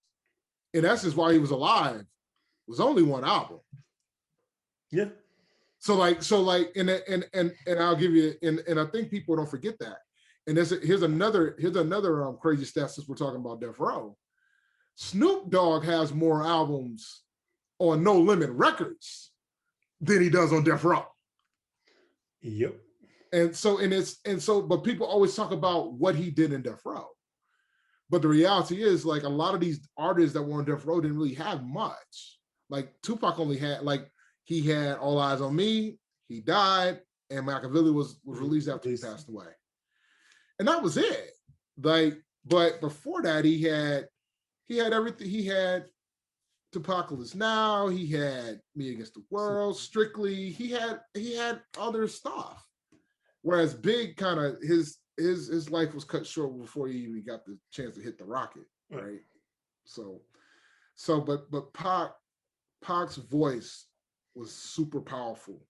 in essence, while he was alive, was only one album. Yeah. So and I'll give you, and I think people don't forget that. And here's another crazy stat since we're talking about Death Row. Snoop Dogg has more albums on No Limit Records than he does on Death Row. Yep. But people always talk about what he did in Death Row. But the reality is, like, a lot of these artists that were on Death Row didn't really have much. Like Tupac only had, like, he had All Eyes on Me, he died, and Machiavelli was released after he passed away. And that was it. Like, but before that, he had everything. He had Tupacalypse Now, he had Me Against the World, Strictly, he had other stuff. Whereas Big kind of his life was cut short before he even got the chance to hit the rocket, right? But Pac's voice was super powerful,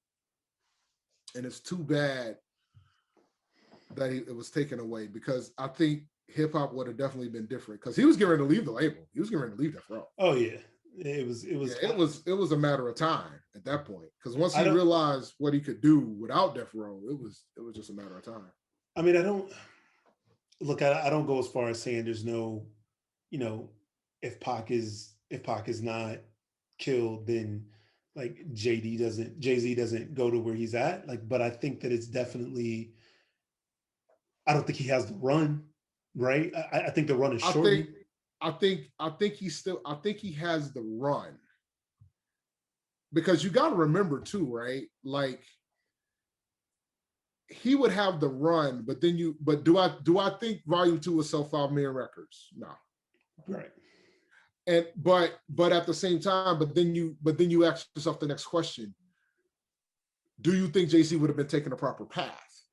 and it's too bad that it was taken away, because I think hip hop would have definitely been different, because he was getting ready to leave the label. He was getting ready to leave Death Row. Oh yeah, it was a matter of time at that point, because once he realized what he could do without Death Row, it was just a matter of time. I mean, I don't go as far as saying there's no, if Pac is not killed, then like Jay-Z doesn't go to where he's at. Like, but I think that it's definitely, I don't think he has the run, right? I think the run is short. I think he has the run, because you got to remember too, right? Like, he would have the run, but do I think Volume 2 will sell 5 million records? No. Right. And but at the same time, but then you ask yourself the next question: do you think Jay-Z would have been taking a proper path?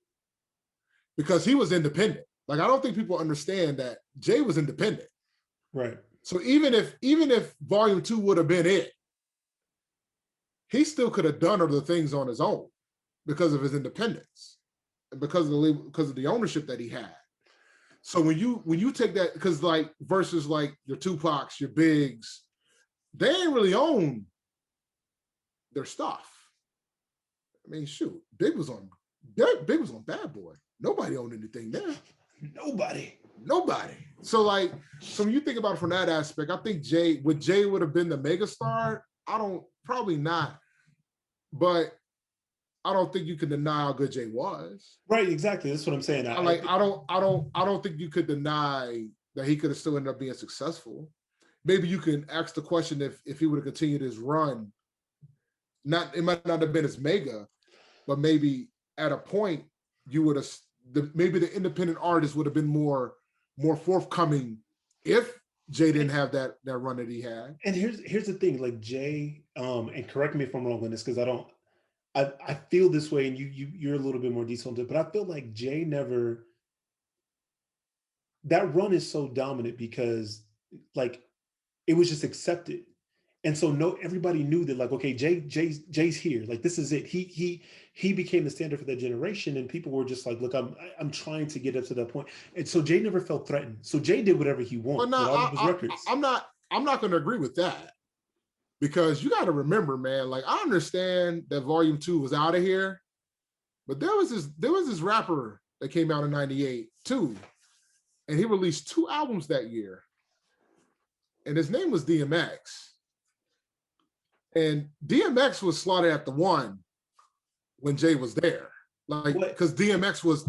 Because he was independent. Like, I don't think people understand that Jay was independent. Right. So even if Volume 2 would have been it, he still could have done other things on his own because of his independence and because of the ownership that he had. So when you take that, because like versus like your Tupacs, your Bigs, they ain't really own their stuff. I mean, shoot, Big was on Bad Boy. Nobody owned anything there. Nobody. So when you think about it from that aspect, I think Jay would have been the megastar. Probably not, but I don't think you can deny how good Jay was. Right, exactly. That's what I'm saying. I don't think you could deny that he could have still ended up being successful. Maybe you can ask the question if he would have continued his run. It might not have been as mega, but maybe at a point you would have. Maybe the independent artist would have been more forthcoming if Jay didn't have that run that he had. And here's the thing, like Jay, and correct me if I'm wrong on this, because I feel this way, and you're a little bit more detailed, but I feel like Jay never. That run is so dominant because, like, it was just accepted, and so everybody knew that, like, okay, Jay's here, like this is it. He became the standard for that generation, and people were just like, look, I'm trying to get up to that point, and so Jay never felt threatened. So Jay did whatever he wanted with all of his records. I'm not going to agree with that, because you got to remember, man. Like, I understand that Volume 2 was out of here, but there was this rapper that came out in '98 too, and he released 2 albums that year, and his name was DMX. And DMX was slaughtered at the 1 when Jay was there, like, because DMX was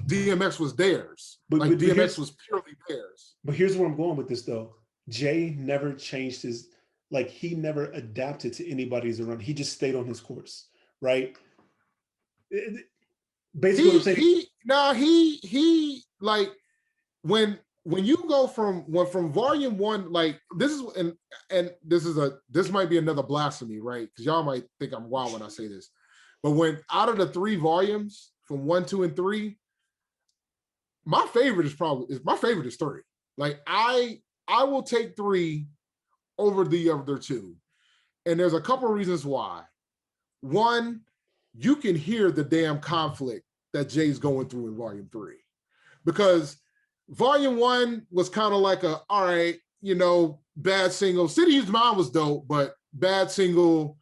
theirs. But DMX was purely theirs. But here's where I'm going with this, though. Jay never changed his, like, he never adapted to anybody's around. He just stayed on his course, right? Basically, what I'm saying. He like when you go from Volume 1, like, this is and this might be another blasphemy, right? Because y'all might think I'm wild when I say this, but when out of the 3 volumes from 1, 2, and 3, my favorite is 3. Like I will take 3 over the other 2. And there's a couple of reasons why. One, you can hear the damn conflict that Jay's going through in volume 3. Because volume 1 was kind of like all right, bad single. City's Mind was dope, but bad single,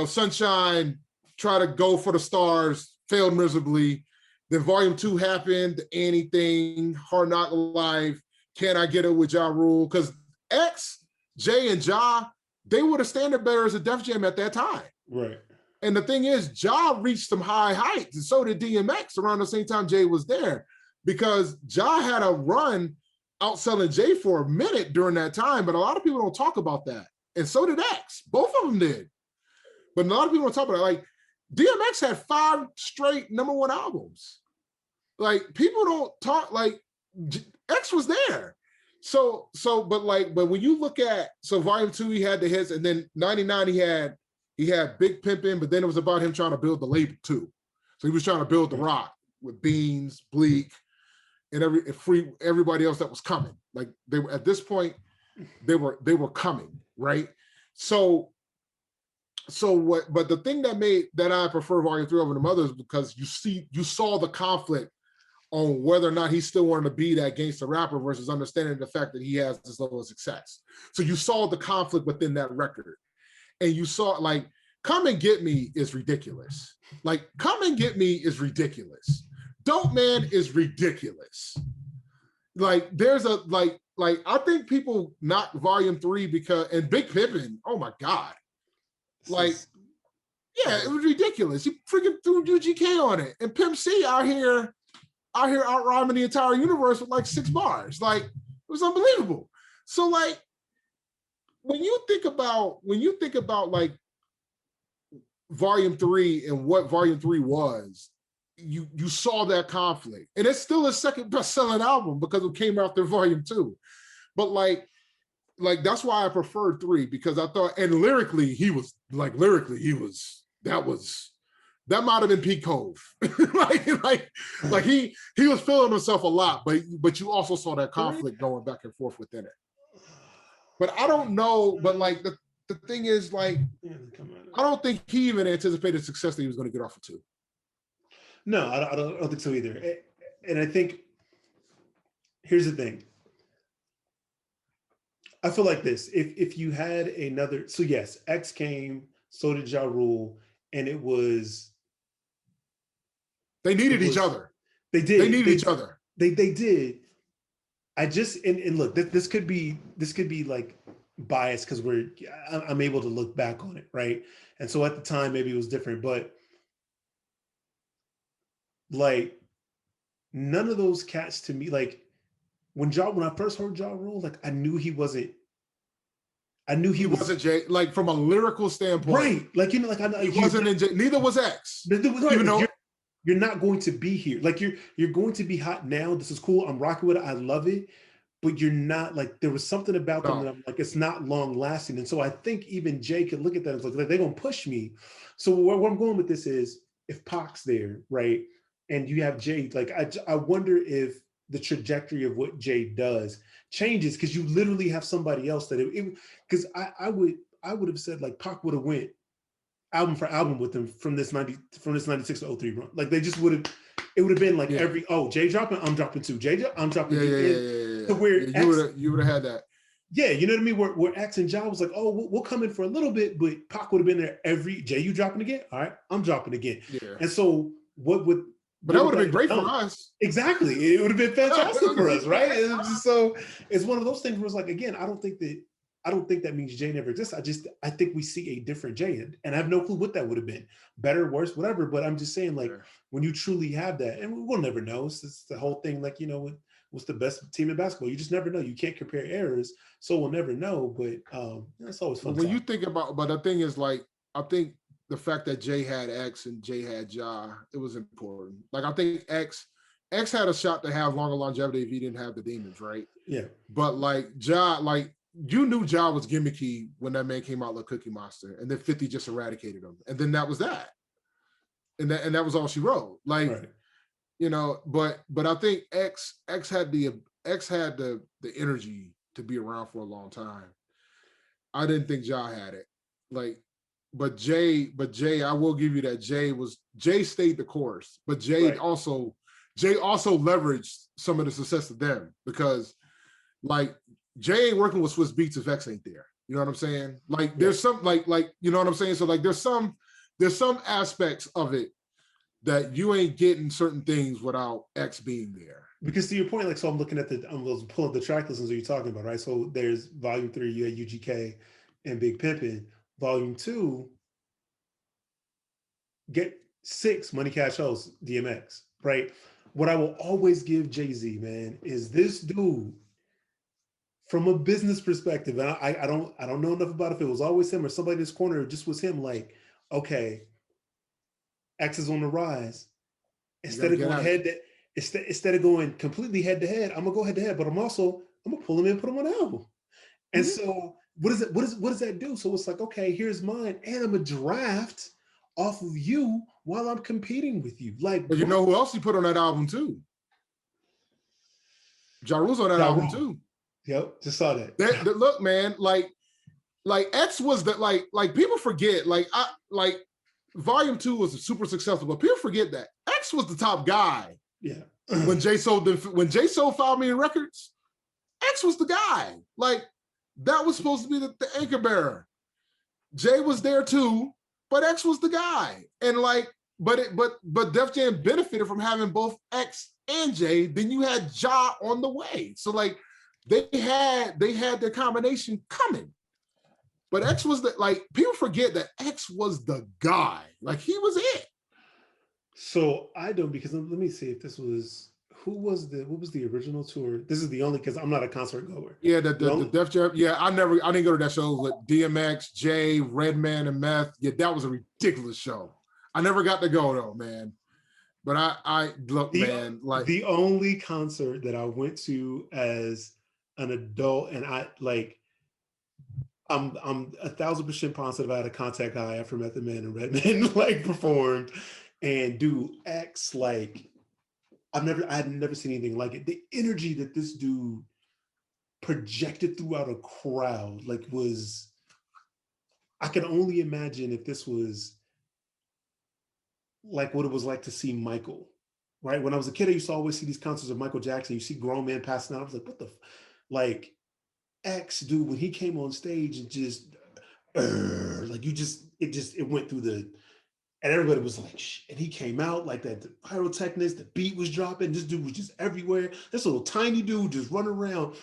Sunshine, try to go for the stars, failed miserably. Then volume 2 happened, the Annie thing, Hard Knock Life, Can I Get It with Ja Rule? Because X, Jay, and Ja, they were the standard bearers of Def Jam at that time. Right. And the thing is, Ja reached some high heights, and so did DMX around the same time Jay was there. Because Ja had a run outselling Jay for a minute during that time, but a lot of people don't talk about that. And so did X. Both of them did. But a lot of people don't talk about it. Like, DMX had 5 straight #1 albums. Like, people don't talk, like, X was there. But when you look at, volume 2, he had the hits, and then 99, he had Big Pimpin', but then it was about him trying to build the label too. So he was trying to build the Rock with Beans, Bleak, and everybody else that was coming. Like, they were, at this point, they were coming, right? But the thing that I prefer volume 3 over the others, because you saw the conflict on whether or not he still wanted to be that gangster rapper versus understanding the fact that he has this level of success. So you saw the conflict within that record. And you saw, like, Come and Get Me is ridiculous. Like, Come and Get Me is ridiculous. Dope Man is ridiculous. Like, there's I think people knock volume 3 because, and Big Pimpin', oh my God. Like, yeah, it was ridiculous. He freaking threw UGK on it. And Pimp C out here out rhyming the entire universe with like 6 bars. Like, it was unbelievable. So, like, when you think about like volume 3 and what volume 3 was, you saw that conflict. And it's still his second best-selling album because it came out through volume 2. But like that's why I preferred 3, because I thought, and lyrically he was that might have been Pete Cove. like he was feeling himself a lot, but you also saw that conflict going back and forth within it. But I don't know, but like the thing is, like, I don't think he even anticipated success that he was going to get off of 2. No, I don't think so either. And I think, here's the thing. I feel like this. If you had another, so yes, X came, so did Ja Rule, and it was, they needed each other. They did. They needed each other. They did. I just, and look, this could be like biased because I'm able to look back on it, right? And so at the time maybe it was different, but like, none of those cats to me, like, when I first heard Ja Rule, like, I knew he wasn't Jay, like, from a lyrical standpoint, right? Like, like, I know he wasn't in Jay. Neither was X. Right, even though you're not going to be here. Like, you're going to be hot now. This is cool. I'm rocking with it. I love it. But you're not, like, there was something about them that I'm like, it's not long lasting. And so I think even Jay could look at that and like, they're going to push me. So where I'm going with this is, if Pac's there, right, and you have Jay, like, I wonder if the trajectory of what Jay does changes, because you literally have somebody else that because I would have said, like, Pac would have went album for album with them from this 96 to 03 run. Like, they just would have, it would have been like Jay dropping, I'm dropping 2. Jay, I'm dropping. Yeah. To where you would have had that. Yeah, you know what I mean? Where X and Ja was like, oh, we'll come in for a little bit, but Pac would have been there Jay, you dropping again? All right, I'm dropping again. Yeah. And so but that would have been great for us. Exactly. It would have been fantastic for us, right? So it's one of those things where it's like, again, I don't think that means Jay never exists. I think we see a different Jay, and I have no clue what that would have been. Better, worse, whatever. But I'm just saying, like, when you truly have that, and we'll never know. It's the whole thing, like, what's the best team in basketball? You just never know. You can't compare errors, so we'll never know. But that's always fun. When you think about, but the thing is, like, I think the fact that Jay had X and Jay had Ja, it was important. Like, I think X had a shot to have longer longevity if he didn't have the demons, right? Yeah. But like Ja, like, you knew Ja was gimmicky when that man came out like Cookie Monster, and then 50 just eradicated him, and then that was that, and that was all she wrote. Like, you know, but I think X had the energy to be around for a long time. I didn't think Ja had it. Like, but Jay, I will give you that Jay stayed the course, but Jay also leveraged some of the success of them, because like Jay ain't working with Swiss Beats if X ain't there. You know what I'm saying? Like there's some like you know what I'm saying? So like there's some aspects of it that you ain't getting certain things without X being there. Because to your point, like, so I'm looking at I'm pulling up the track listings that you're talking about, right? So there's volume 3, you had UGK and Big Pimpin'. Volume 2, Get 6, Money Cash House, DMX, right? What I will always give Jay-Z, man, is this dude, from a business perspective, and I don't know enough about if it was always him or somebody in this corner, or just was him, like, okay, X is on the rise. Instead of going completely head to head, I'm gonna go head to head, but I'm gonna pull him in, put him on the album. And so what does that do? So it's like, okay, here's mine, and I'm a draft off of you while I'm competing with you. Like, but you know who else he put on that album too? Ja Rule's on that album too. Yep, just saw that. Look, man, like X was that, like people forget, like Volume 2 was super successful, but people forget that X was the top guy. Yeah. when Jay sold 5 million records, X was the guy. Like that was supposed to be the anchor bearer. Jay was there too, but X was the guy. And like, but Def Jam benefited from having both X and Jay. Then you had Ja on the way. So like they had their combination coming. But X was people forget that X was the guy. Like he was it. So I don't, because let me see if this was, what was the original tour? This is the only, because I'm not a concert goer. Yeah, the Def Jam. Yeah, I didn't go to that show with DMX, Jay, Redman, and Meth. Yeah, that was a ridiculous show. I never got to go though, man. But I look, man, like the only concert that I went to as an adult, and I'm 1,000% positive I had a contact high after Method Man and Redman like performed, and dude, X, like I had never seen anything like it. The energy that this dude projected throughout a crowd, like, was, I can only imagine if this was like what it was like to see Michael, right? When I was a kid, I used to always see these concerts of Michael Jackson. You see grown men passing out. I was like, what the, like, X, dude, when he came on stage and just, like, it went through the, and everybody was like, shh. And he came out like that, the pyrotechnics, the beat was dropping. This dude was just everywhere. This little tiny dude just running around.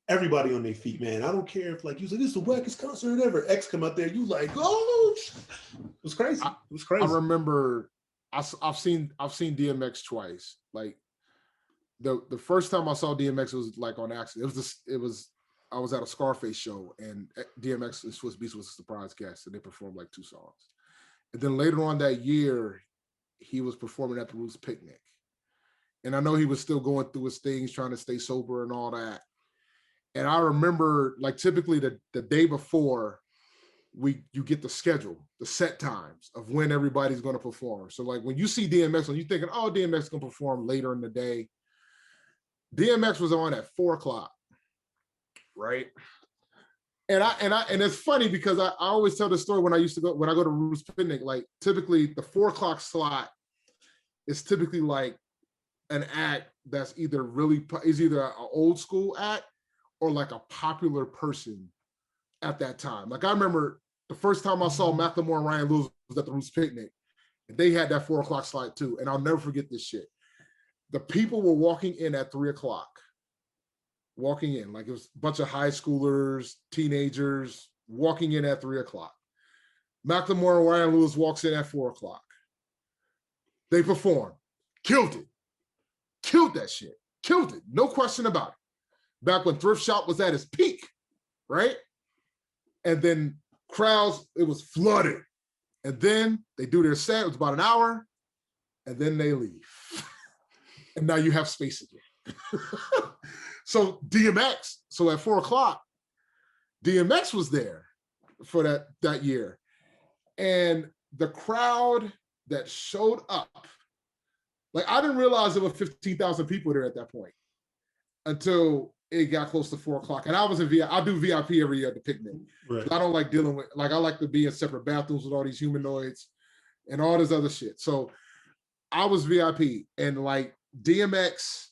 Everybody on their feet, man. I don't care if, like, you was like, this is the wackest concert ever. X come out there, you like, oh, it was crazy. It was crazy. I remember, I've seen DMX twice. Like the first time I saw DMX was like on accident. I was at a Scarface show, and DMX and Swiss Beats was a surprise guest, and they performed like 2 songs. And then later on that year, he was performing at the Roots Picnic. And I know he was still going through his things, trying to stay sober and all that. And I remember, like, typically the day before, you get the schedule, the set times of when everybody's going to perform. So like when you see DMX, when you're thinking, oh, DMX is going to perform later in the day, DMX was on at 4:00, right? And it's funny because I always tell the story when I go to Roots Picnic, like typically the 4:00 slot is typically like an act that's either an old school act or like a popular person at that time. Like I remember the first time I saw Macklemore and Ryan Lewis was at the Roots Picnic, and they had that 4:00 slot too. And I'll never forget this shit. The people were walking in at 3:00. Walking in, like it was a bunch of high schoolers, teenagers walking in at 3:00. Macklemore and Ryan Lewis walks in at 4:00. They perform, killed that shit, killed it, no question about it. Back when Thrift Shop was at its peak, right? And then crowds, it was flooded. And then they do their set, it was about an hour, and then they leave. And now you have space again. So DMX, so at 4:00, DMX was there for that year. And the crowd that showed up Like I didn't realize there were 15,000 people there at that point until it got close to 4:00. And I was in VIP. I do VIP every year at the picnic. Right. I don't like dealing with, like, I like to be in separate bathrooms with all these humanoids and all this other shit. So I was VIP, and like DMX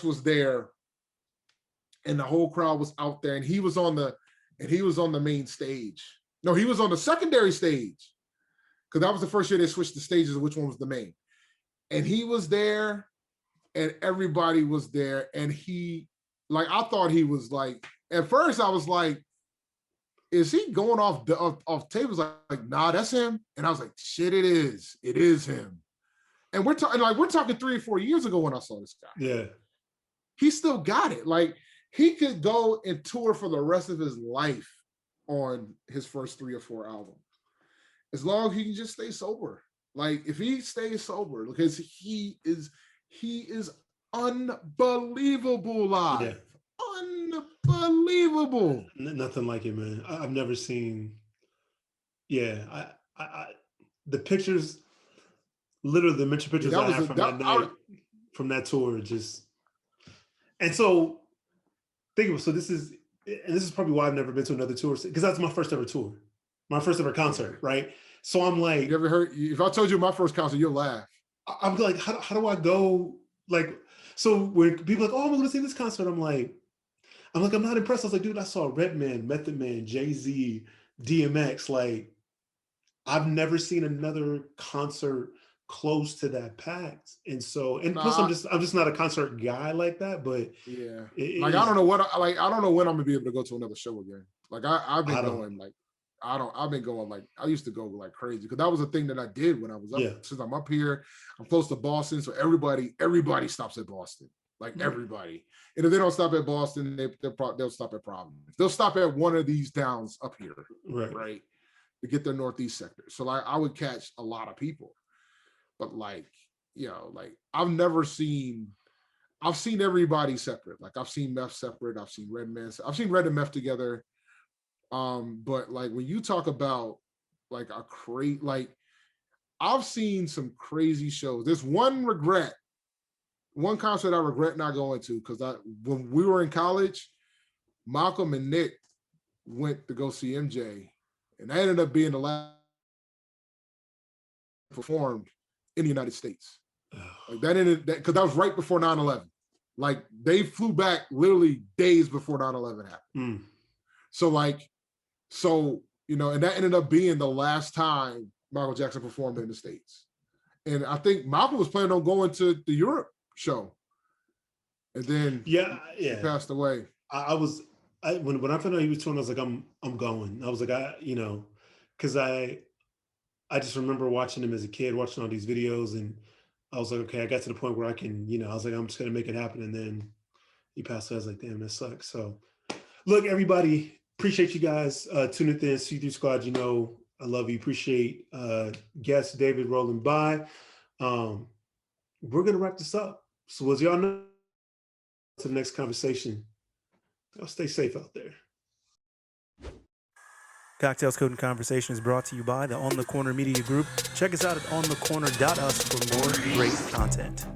was there, and the whole crowd was out there, and he was on the main stage. No, he was on the secondary stage, because that was the first year they switched the stages of which one was the main. And he was there, and everybody was there, and he, like, I thought he was like, at first I was like, is he going off tables? Like, nah, that's him. And I was like, shit, it is him. And we're talking 3 or 4 years ago when I saw this guy. Yeah. He still got it. Like, he could go and tour for the rest of his life on his first 3 or 4 albums, as long as he can just stay sober. Like, if he stays sober, because he is unbelievable live. Yeah. Unbelievable. Nothing like it, man. I've never seen. Yeah, I the pictures, literally the mental pictures I have from that night, from that tour, just. And so, think of it. So this is probably why I've never been to another tour, because that's my first ever tour, my first ever concert, right? So I'm like, you ever heard? If I told you my first concert, you'll laugh. I'm like, how do I go? Like, so when people are like, oh, I'm going to see this concert, I'm like, I'm not impressed. I was like, dude, I saw Redman, Method Man, Jay-Z, DMX. Like, I've never seen another concert close to that packed. And so, and plus I'm just not a concert guy like that, but yeah. I don't know when I'm gonna be able to go to another show again. Like I've been going like, I used to go like crazy, because that was a thing that I did when I was up. Yeah. Since I'm up here, I'm close to Boston, so everybody stops at Boston. Like everybody. And if they don't stop at Boston, they'll stop at Providence. They'll stop at one of these towns up here, right? To get their northeast sector. So like I would catch a lot of people. But like, you know, like I've seen everybody separate. Like I've seen Meth separate, I've seen Redman, I've seen Red and Meth together. But like when you talk about like I've seen some crazy shows. There's one concert I regret not going to, because when we were in college, Malcolm and Nick went to go see MJ, and that ended up being the last performed in the United States. Like because that was right before 9/11. Like they flew back literally days before 9/11 happened. So you know, and that ended up being the last time Michael Jackson performed in the States. And I think Malcolm was planning on going to the Europe show, and then he passed away. When I found out he was touring, I was like, I'm going. I was like, because I just remember watching him as a kid, watching all these videos, and I was like, okay, I got to the point where I can, I was like, I'm just gonna make it happen. And then he passed away. I was like, damn, that sucks. So look, everybody, appreciate you guys tuning in. C3 Squad, I love you. Appreciate guest David rolling by. We're gonna wrap this up. So as y'all know, to the next conversation, y'all stay safe out there. Cocktails, Code, and Conversation is brought to you by the On the Corner Media Group. Check us out at onthecorner.us for more great content.